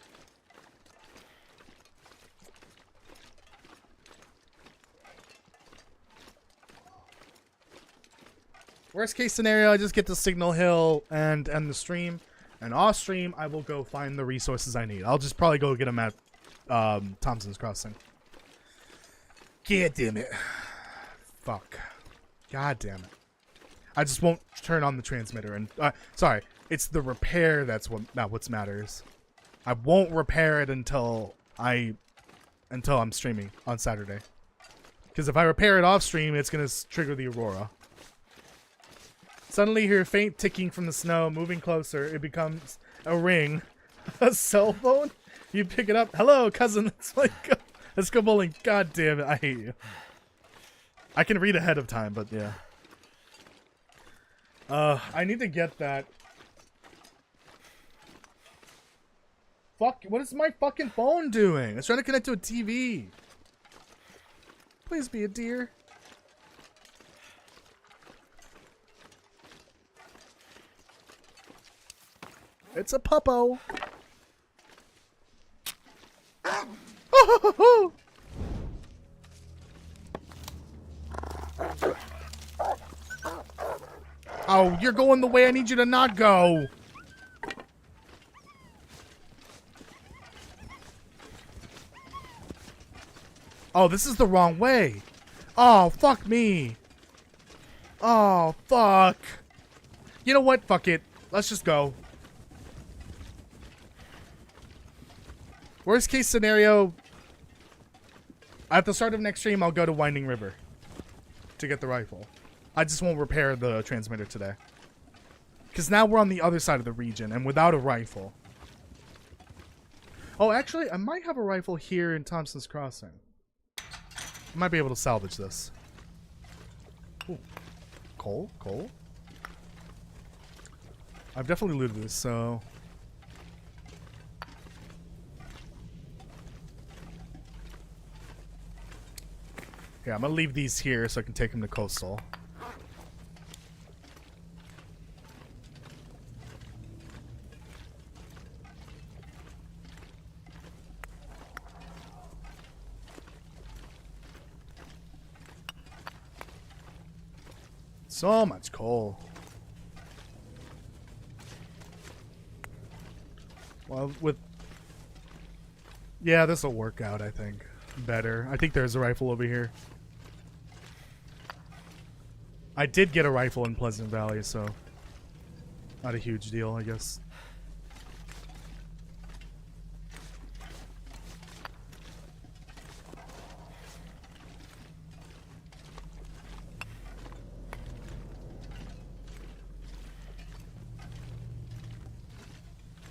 Worst case scenario, I just get to Signal Hill and end the stream. And off stream, I will go find the resources I need. I'll just probably go get them at Thompson's Crossing. God damn it. Fuck. God damn it. I just won't turn on the transmitter. And sorry, it's the repair that's what matters. I won't repair it until I'm streaming on Saturday. Because if I repair it off stream, it's gonna trigger the Aurora. Suddenly hear a faint ticking from the snow, moving closer. It becomes a ring. A cell phone? You pick it up. Hello, cousin. It's like, let's go bowling. God damn it. I hate you. I can read ahead of time, but yeah. I need to get that. Fuck, what is my fucking phone doing? It's trying to connect to a TV. Please be a deer. It's a puppo. Oh, you're going the way I need you to not go. Oh, this is the wrong way. Oh, fuck me. Oh, fuck. You know what? Fuck it. Let's just go. Worst case scenario, at the start of next stream, I'll go to Winding River to get the rifle. I just won't repair the transmitter today. Because now we're on the other side of the region and without a rifle. Oh, actually, I might have a rifle here in Thompson's Crossing. I might be able to salvage this. Ooh. Coal? Coal? I've definitely looted this, so... Yeah, I'm gonna leave these here so I can take them to Coastal. So much coal. Well, with... Yeah, this will work out, I think. Better. I think there's a rifle over here. I did get a rifle in Pleasant Valley, so... Not a huge deal, I guess.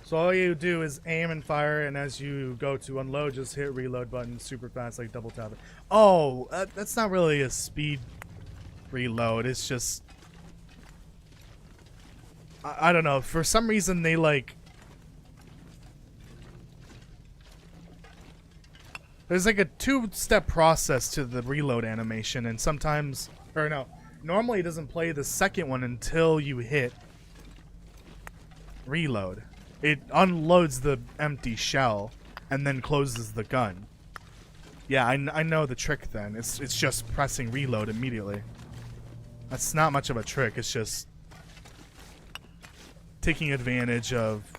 So all you do is aim and fire, and as you go to unload, just hit reload button super fast, like double tap it. Oh, that's not really a speed reload. It's just... I don't know. For some reason, they like... There's like a two-step process to the reload animation, and sometimes... Or no. Normally, it doesn't play the second one until you hit reload. It unloads the empty shell and then closes the gun. Yeah, I know the trick then. It's just pressing reload immediately. That's not much of a trick. It's just taking advantage of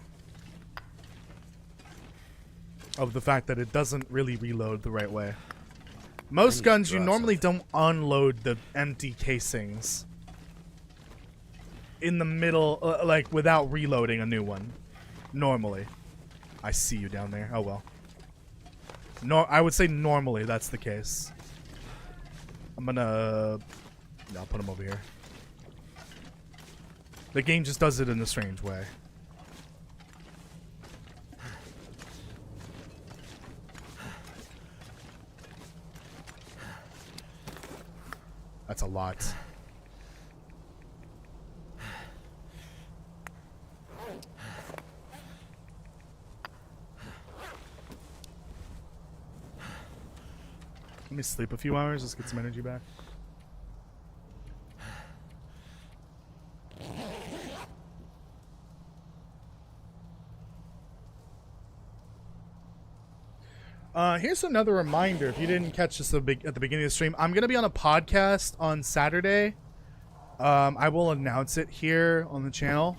the fact that it doesn't really reload the right way. Most guns, you normally don't unload the empty casings in the middle, like without reloading a new one. Normally. I see you down there. Oh well. No, I would say normally that's the case. I'm gonna... No, I'll put him over here. The game just does it in a strange way. That's a lot. Let me sleep a few hours, let's get some energy back. Here's another reminder, if you didn't catch this at the beginning of the stream, I'm going to be on a podcast on Saturday. I will announce it here on the channel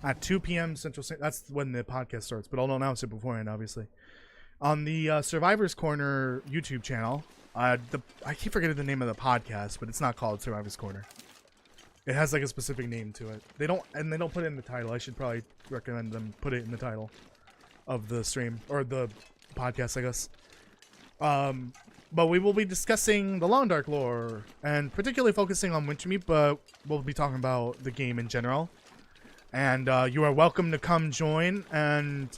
at 2 p.m. Central Standard. That's when the podcast starts, but I'll announce it beforehand, obviously. On the Survivor's Corner YouTube channel. I keep forgetting the name of the podcast, but it's not called Survivor's Corner. It has like a specific name to it. They don't put it in the title. I should probably recommend them put it in the title of the stream or the podcast, I guess. But we will be discussing the Long Dark lore and particularly focusing on Wintermeat, but we'll be talking about the game in general. And you are welcome to come join and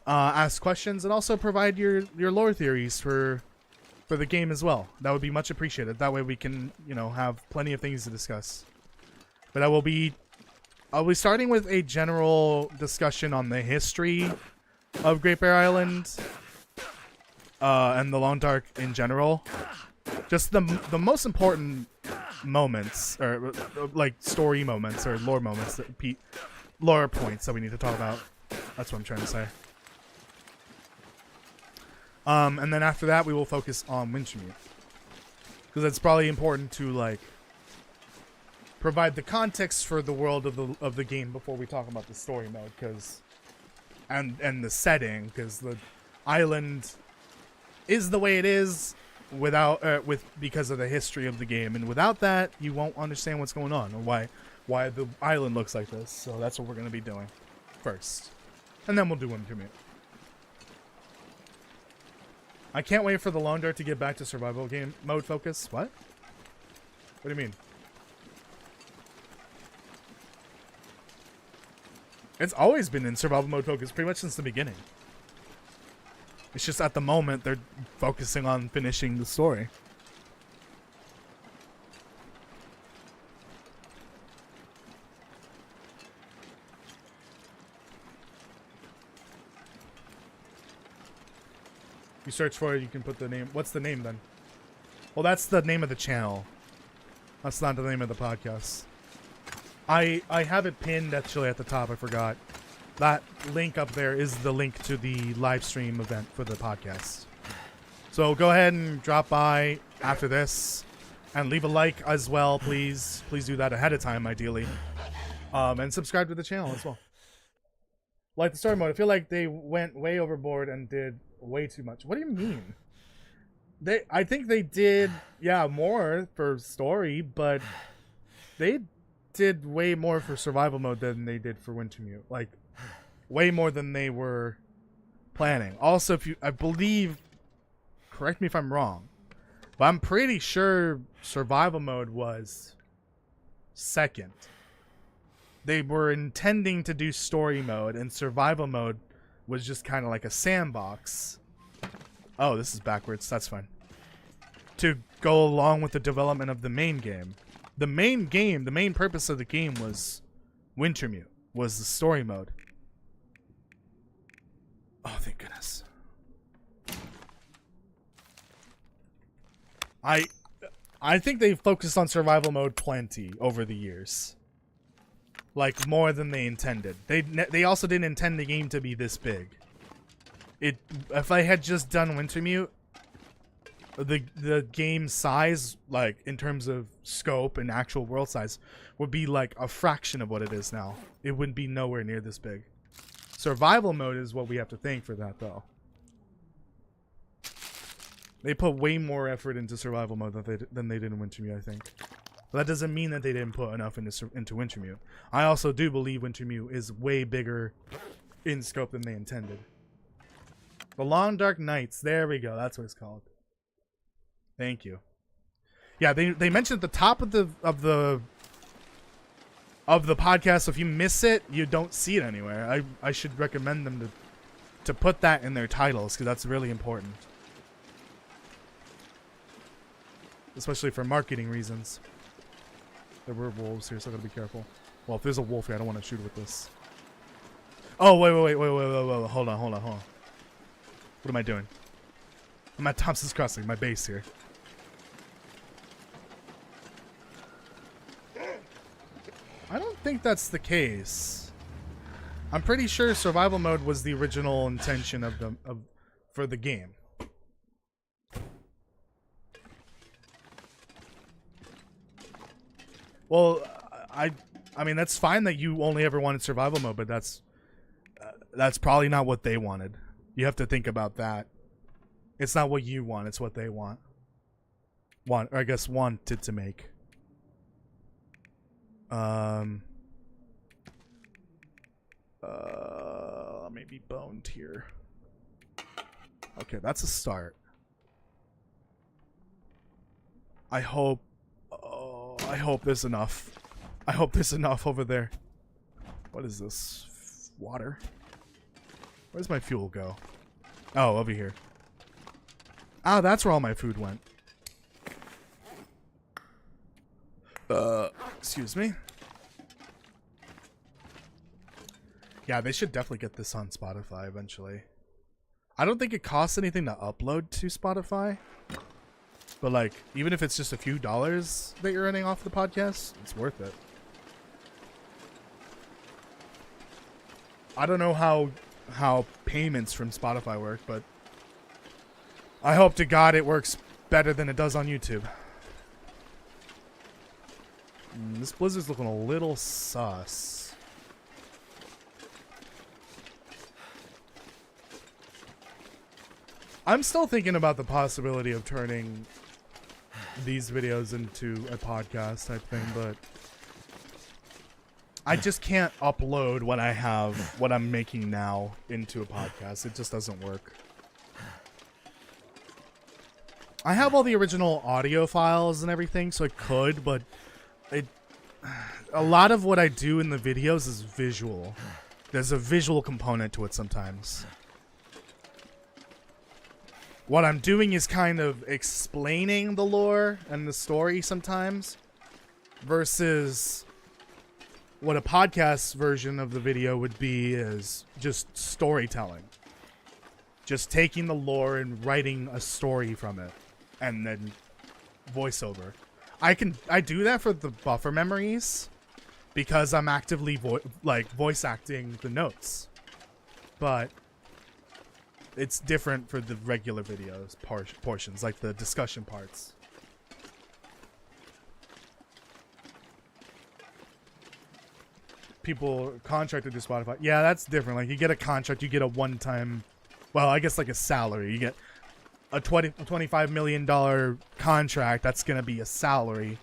ask questions and also provide your lore theories for the game as well. That would be much appreciated. That way we can, have plenty of things to discuss. But I'll be starting with a general discussion on the history of Great Bear Island and the Long Dark in general. Just the most important moments, or like story moments or lore moments, lore points that we need to talk about. That's what I'm trying to say. And then after that, we will focus on Wintermute, because it's probably important to like provide the context for the world of the game before we talk about the story mode, because and the setting, because the island is the way it is because of the history of the game, and without that, you won't understand what's going on or why the island looks like this. So that's what we're gonna be doing first, and then we'll do Wintermute. I can't wait for the Long Dark to get back to survival game mode focus. What? What do you mean? It's always been in survival mode focus pretty much since the beginning. It's just at the moment they're focusing on finishing the story. You search for it, you can put the name. What's the name then? Well, that's the name of the channel. That's not the name of the podcast. I have it pinned actually at the top. I forgot. That link up there is the link to the live stream event for the podcast. So go ahead and drop by after this and leave a like as well, please. Please do that ahead of time, ideally. And subscribe to the channel as well. Like the story mode, I feel like they went way overboard and did way too much. What do you mean? I think they did, yeah, more for story, but they did way more for survival mode than they did for Wintermute. Like, way more than they were planning. Also, I believe, correct me if I'm wrong, but I'm pretty sure survival mode was second. They were intending to do story mode, and survival mode was just kind of like a sandbox. Oh, this is backwards. That's fine. To go along with the development of the main game. The main purpose of the game was Wintermute, was the story mode. Oh, thank goodness. I think they focused on survival mode plenty over the years. Like, more than they intended. They also didn't intend the game to be this big. If I had just done Wintermute, the game size, like, in terms of scope and actual world size, would be like a fraction of what it is now. It wouldn't be nowhere near this big. Survival mode is what we have to thank for that, though. They put way more effort into survival mode than they did in Wintermute, I think. But that doesn't mean that they didn't put enough into Wintermute. I also do believe Wintermute is way bigger in scope than they intended. The Long Dark Nights. There we go. That's what it's called. Thank you. Yeah, they mentioned at the top of the podcast, so if you miss it, you don't see it anywhere. I should recommend them to put that in their titles, because that's really important. Especially for marketing reasons. There were wolves here, so I gotta be careful. Well, if there's a wolf here, I don't want to shoot with this. Oh, wait. Hold on. What am I doing? I'm at Thompson's Crossing, my base here. I don't think that's the case. I'm pretty sure survival mode was the original intention for the game. Well, I mean, that's fine that you only ever wanted survival mode, but that's probably not what they wanted. You have to think about that. It's not what you want, it's what they want. Or I guess wanted to make. Maybe boned here. Okay, that's a start. I hope there's enough. I hope there's enough over there. What is this? Water? Where's my fuel go? Oh, over here. Ah, that's where all my food went. Excuse me. Yeah, they should definitely get this on Spotify eventually. I don't think it costs anything to upload to Spotify. But like, even if it's just a few dollars that you're earning off the podcast, it's worth it. I don't know how payments from Spotify work, but I hope to God it works better than it does on YouTube. This blizzard's looking a little sus. I'm still thinking about the possibility of turning these videos into a podcast type thing, but I just can't upload what I have, what I'm making now, into a podcast. It just doesn't work. I have all the original audio files and everything, so I could, but a lot of what I do in the videos is visual. There's a visual component to it sometimes. What I'm doing is kind of explaining the lore and the story sometimes, versus what a podcast version of the video would be is just storytelling. Just taking the lore and writing a story from it, and then voiceover. I do that for the buffer memories because I'm actively voice acting the notes, but it's different for the regular videos portions, like the discussion parts. People contracted to Spotify. Yeah, that's different. Like, you get a contract, you get a one-time, well, I guess like a salary. You get a $25 million contract. That's going to be a salary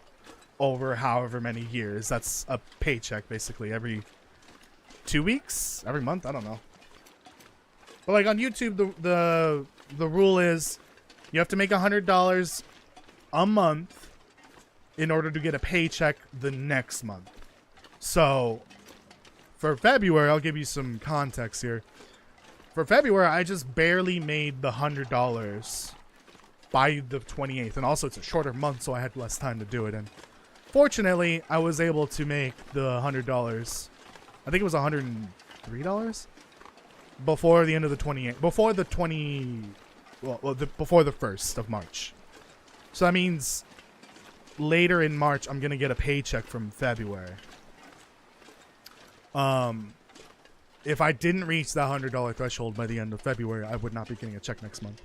over however many years. That's a paycheck, basically, every 2 weeks? Every month? I don't know. But, like, on YouTube, the rule is you have to make $100 a month in order to get a paycheck the next month. So, for February, I'll give you some context here. For February, I just barely made the $100 by the 28th. And also, it's a shorter month, so I had less time to do it. And fortunately, I was able to make the $100. I think it was $103 before the end of the 28th. Before the before the 1st of March. So that means later in March, I'm going to get a paycheck from February. If I didn't reach that $100 threshold by the end of February, I would not be getting a check next month.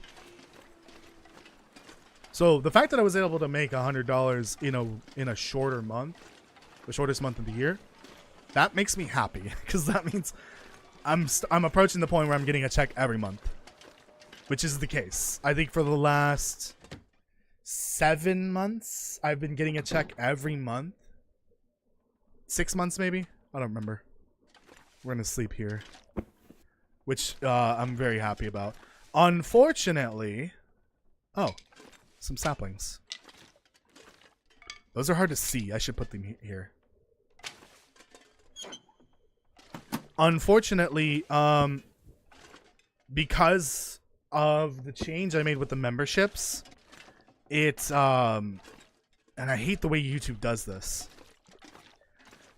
So the fact that I was able to make $100 in a shorter month, the shortest month of the year, that makes me happy, because that means I'm approaching the point where I'm getting a check every month, which is the case. I think for the last 7 months, I've been getting a check every month. 6 months, maybe? I don't remember. We're going to sleep here, which I'm very happy about. Unfortunately... Oh, some saplings. Those are hard to see. I should put them here. Unfortunately, because of the change I made with the memberships, it's... and I hate the way YouTube does this.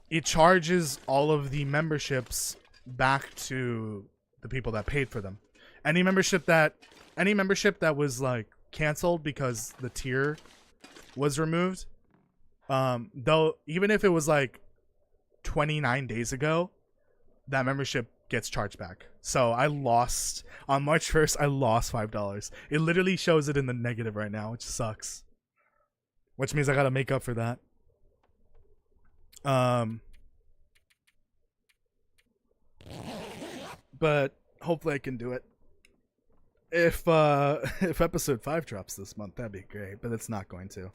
It charges all of the memberships back to the people that paid for them. Any membership that was like canceled because the tier was removed, though, even if it was like 29 days ago, that membership gets charged back. So I lost on March 1st. I lost $5. It literally shows it in the negative right now, which sucks. Which means I gotta make up for that. But hopefully I can do it. If episode 5 drops this month, that'd be great, but it's not going to.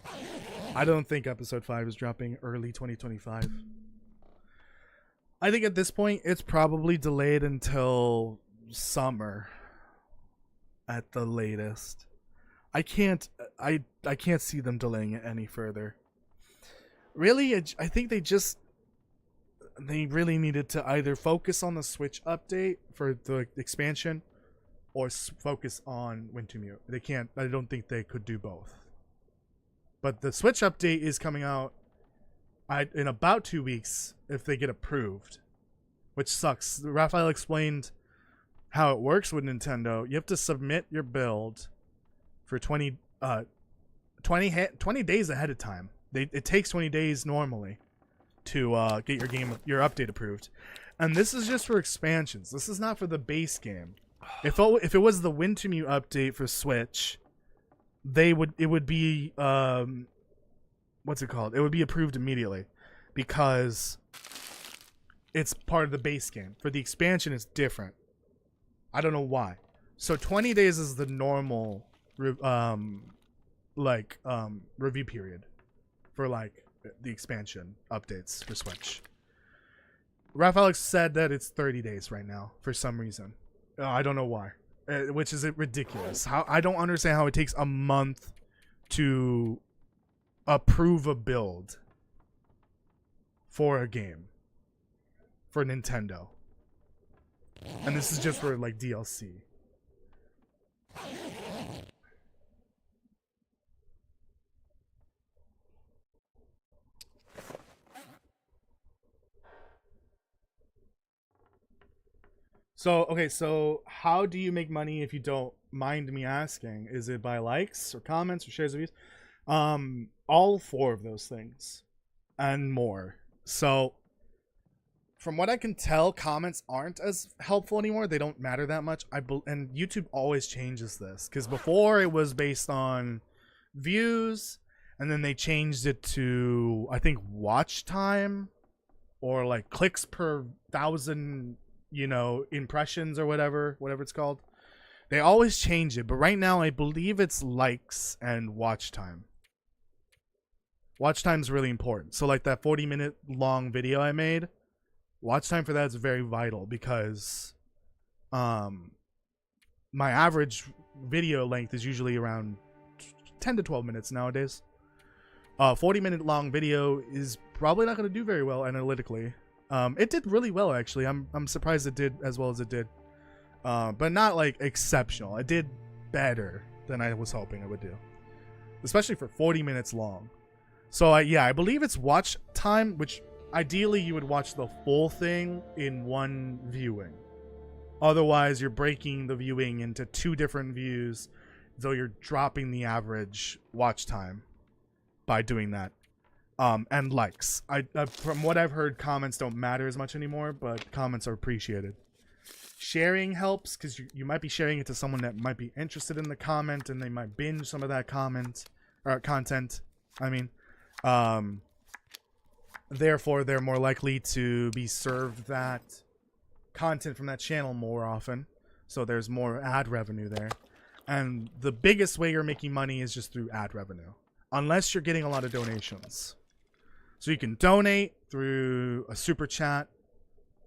I don't think episode 5 is dropping early 2025. I think at this point it's probably delayed until summer at the latest. I can't see them delaying it any further. Really, I think they really needed to either focus on the Switch update for the expansion or focus on Wintermute. They can't. I don't think they could do both. But the Switch update is coming out in about 2 weeks if they get approved. which sucks. Raphael explained how it works with Nintendo. You have to submit your build for 20 days ahead of time. It takes 20 days normally to get your update approved. And this is just for expansions. This is not for the base game. If it was the Wintermute update for Switch, it would be what's it called? It would be approved immediately because it's part of the base game. For the expansion, it's different. I don't know why. So 20 days is the normal review period for like the expansion updates for Switch. Raphael said that it's 30 days right now for some reason. I don't know why, which is ridiculous. I don't understand how it takes a month to approve a build for a game for Nintendo, and this is just for like DLC. So, okay, so how do you make money if you don't mind me asking? Is it by likes or comments or shares of views? All four of those things and more. So, from what I can tell, comments aren't as helpful anymore. They don't matter that much. And YouTube always changes this because before it was based on views, and then they changed it to, I think, watch time or like clicks per 1,000, impressions or whatever it's called. They always change it, but right now I believe it's likes and watch time. Watch time is really important. So like that 40-minute long video I made, watch time for that is very vital because my average video length is usually around 10 to 12 minutes nowadays. 40-minute long video is probably not going to do very well analytically. It did really well, actually. I'm surprised it did as well as it did. But not like exceptional. It did better than I was hoping it would do, especially for 40 minutes long. So I believe it's watch time, which ideally you would watch the full thing in one viewing. Otherwise, you're breaking the viewing into two different views, though you're dropping the average watch time by doing that. And likes. From what I've heard, comments don't matter as much anymore, but comments are appreciated. Sharing helps because you might be sharing it to someone that might be interested in the comment, and they might binge some of that content. Therefore, they're more likely to be served that content from that channel more often. So there's more ad revenue there. And the biggest way you're making money is just through ad revenue, unless you're getting a lot of donations. So you can donate through a super chat,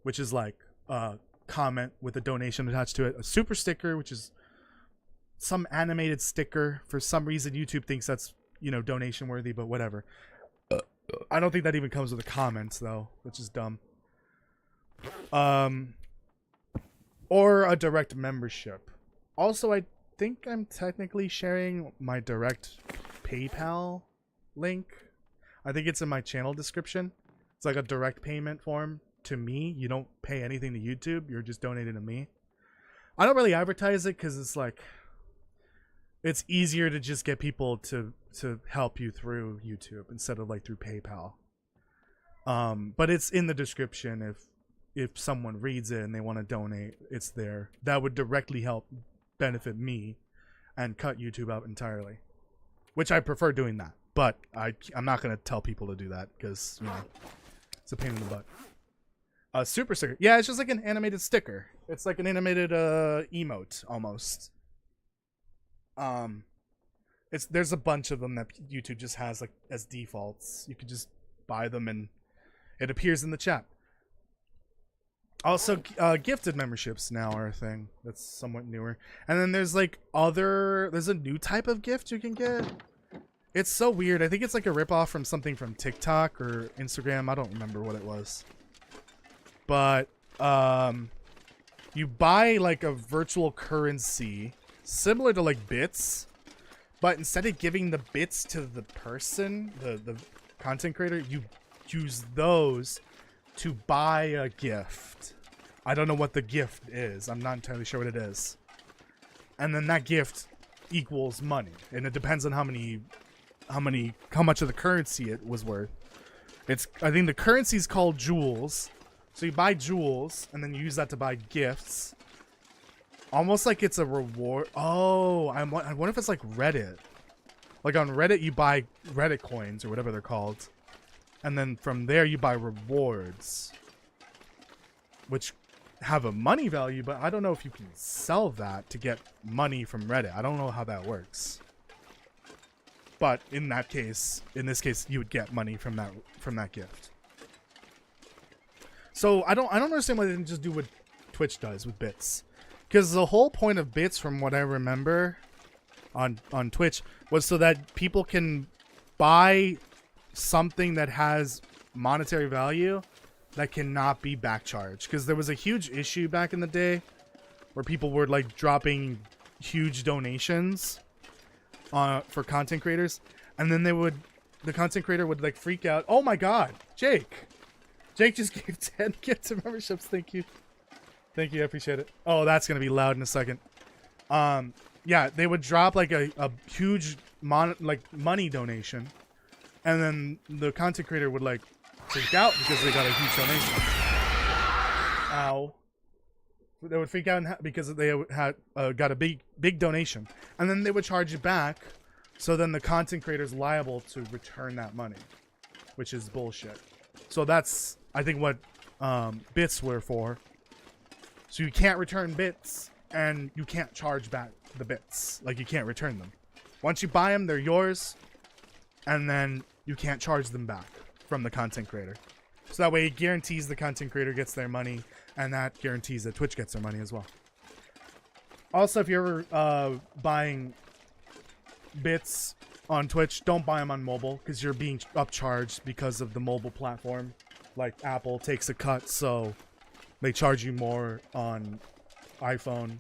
which is like a comment with a donation attached to it. A super sticker, which is some animated sticker. For some reason, YouTube thinks that's, donation worthy, but whatever. I don't think that even comes with the comments, though, which is dumb. Or a direct membership. Also, I think I'm technically sharing my direct PayPal link. I think it's in my channel description. It's like a direct payment form to me. You don't pay anything to YouTube. You're just donating to me. I don't really advertise it because it's like, it's easier to just get people to help you through YouTube instead of like through PayPal. But it's in the description if someone reads it and they want to donate, it's there. That would directly help benefit me and cut YouTube out entirely, which I prefer doing that. But I'm not going to tell people to do that because, it's a pain in the butt. Super sticker. Yeah, it's just like an animated sticker. It's like an animated emote almost. There's a bunch of them that YouTube just has like as defaults. You could just buy them and it appears in the chat. Also, gifted memberships now are a thing that's somewhat newer. And then there's like there's a new type of gift you can get. It's so weird. I think it's like a ripoff from something from TikTok or Instagram. I don't remember what it was. But you buy like a virtual currency similar to like bits, but instead of giving the bits to the person, the content creator, you use those to buy a gift. I don't know what the gift is. I'm not entirely sure what it is. And then that gift equals money, and it depends on how much of the currency it was worth. I think the currency is called jewels. So you buy jewels, and then you use that to buy gifts. Almost like it's a reward. Oh, I wonder if it's like Reddit. Like on Reddit, you buy Reddit coins or whatever they're called. And then from there, you buy rewards. Which have a money value, but I don't know if you can sell that to get money from Reddit. I don't know how that works. But in this case, you would get money from that gift. So I don't understand why they didn't just do what Twitch does with bits. Because the whole point of bits, from what I remember on Twitch, was so that people can buy something that has monetary value that cannot be backcharged. Because there was a huge issue back in the day where people were like dropping huge donations for content creators, and then the content creator would like freak out. Oh my god, Jake just gave 10 gifted memberships. Thank you, I appreciate it. Oh, that's gonna be loud in a second. Yeah, they would drop like a huge money donation, and then the content creator would like freak out because they got a huge donation. Ow. They would freak out because they had got a big donation, and then they would charge it back. So then the content creator is liable to return that money, which is bullshit. So that's, I think, what bits were for. So you can't return bits, and you can't charge back the bits. Like, you can't return them. Once you buy them, they're yours, and then you can't charge them back from the content creator. So that way it guarantees the content creator gets their money, and that guarantees that Twitch gets their money as well. Also, if you're ever buying bits on Twitch, don't buy them on mobile, because you're being upcharged because of the mobile platform. Like, Apple takes a cut, so they charge you more on iPhone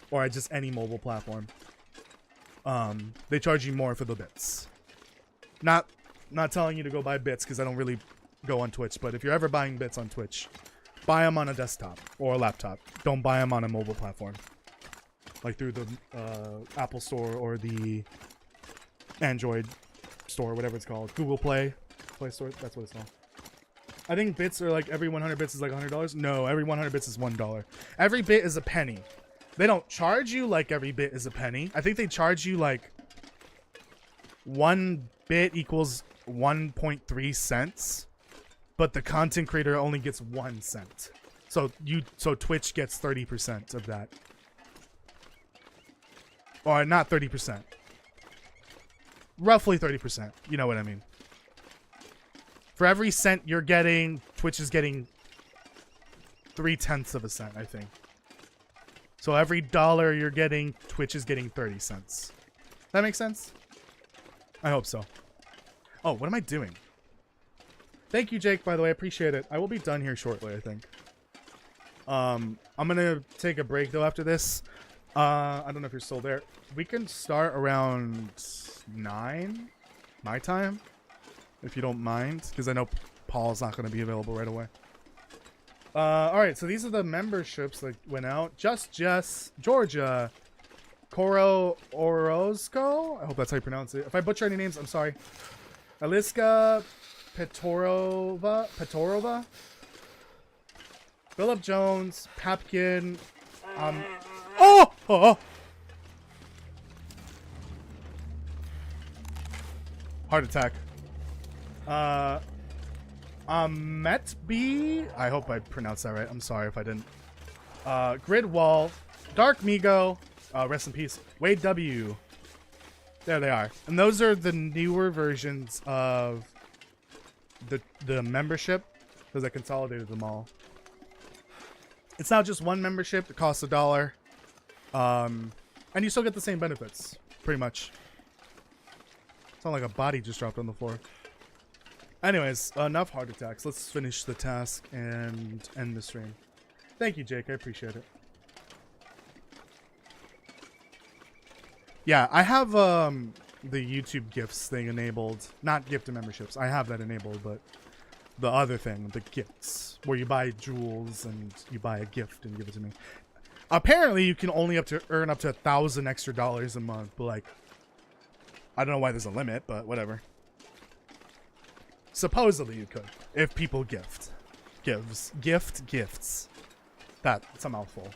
or just any mobile platform. They charge you more for the bits. Not telling you to go buy bits, because I don't really go on Twitch, but if you're ever buying bits on Twitch, buy them on a desktop or a laptop. Don't buy them on a mobile platform, like through the Apple Store or the Android Store, whatever it's called. Google Play Store, that's what it's called. I think bits are like, every 100 bits is like $100. No, every 100 bits is $1. Every bit is a penny. They don't charge you like every bit is a penny. I think they charge you like 1 bit equals 1.3 cents, but the content creator only gets 1 cent. So Twitch gets 30% of that. Or not 30%. Roughly 30%. You know what I mean. For every cent you're getting, Twitch is getting 0.3 of a cent, I think. So every dollar you're getting, Twitch is getting 30 cents. That makes sense? I hope so. Oh, what am I doing? Thank you, Jake, by the way. I appreciate it. I will be done here shortly, I think. I'm gonna take a break, though, after this. I don't know if you're still there. We can start around 9 my time, if you don't mind, because I know Paul's not going to be available right away. Alright, so these are the memberships that went out. Just Jess, Georgia, Koro Orozco, I hope that's how you pronounce it. If I butcher any names, I'm sorry. Aliska Petorova, Philip Jones, Papkin, oh! Heart attack. Metb, I hope I pronounced that right. I'm sorry if I didn't. Gridwall, Dark Migo, rest in peace. Wade W. There they are. And those are the newer versions of the membership, because I consolidated them all. It's now just one membership. It costs $1. And you still get the same benefits, pretty much. Sound like a body just dropped on the floor. Anyways, enough heart attacks. Let's finish the task and end the stream. Thank you, Jake. I appreciate it. Yeah, I have the YouTube gifts thing enabled. Not gift to memberships. I have that enabled, but the other thing, the gifts, where you buy jewels and you buy a gift and give it to me. Apparently, you can only earn up to 1,000 extra dollars a month, but like, I don't know why there's a limit, but whatever. Supposedly you could, if people gifts. That's a mouthful.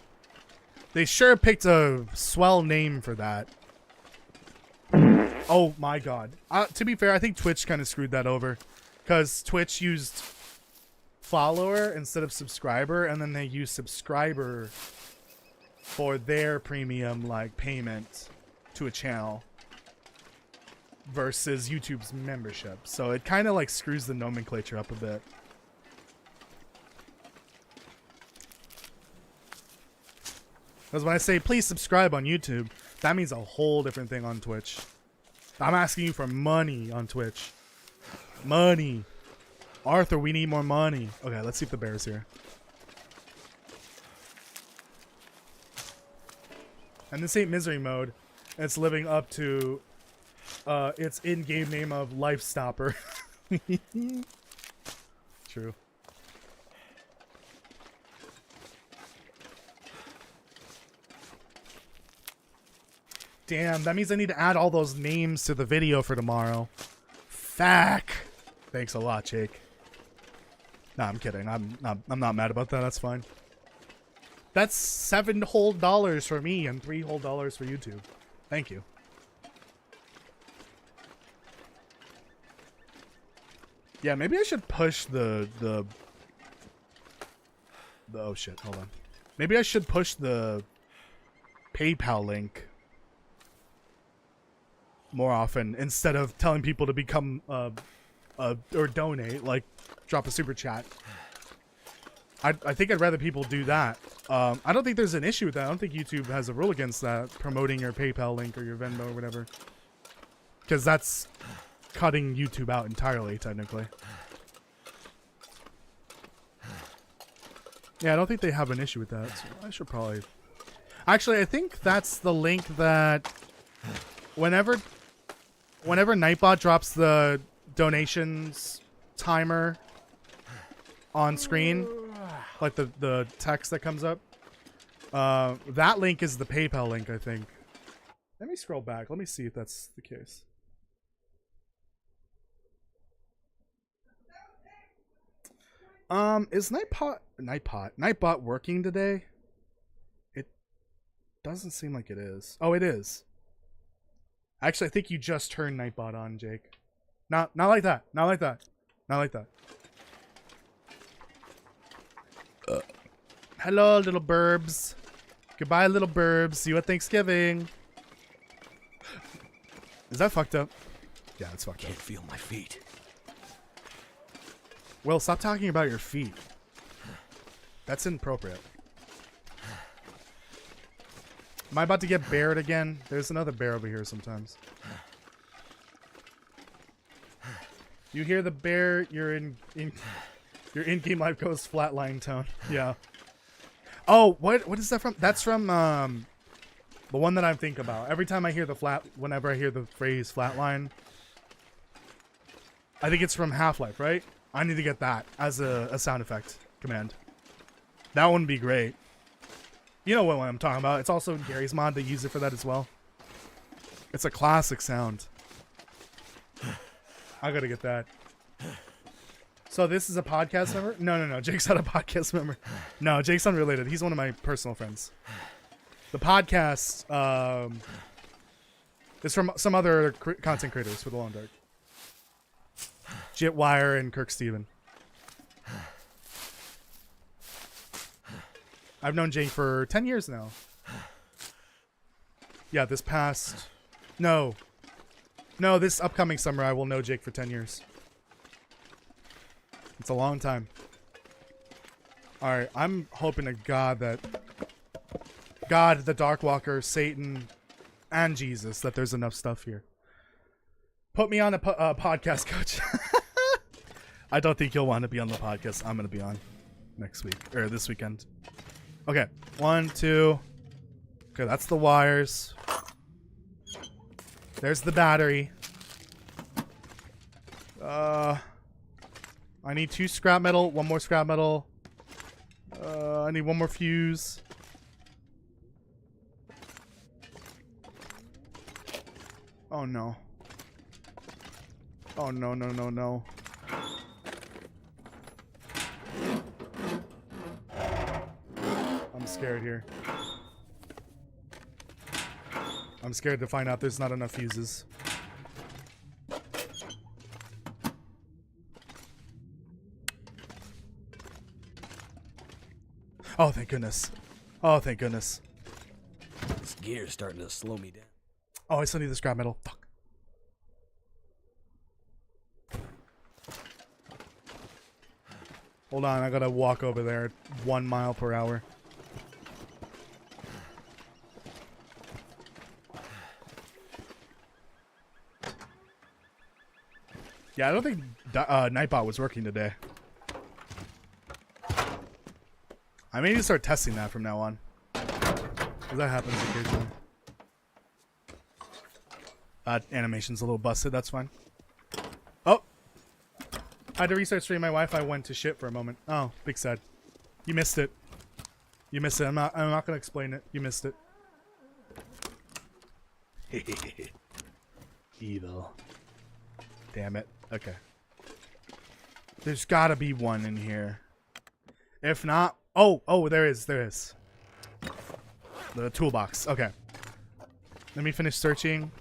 They sure picked a swell name for that. Oh my god. To be fair, I think Twitch kind of screwed that over. Because Twitch used follower instead of subscriber, and then they used subscriber for their premium like payment to a channel versus YouTube's membership. So it kind of like screws the nomenclature up a bit. Because when I say please subscribe on YouTube, that means a whole different thing on Twitch. I'm asking you for money on Twitch. Money. Arthur, we need more money. Okay, let's see if the bear's here. And this ain't misery mode. It's living up to its in-game name of Life Stopper. True. Damn, that means I need to add all those names to the video for tomorrow. Fuck. Thanks a lot, Jake. Nah, I'm kidding. I'm not mad about that. That's fine. That's $7 whole for me and $3 whole for YouTube. Thank you. Yeah, maybe I should push the oh shit, hold on. Maybe I should push the PayPal link more often instead of telling people to become or donate, like drop a super chat. I think I'd rather people do that. I don't think there's an issue with that. I don't think YouTube has a rule against that, promoting your PayPal link or your Venmo or whatever, because that's cutting YouTube out entirely, technically. Yeah, I don't think they have an issue with that. So I should probably... Actually, I think that's the link that whenever Nightbot drops the donations timer on screen, like the text that comes up, that link is the PayPal link, I think. Let me scroll back. Let me see if that's the case. Is Nightbot working today? It doesn't seem like it is. Oh, it is. Actually, I think you just turned Nightbot on, Jake. Not like that. Not like that. Not like that. Hello, little burbs. Goodbye, little burbs. See you at Thanksgiving. Is that fucked up? Yeah, it's fucked up. Can't feel my feet. Will, stop talking about your feet. That's inappropriate. Am I about to get bared again? There's another bear over here sometimes. You hear the bear, your in-game life goes flatline tone. Yeah. Oh, what is that from? That's from the one that I'm thinking about. Every time I hear whenever I hear the phrase flatline, I think it's from Half-Life, right? I need to get that as a sound effect command. That one would be great. You know what I'm talking about. It's also in Gary's mod. They use it for that as well. It's a classic sound. I gotta get that. So this is a podcast member? No. Jake's not a podcast member. No, Jake's unrelated. He's one of my personal friends. The podcast is from some other content creators for the Long Dark. Jitwire and Kirk Steven. I've known Jake for 10 years now. Yeah, this upcoming summer I will know Jake for 10 years. It's a long time. Alright, I'm hoping to God that God, the Darkwalker, Satan, and Jesus, that there's enough stuff here. Put me on a podcast, coach. I don't think you'll want to be on the podcast I'm going to be on next week, or this weekend. Okay, 1, 2. Okay, that's the wires. There's the battery. I need 2 scrap metal, 1 more scrap metal. I need 1 more fuse. Oh no. Oh no, no, no, no. I'm scared here. I'm scared to find out there's not enough fuses. Oh, thank goodness. Oh, thank goodness. This gear's starting to slow me down. Oh, I still need the scrap metal. Fuck. Hold on, I gotta walk over there at 1 mile per hour. Yeah, I don't think Nightbot was working today. I may need to start testing that from now on. Because that happens occasionally. Animation's a little busted, that's fine. Oh! I had to restart stream, my Wi-Fi went to shit for a moment. Oh, big sad. You missed it. You missed it. I'm not gonna explain it. You missed it. Evil. Damn it. Okay. There's gotta be one in here. If not... Oh, there is. There is. The toolbox. Okay. Let me finish searching.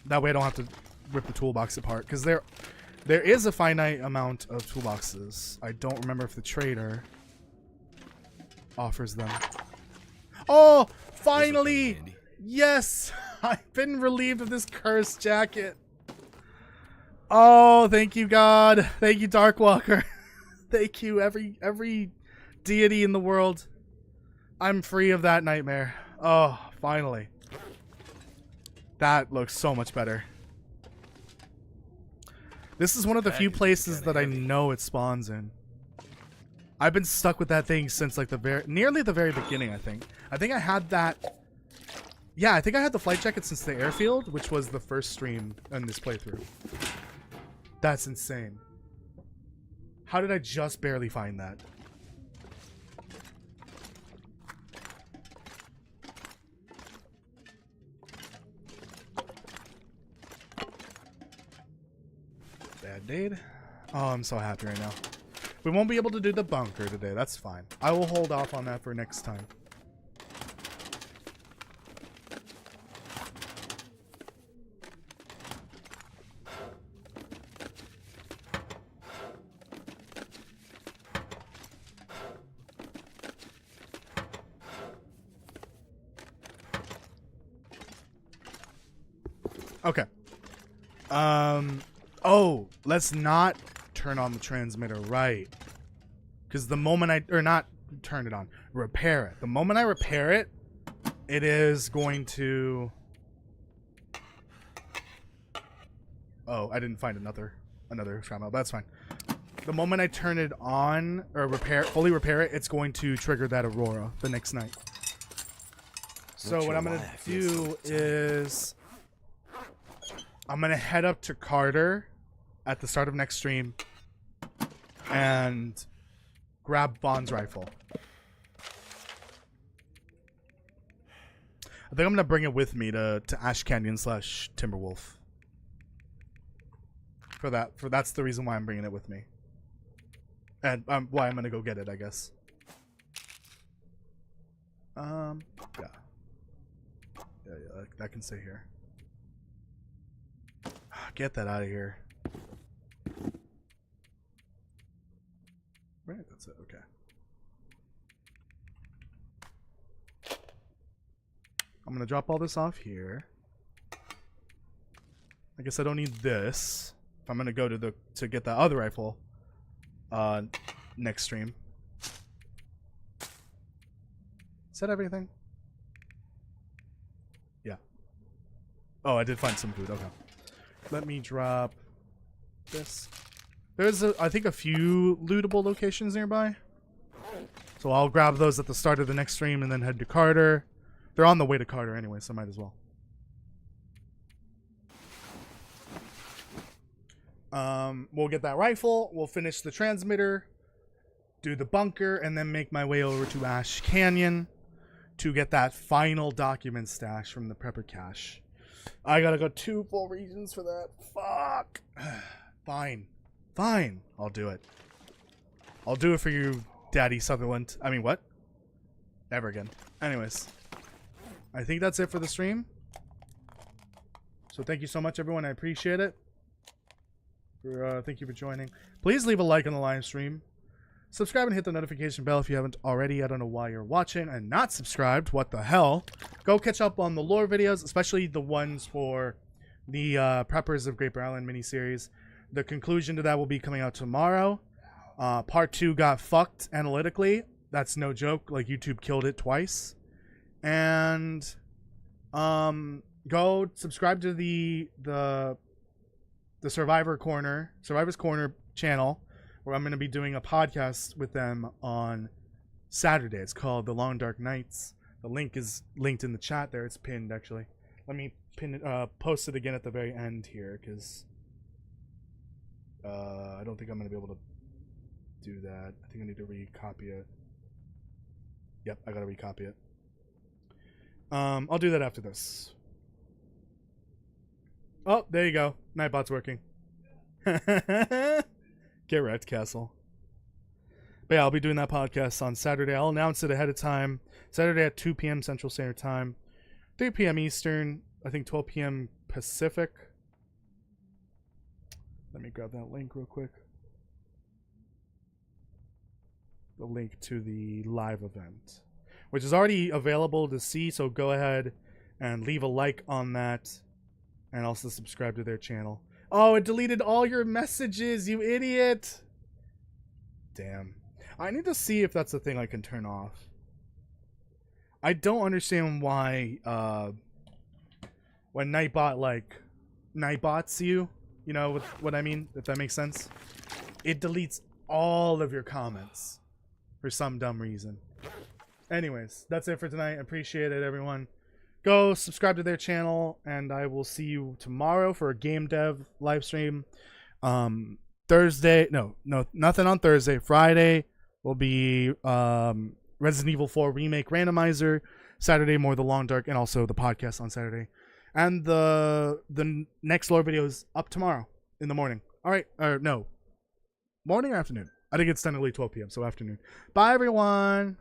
That way I don't have to rip the toolbox apart. Because there is a finite amount of toolboxes. I don't remember if the trader offers them. Oh! Finally! Yes! I've been relieved of this cursed jacket. Oh, thank you, God. Thank you, Darkwalker. Thank you, every deity in the world. I'm free of that nightmare. Oh, finally. That looks so much better. This is one of the few places that I know it spawns in. I've been stuck with that thing since like nearly the very beginning, I think. I think I had that. Yeah, I think I had the flight jacket since the airfield, which was the first stream in this playthrough. That's insane. How did I just barely find that? Band-Aid. Oh, I'm so happy right now. We won't be able to do the bunker today. That's fine. I will hold off on that for next time. Okay. Oh, let's not turn on the transmitter, right? Because the moment not turn it on, repair it. The moment I repair it, it is going to... Oh, I didn't find another channel. That's fine. The moment I turn it on, or fully repair it, it's going to trigger that aurora the next night. So what I'm going to do is... I'm going to head up to Carter at the start of next stream and grab Bond's rifle. I think I'm going to bring it with me to Ash Canyon / Timberwolf. That's the reason why I'm bringing it with me. And why I'm going to go get it, I guess. Yeah. Yeah, that can stay here. Get that out of here. Right, that's it. Okay. I'm gonna drop all this off here. I guess I don't need this. If I'm gonna go to get that other rifle next stream. Is that everything? Yeah. Oh, I did find some food. Okay. Let me drop this. There's, I think, a few lootable locations nearby. So I'll grab those at the start of the next stream and then head to Carter. They're on the way to Carter anyway, so I might as well. We'll get that rifle. We'll finish the transmitter, do the bunker, and then make my way over to Ash Canyon to get that final document stash from the prepper cache. I gotta go 2 full regions for that. Fuck. Fine. Fine. I'll do it. I'll do it for you, Daddy Sutherland. I mean, what? Never again. Anyways. I think that's it for the stream. So thank you so much, everyone. I appreciate it. Thank you for joining. Please leave a like on the live stream. Subscribe and hit the notification bell if you haven't already. I don't know why you're watching and not subscribed. What the hell? Go catch up on the lore videos, especially the ones for the Preppers of Great Bear Island miniseries. The conclusion to that will be coming out tomorrow. Part 2 got fucked analytically. That's no joke. Like, YouTube killed it twice. And go subscribe to the Survivor's Corner channel, where I'm going to be doing a podcast with them on Saturday. It's called The Long Dark Nights. The link is linked in the chat there. It's pinned, actually. Let me post it again at the very end here, because I don't think I'm going to be able to do that. I think I need to recopy it. Yep, I got to recopy it. I'll do that after this. Oh, there you go. Nightbot's working. Get wrecked, Castle. But yeah, I'll be doing that podcast on Saturday. I'll announce it ahead of time. Saturday at 2 p.m. Central Standard Time. 3 p.m. Eastern. I think 12 p.m. Pacific. Let me grab that link real quick. The link to the live event, which is already available to see, so go ahead and leave a like on that. And also subscribe to their channel. Oh, it deleted all your messages, you idiot! Damn. I need to see if that's a thing I can turn off. I don't understand why, when Nightbot, like, Nightbots you know what I mean? If that makes sense? It deletes all of your comments. For some dumb reason. Anyways, that's it for tonight. I appreciate it, everyone. Go subscribe to their channel, and I will see you tomorrow for a game dev live stream. Thursday, no, nothing on Thursday. Friday will be Resident Evil 4 Remake Randomizer. Saturday, more The Long Dark, and also the podcast on Saturday. And the next lore video is up tomorrow in the morning. All right, no, morning or afternoon? I think it's technically 12 p.m., so afternoon. Bye, everyone.